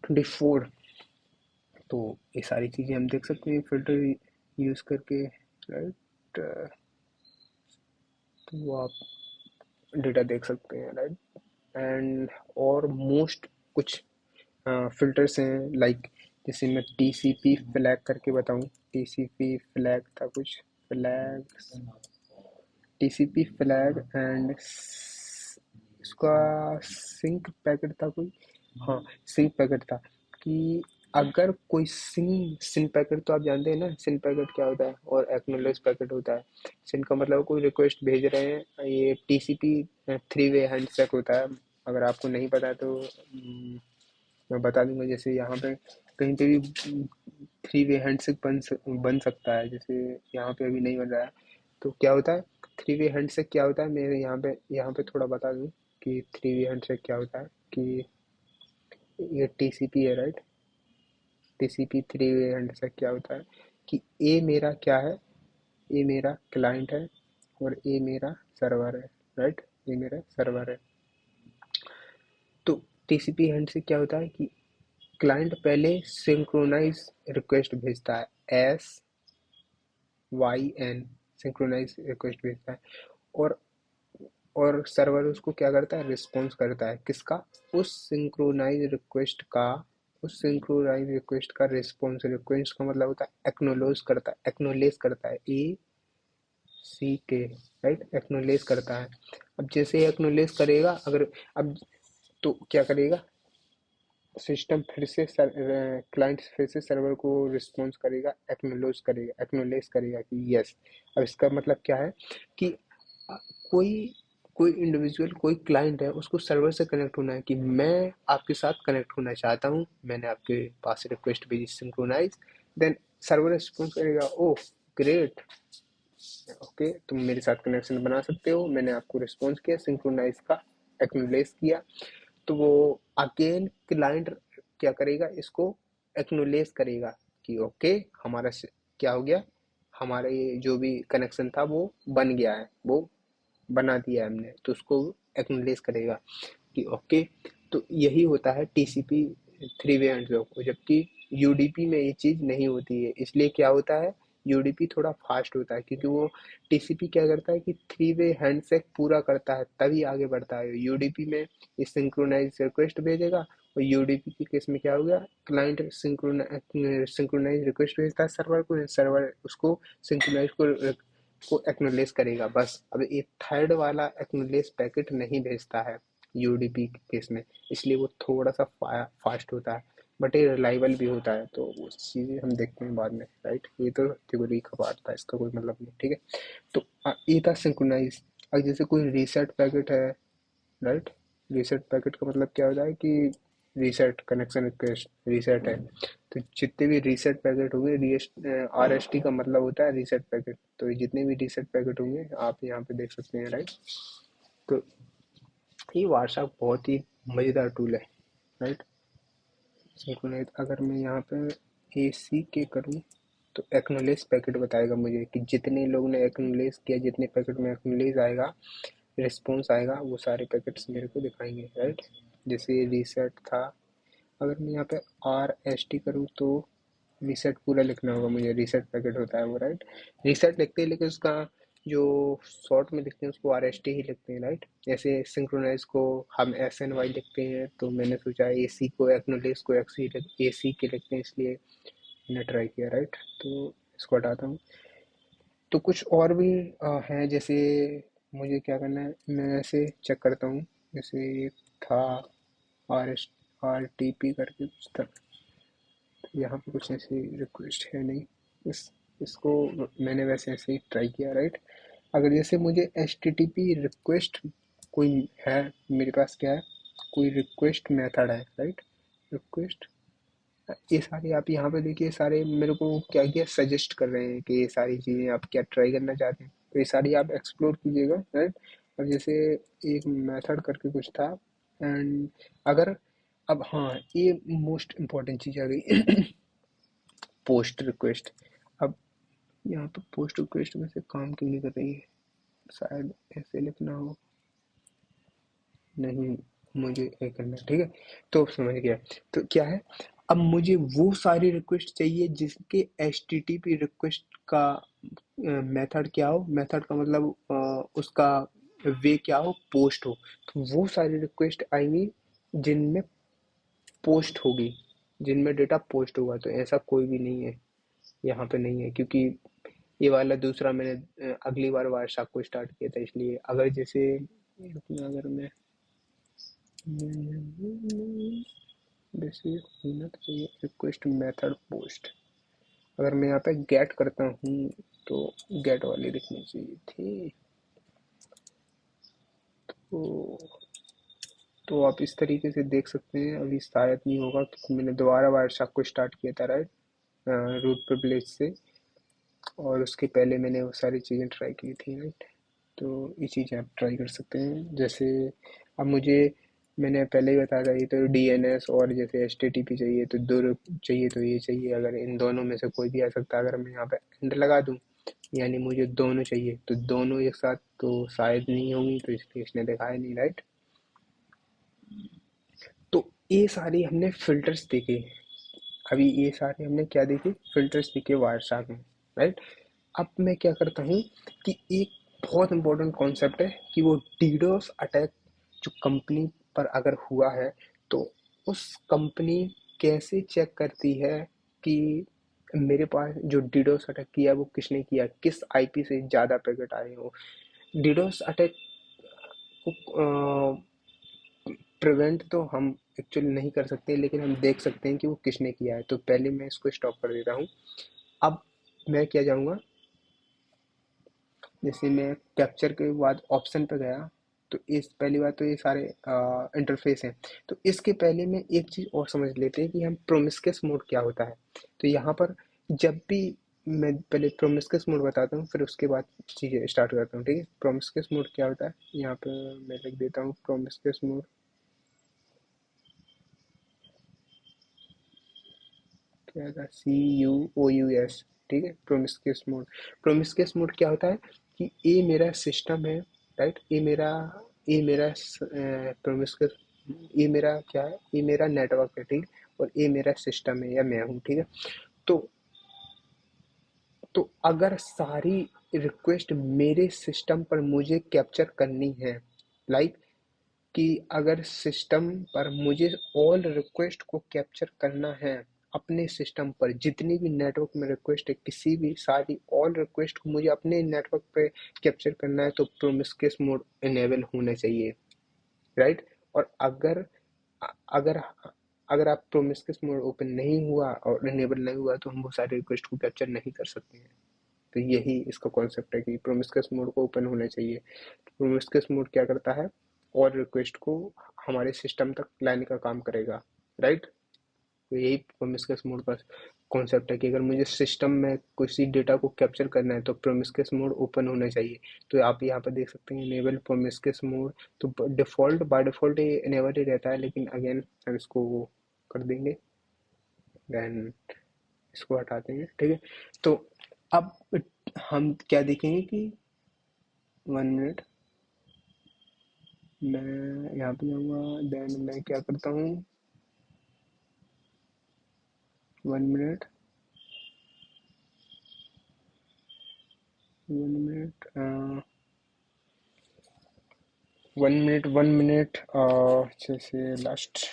24। तो ये सारी चीज़ें हम देख सकते हैं फिल्टर यूज़ करके, राइट। तो वो आप डेटा देख सकते हैं, राइट। एंड और मोस्ट कुछ फिल्टर्स हैं, लाइक जैसे मैं टीसीपी फ्लैग करके बताऊं, टीसीपी फ्लैग था कुछ, फ्लैग्स, टीसीपी फ्लैग एंड इसका सिंक पैकेट था कोई, हाँ सिंक पैकेट था कि अगर कोई सिन पैकेट, तो आप जानते हैं ना सिन पैकेट क्या होता है, और एक्नॉलेज पैकेट होता है। सिन का मतलब कोई रिक्वेस्ट भेज रहे हैं, ये टीसीपी थ्री वे हैंडशेक होता है। अगर आपको नहीं पता है तो मैं बता दूंगा। जैसे यहाँ पे कहीं पे भी थ्री वे हैंडशेक बन सकता है, जैसे यहाँ पे अभी नहीं बन रहा है। तो क्या होता है थ्री वे हैंडशेक, क्या होता है, मैं यहाँ पे थोड़ा बता दूँ कि थ्री वे हैंडशेक क्या होता है। कि ये टीसीपी है, right. TCP three way handshake क्या होता है कि ए मेरा क्या है, ए मेरा क्लाइंट है और ए मेरा सर्वर है, राइट। ये मेरा सर्वर है। तो टीसीपी हैंडशेक क्या होता है कि क्लाइंट पहले सिंक्रोनाइज रिक्वेस्ट भेजता है, SYN, सिंक्रोनाइज रिक्वेस्ट भेजता है। और सर्वर उसको क्या करता है, रिस्पॉन्स करता है, किसका, उस सिंक्रोनाइज रिक्वेस्ट का, उस सिंक्रोनाइज रिक्वेस्ट का रिस्पॉन्स, रिक्वेस्ट का मतलब होता है एक्नोलेज करता है, ACK, राइट, एक्नोलेज करता है। अब जैसे एक्नोलेज करेगा, अगर अब तो क्या करेगा, सिस्टम फिर से क्लाइंट फिर से सर्वर को रिस्पॉन्स करेगा, एक्नोलेज करेगा कि यस। अब इसका मतलब क्या है कि कोई कोई इंडिविजुअल, कोई क्लाइंट है, उसको सर्वर से कनेक्ट होना है कि मैं आपके साथ कनेक्ट होना चाहता हूँ, मैंने आपके पास रिक्वेस्ट भेजी सिंक्रोनाइज, देन सर्वर रिस्पॉन्स करेगा, ओह ग्रेट, ओके तुम मेरे साथ कनेक्शन बना सकते हो, मैंने आपको रिस्पॉन्स किया, सिंक्रोनाइज का एक्नोलेज किया। तो वो अगेन क्लाइंट क्या करेगा, इसको एक्नोलेज करेगा कि ओके हमारा क्या हो गया, हमारा ये जो भी कनेक्शन था वो बन गया है, वो बना दिया है हमने, तो उसको एक्नोलेज करेगा कि ओके। तो यही होता है टीसीपी थ्री वे हैंडशेक, जबकि यूडीपी में ये चीज़ नहीं होती है। इसलिए क्या होता है, यूडीपी थोड़ा फास्ट होता है क्योंकि वो टीसीपी क्या करता है कि थ्री वे हैंडशेक पूरा करता है तभी आगे बढ़ता है। यूडीपी में ये सिंक्रोनाइज रिक्वेस्ट भेजेगा और यूडीपी के केस में क्या हो गया, क्लाइंट सिंक्रोनाइज रिक्वेस्ट भेजता है सर्वर को, सर्वर उसको सिंक्रोनाइज को एक्नॉलेज करेगा बस। अब एक थर्ड वाला एक्नॉलेज पैकेट नहीं भेजता है यूडीपी के केस में, इसलिए वो थोड़ा सा फास्ट होता है, बट ये रिलायबल भी होता है। तो वो चीज़ें हम देखते हैं बाद में, राइट। ये तो थ्योरी का पार्ट था, इसका कोई मतलब नहीं, ठीक है। तो ये था सिंक्रोनाइज। अब जैसे कोई रीसेट पैकेट है, राइट। रीसेट पैकेट का मतलब क्या होता है कि रीसेट कनेक्शन रिक्वेस्ट रीसेट है, तो जितने भी रीसेट पैकेट होंगे, आर एस टी का मतलब होता है रीसेट पैकेट, तो जितने भी रीसेट पैकेट होंगे आप यहाँ पे देख सकते हैं, राइट। तो ये वाट्सएप बहुत ही मज़ेदार टूल है, राइट। सिंक्रोनाइज अगर मैं यहाँ पे ए सी के करूँ तो एक्नॉलेज पैकेट बताएगा मुझे कि जितने लोग ने एक्नॉलेज किया, जितने पैकेट में एक्नॉलेज आएगा, रिस्पॉन्स आएगा, वो सारे पैकेट्स मेरे को दिखाएंगे, राइट। जैसे रीसेट था, अगर मैं यहाँ पे आर एस टी करूँ तो रीसेट पूरा लिखना होगा मुझे, रीसेट पैकेट होता है वो, राइट। रीसेट लिखते हैं लेकिन उसका जो शॉर्ट में लिखते हैं उसको आर एस टी ही लिखते हैं, राइट। जैसे सिंक्रोनाइज को हम एस एन वाई लिखते हैं, तो मैंने सोचा ए सी को एक्नोलेज को एक्सी ए सी के लिखते हैं, इसलिए मैंने ट्राई किया, राइट। तो इसको हटाता हूँ। तो कुछ और भी हैं, जैसे मुझे क्या करना है, मैं ऐसे चेक करता हूँ। जैसे एक था R S R T P करके कुछ था, यहाँ पे कुछ ऐसी रिक्वेस्ट है नहीं, इस इसको मैंने वैसे ऐसे ही ट्राई किया, राइट। अगर जैसे मुझे H T T P request कोई है, मेरे पास क्या है, कोई रिक्वेस्ट मेथड है, राइट। रिक्वेस्ट, ये सारे आप यहाँ पे देखिए, सारे मेरे को क्या क्या सजेस्ट कर रहे हैं कि ये सारी चीज़ें आप क्या ट्राई करना चाहते हैं, तो ये सारी आप एक्सप्लोर कीजिएगा, राइट। और जैसे एक मेथड करके कुछ था, एंड अगर, अब हाँ, ये मोस्ट इम्पॉर्टेंट चीज़ आ गई पोस्ट रिक्वेस्ट। अब यहाँ पे पोस्ट रिक्वेस्ट में से काम क्यों नहीं कर रही है, शायद ऐसे लिखना हो, नहीं, मुझे ये करना है, ठीक है। तो समझ गया। तो क्या है, अब मुझे वो सारी रिक्वेस्ट चाहिए जिसके H T T P request का मेथड क्या हो, मेथड का मतलब उसका वे क्या हो, पोस्ट हो। तो वो सारी रिक्वेस्ट आएंगी जिनमें पोस्ट होगी, जिनमें डेटा पोस्ट होगा। तो ऐसा कोई भी नहीं है, यहाँ पे नहीं है, क्योंकि ये वाला दूसरा मैंने अगली बार वार्षाक को स्टार्ट किया था, इसलिए अगर जैसे अगर मैं जैसे होना चाहिए रिक्वेस्ट मेथड पोस्ट, अगर मैं यहाँ पे गेट करता हूँ तो गेट वाली दिखनी चाहिए थी। तो तो आप इस तरीके से देख सकते हैं, अभी शायद नहीं होगा क्योंकि मैंने दोबारा वार्षाक को स्टार्ट किया था, राइट, रूट प्रिविलेज से, और उसके पहले मैंने वो सारी चीज़ें ट्राई की थी, राइट। तो ये चीज़ें आप ट्राई कर सकते हैं। जैसे अब मुझे, मैंने पहले ही बताया था, ये तो डीएनएस और जैसे एचटीटीपी चाहिए, तो दो चाहिए, तो ये चाहिए, अगर इन दोनों में से कोई भी आ सकता है। अगर मैं यहाँ पे एंड लगा दूँ, यानी मुझे दोनों चाहिए, तो दोनों एक साथ तो शायद नहीं होंगी, तो इसलिए इसने दिखाया नहीं, राइट। तो ये सारी हमने फिल्टर्स देखे, अभी ये सारे हमने क्या देखे, फिल्टर्स देखे वायरशार्क में, राइट। अब मैं क्या करता हूँ कि एक बहुत इंपॉर्टेंट कॉन्सेप्ट है कि वो डीडोस अटैक जो कंपनी पर अगर हुआ है, तो उस कंपनी कैसे चेक करती है कि मेरे पास जो डीडोस अटैक किया वो किसने किया, किस आईपी से ज़्यादा पैकेट आए हो। डीडोस अटैक को प्रिवेंट तो हम एक्चुअली नहीं कर सकते, लेकिन हम देख सकते हैं कि वो किसने किया है। तो पहले मैं इसको स्टॉप कर देता हूँ। अब मैं क्या जाऊँगा, जैसे मैं कैप्चर के बाद ऑप्शन पे गया, तो इस पहली बात तो ये सारे इंटरफेस हैं। तो इसके पहले मैं एक चीज़ और समझ लेते हैं कि हम प्रोमिस्कस मोड क्या होता है। तो यहाँ पर जब भी, मैं पहले प्रोमिस्कस मोड बताता हूँ, फिर उसके बाद चीज़ें स्टार्ट करता हूँ, ठीक है। प्रोमिस्कस मोड क्या होता है, यहाँ पे मैं लिख देता हूँ प्रोमिस्कस मोड, क्या था, CUOUS, ठीक है। प्रोमिस्कस मोड, प्रोमिस्कस मोड क्या होता है कि ये मेरा सिस्टम है, राइट। ये मेरा प्रोमिस्कस, ये मेरा क्या है, ये मेरा नेटवर्क है, ठीक है, और ये मेरा सिस्टम है या मैं हूँ, ठीक है। तो अगर सारी रिक्वेस्ट मेरे सिस्टम पर मुझे कैप्चर करनी है, लाइक कि अगर सिस्टम पर मुझे ऑल रिक्वेस्ट को कैप्चर करना है, अपने सिस्टम पर जितनी भी नेटवर्क में रिक्वेस्ट है, किसी भी सारी ऑल रिक्वेस्ट को मुझे अपने नेटवर्क पे कैप्चर करना है, तो प्रोमिस्क्यूअस मोड इनेबल होना चाहिए, राइट। और अगर अगर अगर आप प्रोमिस्क्यूअस मोड ओपन नहीं हुआ और इनेबल नहीं हुआ, तो हम वो सारी रिक्वेस्ट को कैप्चर नहीं कर सकते हैं। तो यही इसका कॉन्सेप्ट है कि प्रोमिस्क्यूअस मोड को ओपन होना चाहिए। प्रोमिस्क्यूअस मोड क्या करता है, और रिक्वेस्ट को हमारे सिस्टम तक लाने का काम करेगा, राइट। तो यही प्रोमिस्क्यूअस मोड का कॉन्सेप्ट है कि अगर मुझे सिस्टम में किसी डेटा को कैप्चर करना है, तो प्रोमिस्क्यूअस मोड ओपन होना चाहिए। तो आप यहाँ पर देख सकते हैं इनेबल प्रोमिस्क्यूअस मोड, तो डिफ़ॉल्ट बाय डिफ़ॉल्ट ये इनेबल ही रहता है, लेकिन अगेन हम इसको कर देंगे, देन इसको हटाते हैं, ठीक है। तो अब हम क्या देखेंगे कि 1 मिनट, मैं यहाँ पे जाऊँगा, देन मैं क्या करता हूँ, 1 मिनट, 1 मिनट, 1 मिनट, 1 मिनट, जैसे लास्ट,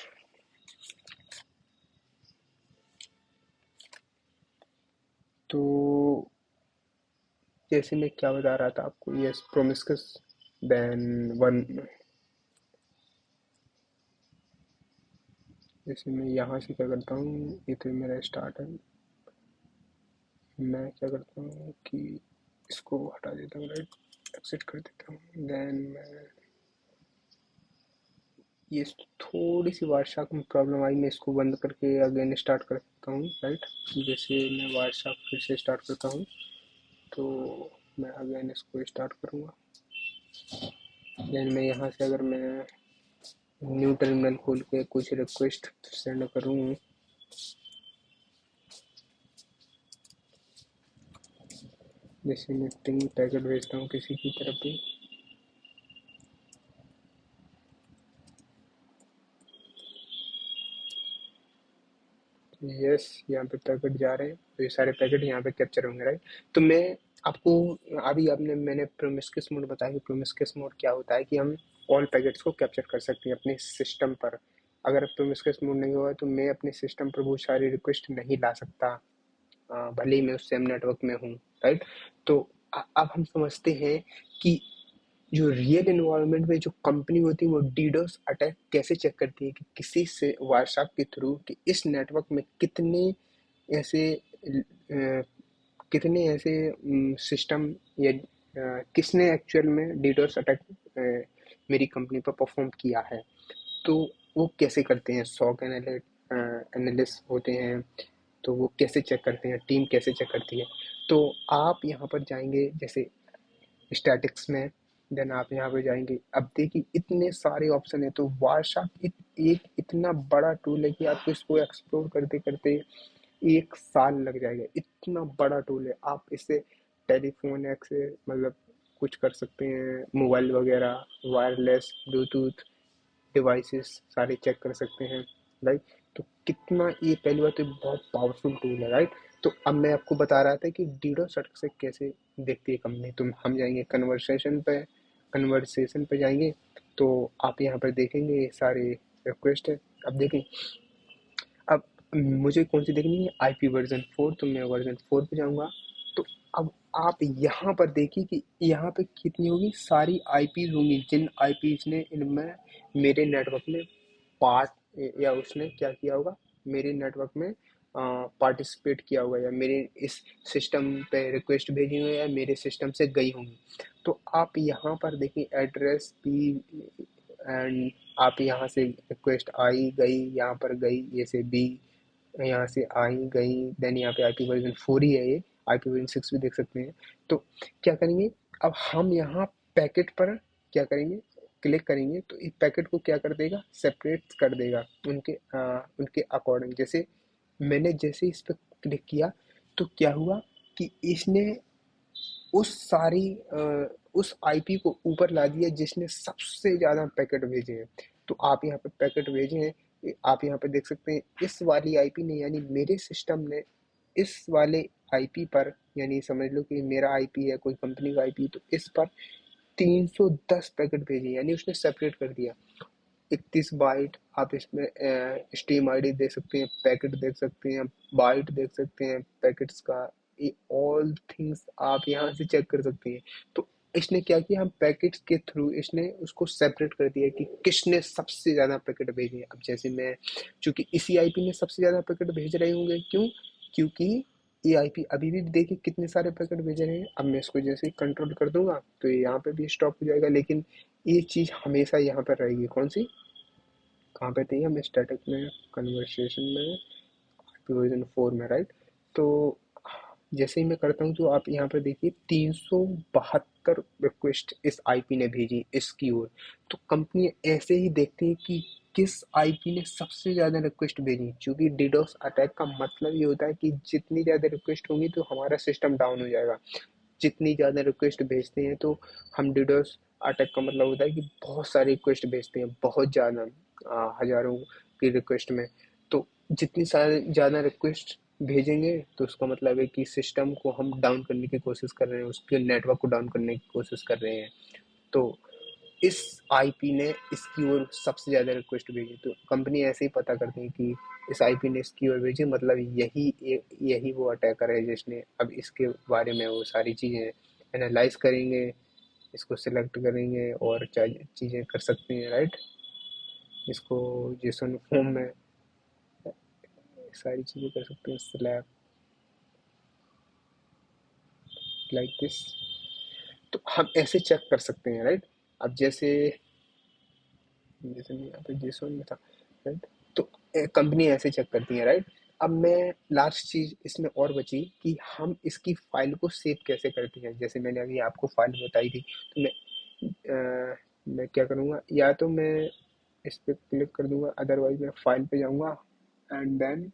तो जैसे मैं क्या बता रहा था आपको, यस प्रोमिस्कस, देन वन, जैसे मैं यहाँ से क्या करता हूँ, ये तो मेरा स्टार्ट है, मैं क्या करता हूँ कि इसको हटा देता हूँ, राइट, एक्सिट कर देता हूँ, देन मैं ये थोड़ी सी वाट्सएप में प्रॉब्लम आई, मैं इसको बंद करके अगेन स्टार्ट कर सकता हूँ, राइट। जैसे मैं व्हाट्सएप फिर से स्टार्ट करता हूँ, तो मैं अगेन इसको स्टार्ट करूँगा, देन मैं यहाँ से अगर मैं न्यू टर्मिनल खोल के कुछ रिक्वेस्ट सेंड करूँ, जैसे मैं पिंग पैकेट भेजता हूँ किसी की तरफ भी, यस यहाँ पे पैकेट जा रहे हैं, तो ये सारे पैकेट यहाँ पे कैप्चर होंगे, राइट। तो मैं आपको अभी आपने मैंने प्रोमिस्क्यूअस मोड बताया कि प्रोमिस्क्यूअस मोड क्या होता है, कि हम ऑल पैकेट्स को कैप्चर कर सकते हैं अपने सिस्टम पर। अगर प्रोमिस्क्यूअस मोड नहीं हुआ, तो मैं अपने सिस्टम पर बहुत सारी रिक्वेस्ट नहीं ला सकता, भले ही मैं उस सेम नेटवर्क में हूँ, राइट। तो अब हम समझते हैं कि जो रियल एनवायरनमेंट में जो कंपनी होती है, वो डीडोस अटैक कैसे चेक करती है कि किसी से व्हाट्सएप के थ्रू कि इस नेटवर्क में ऐसे अ, कितने ऐसे सिस्टम या किसने एक्चुअल में डीडोस अटैक मेरी कंपनी पर परफॉर्म किया है। तो वो कैसे करते हैं, सॉक एनालिस्ट होते हैं, तो वो कैसे चेक करते हैं, टीम कैसे चेक करती है। तो आप यहाँ पर जाएंगे जैसे स्टैटिक्स में, देन आप यहाँ पे जाएंगे, अब देखिए इतने सारे ऑप्शन है, तो वारशाप एक इतना बड़ा टूल है कि आपको इसको एक्सप्लोर करते करते 1 साल लग जाएगा, इतना बड़ा टूल है। आप इससे टेलीफोन से मतलब कुछ कर सकते हैं, मोबाइल वगैरह, वायरलेस, ब्लूटूथ डिवाइसेस सारे चेक कर सकते हैं, राइट। तो कितना ये पहली बात तो बहुत पावरफुल टूल है, राइट। तो अब मैं आपको बता रहा था कि डीडो सटक से कैसे देखती है कंपनी। तो हम जाएंगे कन्वर्सेशन पे जाएंगे, तो आप यहाँ पर देखेंगे ये सारे रिक्वेस्ट है। अब देखें, अब मुझे कौन सी देखनी है, आईपी वर्जन 4, तो मैं वर्जन 4 पे जाऊँगा। तो अब आप यहाँ पर देखिए कि यहाँ पे कितनी होगी, सारी आईपीज होंगी जिन आईपीज ने इनमें मेरे नेटवर्क में पार्ट या उसने क्या किया होगा, मेरे नेटवर्क में पार्टिसिपेट किया होगा, या मेरे इस सिस्टम पे रिक्वेस्ट भेजी हुई है, या मेरे सिस्टम से गई होंगी। तो आप यहाँ पर देखिए एड्रेस भी, एंड आप यहाँ से रिक्वेस्ट आई गई, यहाँ पर गई, जैसे बी यहाँ से आई गई, देन यहाँ पे IP वर्जन 4 ही है, ये IP वर्जन 6 भी देख सकते हैं। तो क्या करेंगे, अब हम यहाँ पैकेट पर क्या करेंगे, क्लिक करेंगे, तो इस पैकेट को क्या कर देगा, सेपरेट कर देगा उनके अकॉर्डिंग। जैसे मैंने जैसे इस पर क्लिक किया, तो क्या हुआ कि इसने उस सारी उस आईपी को ऊपर ला दिया जिसने सबसे ज़्यादा पैकेट भेजे हैं। तो आप यहाँ पे पैकेट भेजे हैं, आप यहाँ पे देख सकते हैं इस वाली आईपी ने, यानी मेरे सिस्टम ने इस वाले आईपी पर, यानी समझ लो कि मेरा आईपी है, कोई कंपनी का आईपी, तो इस पर 310 पैकेट भेजे, यानी उसने सेपरेट कर दिया। 31 बाइट, आप इसमें स्ट्रीम आईडी देख सकते हैं, पैकेट देख सकते हैं, बाइट देख सकते हैं पैकेट्स का, ये ऑल थिंग्स आप यहाँ से चेक कर सकते हैं। तो इसने क्या किया, हम पैकेट्स के थ्रू इसने उसको सेपरेट कर दिया कि किसने सबसे ज़्यादा पैकेट भेजे। अब जैसे मैं, चूंकि इसी आईपी ने सबसे ज़्यादा पैकेट भेज रहे होंगे, क्यों, क्योंकि ये आईपी अभी भी देखिए कितने सारे पैकेट भेज रहे हैं। अब मैं इसको जैसे ही कंट्रोल कर दूंगा तो ये यहाँ पे भी स्टॉप हो जाएगा, लेकिन ये चीज़ हमेशा यहाँ पर रहेगी। कौन सी, कहाँ पे थी हम, स्टैटिक में, कन्वर्सेशन में, वर्जन 4 में, राइट। तो जैसे ही मैं करता हूँ तो आप यहाँ पर देखिए 372 रिक्वेस्ट इस आईपी ने भेजी इसकी ओर। तो कंपनी ऐसे ही देखती है कि किस आईपी ने सबसे ज़्यादा रिक्वेस्ट भेजी, क्योंकि डीडोस अटैक का मतलब ये होता है कि जितनी ज़्यादा रिक्वेस्ट होंगी तो हमारा सिस्टम डाउन हो जाएगा। जितनी ज़्यादा रिक्वेस्ट भेजते हैं तो हम डिडोस अटैक का मतलब होता है कि बहुत सारी रिक्वेस्ट भेजते हैं, बहुत ज़्यादा, हज़ारों की रिक्वेस्ट में। तो जितनी सारी ज़्यादा रिक्वेस्ट भेजेंगे तो उसका मतलब है कि सिस्टम को हम डाउन करने की कोशिश कर रहे हैं, उसके नेटवर्क को डाउन करने की कोशिश कर रहे हैं। तो इस आईपी ने इसकी ओर सबसे ज़्यादा रिक्वेस्ट भेजी, तो कंपनी ऐसे ही पता करती है कि इस आईपी ने इसकी ओर भेजी, मतलब यही वो अटैकर है जिसने। अब इसके बारे में वो सारी चीज़ें एनालाइज करेंगे, इसको सिलेक्ट करेंगे और चीज़ें कर सकते हैं, राइट। इसको जेसन फॉर्म में सारी चीज़ें कर सकते हैं, सिलेक्ट लाइक दिस। तो हम ऐसे चेक कर सकते हैं, राइट। अब जैसे जैसे मैं यहाँ पे जेसन में था, राइट। तो कंपनी ऐसे चेक करती है, राइट। अब मैं लास्ट चीज इसमें और बची कि हम इसकी फाइल को सेव कैसे करते हैं। जैसे मैंने अभी आपको फाइल बताई थी, तो मैं क्या करूँगा, या तो मैं इस पे क्लिक कर दूंगा, अदरवाइज मैं फाइल पे जाऊँगा एंड देन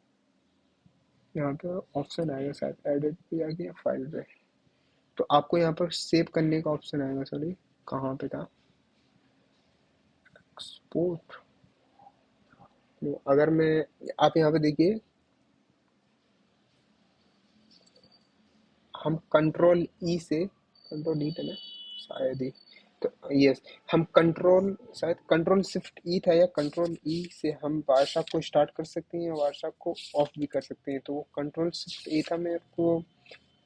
यहाँ पे ऑप्शन आएगा शायद एडिट पे जाके या फाइल पे। तो आपको यहाँ पर सेव करने का ऑप्शन आएगा, सॉरी कहाँ पे था, एक्सपोर्ट। अगर मैं, आप यहाँ पे देखिए, हम कंट्रोल ई से, कंट्रोल ई था ना शायद ही, तो यस, हम कंट्रोल, शायद कंट्रोल शिफ्ट ई था या कंट्रोल ई से हम वार्शाप को स्टार्ट कर सकते हैं, वार्शाप को ऑफ भी कर सकते हैं। तो वो कंट्रोल शिफ्ट ई था, मेरे को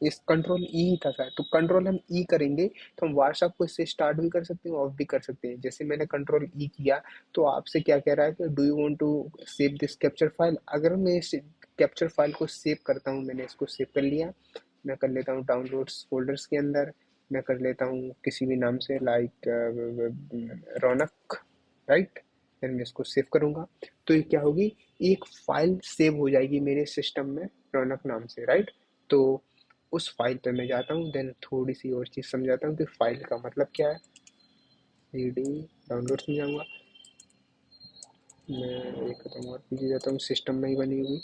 इस कंट्रोल ई ही था शायद। तो कंट्रोल हम ई करेंगे तो हम वार्शाप को इससे स्टार्ट भी कर सकते हैं, ऑफ भी कर सकते हैं। जैसे मैंने कंट्रोल ई किया तो आपसे क्या कह रहा है कि do you want to save this capture file. अगर मैं इस कैप्चर फाइल को सेव करता हूँ, मैंने इसको सेव कर लिया, मैं कर लेता हूँ डाउनलोड्स फोल्डर्स के अंदर, मैं कर लेता हूँ किसी भी नाम से, लाइक रौनक, राइट। फिर मैं इसको सेव करूँगा तो ये क्या होगी, एक फाइल सेव हो जाएगी मेरे सिस्टम में रौनक नाम से, राइट। तो उस फाइल पे मैं जाता हूँ, देन थोड़ी सी और चीज़ समझाता हूँ कि फाइल का मतलब क्या है। डी डाउनलोड्स में जाऊँगा, मैं एक कदम और पीछे जाता हूँ, सिस्टम में ही बनी हुई।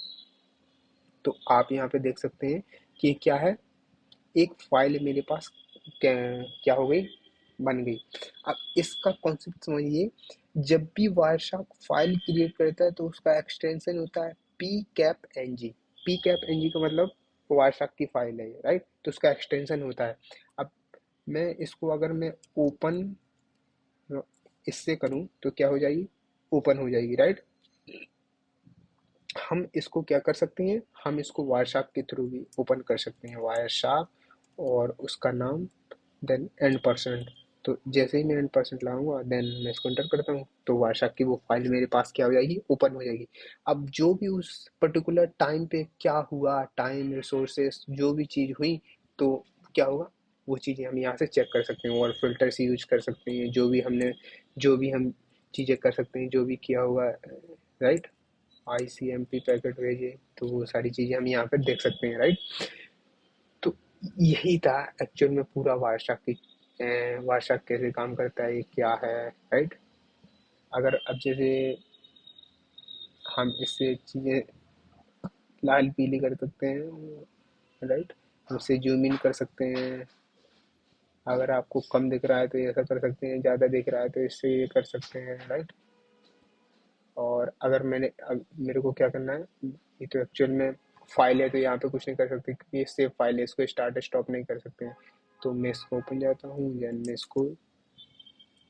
तो आप यहाँ पे देख सकते हैं कि ये क्या है, एक फाइल मेरे पास क्या, क्या हो गई, बन गई। अब इसका कॉन्सेप्ट समझिए, जब भी वायरशार्क फाइल क्रिएट करता है तो उसका एक्सटेंशन होता है P cap N G. P cap N G का मतलब वायरशार्क की फाइल है, राइट। तो उसका एक्सटेंशन होता है। अब मैं इसको अगर मैं ओपन इससे करूं तो क्या हो जाएगी, ओपन हो जाएगी, राइट। हम इसको क्या कर सकते हैं, हम इसको वायरशार्क के थ्रू भी ओपन कर सकते हैं, वायरशार्क और उसका नाम, देन एंड परसेंट। तो जैसे ही मैं एंड परसेंट लाऊंगा, देन मैं इसको एंटर करता हूँ तो वायरशार्क की वो फाइल मेरे पास क्या हो जाएगी, ओपन हो जाएगी। अब जो भी उस पर्टिकुलर टाइम पे क्या हुआ, टाइम, रिसोर्सेस, जो भी चीज़ हुई, तो क्या होगा, वो चीज़ें हम यहाँ से चेक कर सकते हैं और फिल्टर्स यूज कर सकते हैं, जो भी हम चीज़ें कर सकते हैं, जो भी किया होगा, राइट। आईसीएमपी पैकेट भेजे तो वो सारी चीज़ें हम यहाँ पर देख सकते हैं, राइट। तो यही था एक्चुअल में पूरा वारसा की, वारसा कैसे काम करता है, ये क्या है, राइट। अगर अब जैसे हम इससे चीज़ें लाल पीली कर सकते हैं, राइट, हम इससे जूम इन कर सकते हैं। अगर आपको कम दिख रहा है तो ऐसा कर सकते हैं, ज़्यादा दिख रहा है तो इससे ये कर सकते हैं, राइट। और अगर मेरे को क्या करना है, ये तो एक्चुअल में फाइल है तो यहाँ पे कुछ नहीं कर सकते क्योंकि ये सेव फाइल है, इसको स्टार्ट स्टॉप नहीं कर सकते हैं। तो मैं इसको ओपन जाता हूँ, देन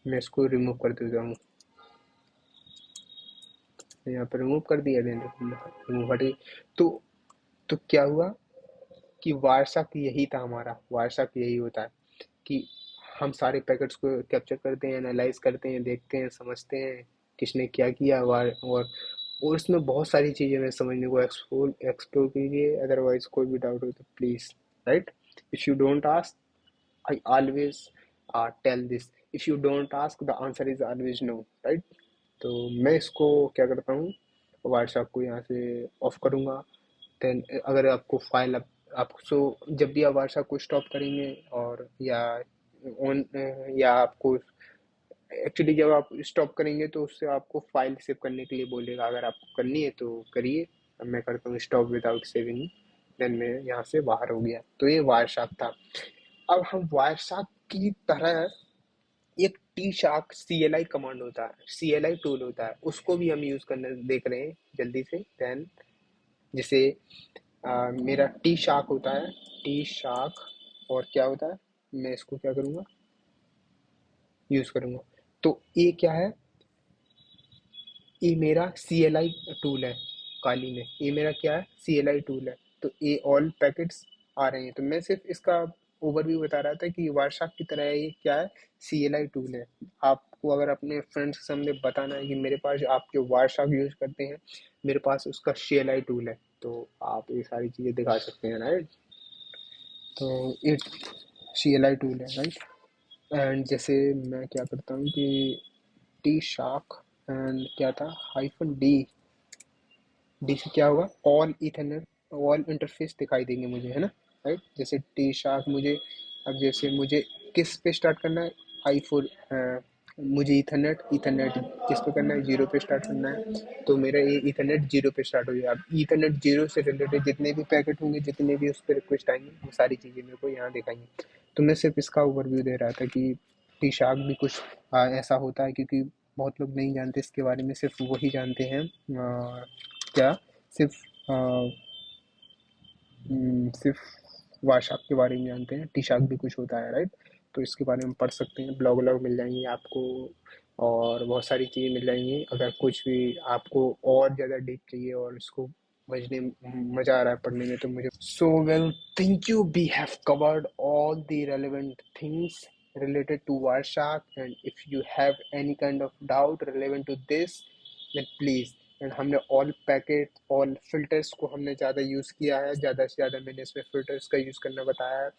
मैं इसको रिमूव कर देता हूँ। यहाँ पर रिमूव कर दिया, देन रिमूव हट गई। तो तो क्या हुआ कि वारसा यही था हमारा, वारसा यही होता है कि हम सारे पैकेट्स को कैप्चर करते हैं, एनालाइज करते हैं, देखते हैं, समझते हैं किसने क्या किया, और उसमें बहुत सारी चीज़ें हमें समझने को, एक्सप्लोर एक्सप्लोर कीजिए। अदरवाइज कोई भी डाउट हो तो please, right, if you don't ask I always tell this, if you don't ask the answer is always no, right. तो मैं इसको क्या करता हूँ, व्हाट्सएप को यहाँ से ऑफ करूँगा। देन अगर आपको फाइल आप सो जब भी आप व्हाट्सएप को स्टॉप करेंगे और ऑन या आपको एक्चुअली जब आप स्टॉप करेंगे तो उससे आपको फाइल सेव करने के लिए बोलेगा। अगर आपको करनी है तो करिए। अब मैं करता हूँ स्टॉप विदाउट सेविंग, देन मैं यहाँ से बाहर हो गया। तो ये वायरशार्क था। अब हम वायरशार्क की तरह एक टी शार्क CLI कमांड होता है, CLI टूल होता है, उसको भी हम यूज करने देख रहे हैं जल्दी से। देन जैसे मेरा टी शार्क होता है, टी शार्क, और क्या होता है, मैं इसको क्या करूँगा, यूज करूँगा। तो ये क्या है, ये मेरा CLI टूल है। काली में ये मेरा क्या है, CLI टूल है। तो ये ऑल पैकेट्स आ रहे हैं। तो मैं सिर्फ इसका ओवरव्यू बता रहा था कि वारशाक की तरह ये क्या है, CLI टूल है। आपको अगर अपने फ्रेंड्स के सामने बताना है कि मेरे पास आप जो वारशाक यूज करते हैं, मेरे पास उसका CLI टूल है, तो आप ये सारी चीज़ें दिखा सकते हैं, राइट। तो ये CLI टूल है, राइट। एंड जैसे मैं क्या करता हूँ कि टी शार्क एंड क्या था, -D, डी से क्या होगा, ऑल इथरनेट, ऑल इंटरफेस दिखाई देंगे मुझे, है ना, राइट। जैसे टी शार्क मुझे, अब जैसे मुझे किस पे स्टार्ट करना है, i4, मुझे इथरनेट इथरनेट किस पे करना है, 0 पे स्टार्ट करना है। तो मेरा ये इथरनेट 0 पे स्टार्ट हो गया। अब इथरनेट 0 से रिलेटेड जितने भी पैकेट होंगे, जितने भी उस पर रिक्वेस्ट आएंगे, वो सारी चीज़ें मेरे को यहाँ दिखाएंगी। तो मैं सिर्फ इसका ओवरव्यू दे रहा था कि टी शार्क भी कुछ ऐसा होता है, क्योंकि बहुत लोग नहीं जानते इसके बारे में, सिर्फ वही जानते हैं क्या, सिर्फ सिर्फ वाशाक के बारे में जानते हैं। टी शार्क भी कुछ होता है, राइट। तो इसके बारे में पढ़ सकते हैं, ब्लॉग व्लॉग मिल जाएंगे आपको, और बहुत सारी चीज़ें मिल जाएंगी। अगर कुछ भी आपको और ज़्यादा डीप चाहिए और इसको समझने मज़ा आ रहा है पढ़ने में, तो मुझे so well, thank you, we have covered all the relevant things related to Warshak, and if you have any kind of doubt relevant to this, then please। And हमने ऑल पैकेट, ऑल फिल्टर्स को हमने ज़्यादा use किया है, ज़्यादा से ज़्यादा मैंने इसमें फ़िल्टर्स का यूज़ करना बताया है।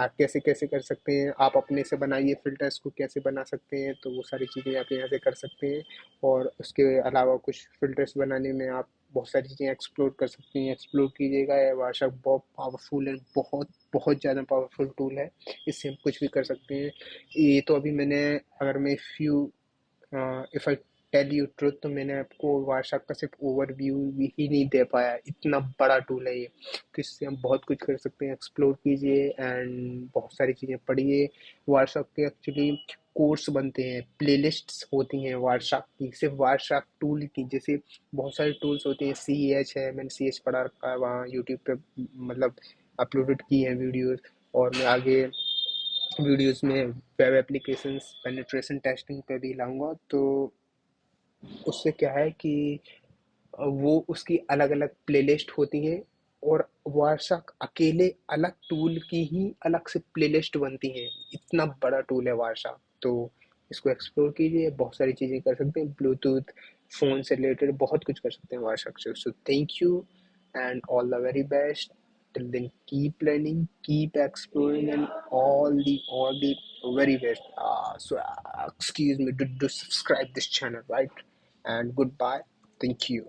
आप कैसे कैसे कर सकते हैं, आप अपने से बनाइए फ़िल्टर्स को कैसे बना सकते हैं, तो वो सारी चीज़ें आप यहाँ से कर सकते हैं। और उसके अलावा कुछ फ़िल्टर्स बनाने में आप बहुत सारी चीज़ें एक्सप्लोर कर सकते हैं, एक्सप्लोर कीजिएगा। ये वाशक बहुत पावरफुल है, बहुत बहुत ज़्यादा पावरफुल टूल है, इससे हम कुछ भी कर सकते हैं। ये तो अभी मैंने, अगर मैं if I tell you truth, तो मैंने आपको व्हाट्सएप का सिर्फ ओवरव्यू ही नहीं दे पाया, इतना बड़ा टूल है ये। तो इससे हम बहुत कुछ कर सकते हैं, एक्सप्लोर कीजिए एंड बहुत सारी चीज़ें पढ़िए। व्हाट्सएप के एक्चुअली कोर्स बनते हैं, प्लेलिस्ट्स होती हैं व्हाट्सएप की, सिर्फ व्हाट्सएप टूल की। जैसे बहुत सारे टूल्स होते हैं, CH है, मैंने CH पढ़ा रखा है वहाँ यूट्यूब पे, मतलब अपलोडेड की हैं वीडियोस। और मैं आगे वीडियोस में वेब एप्लीकेशंस पेनिट्रेशन टेस्टिंग पे भी लाऊंगा। तो उससे क्या है कि वो उसकी अलग अलग प्लेलिस्ट होती हैं, और वार्षक अकेले अलग टूल की ही अलग से प्लेलिस्ट बनती हैं। इतना बड़ा टूल है वार्षा। तो इसको एक्सप्लोर कीजिए, बहुत सारी चीज़ें कर सकते हैं, ब्लूटूथ फ़ोन से रिलेटेड बहुत कुछ कर सकते हैं वार्षक से। So thank you and all the very best. Till then, keep learning, keep exploring, and all the very best. Excuse me, do subscribe this channel, right? And goodbye. Thank you.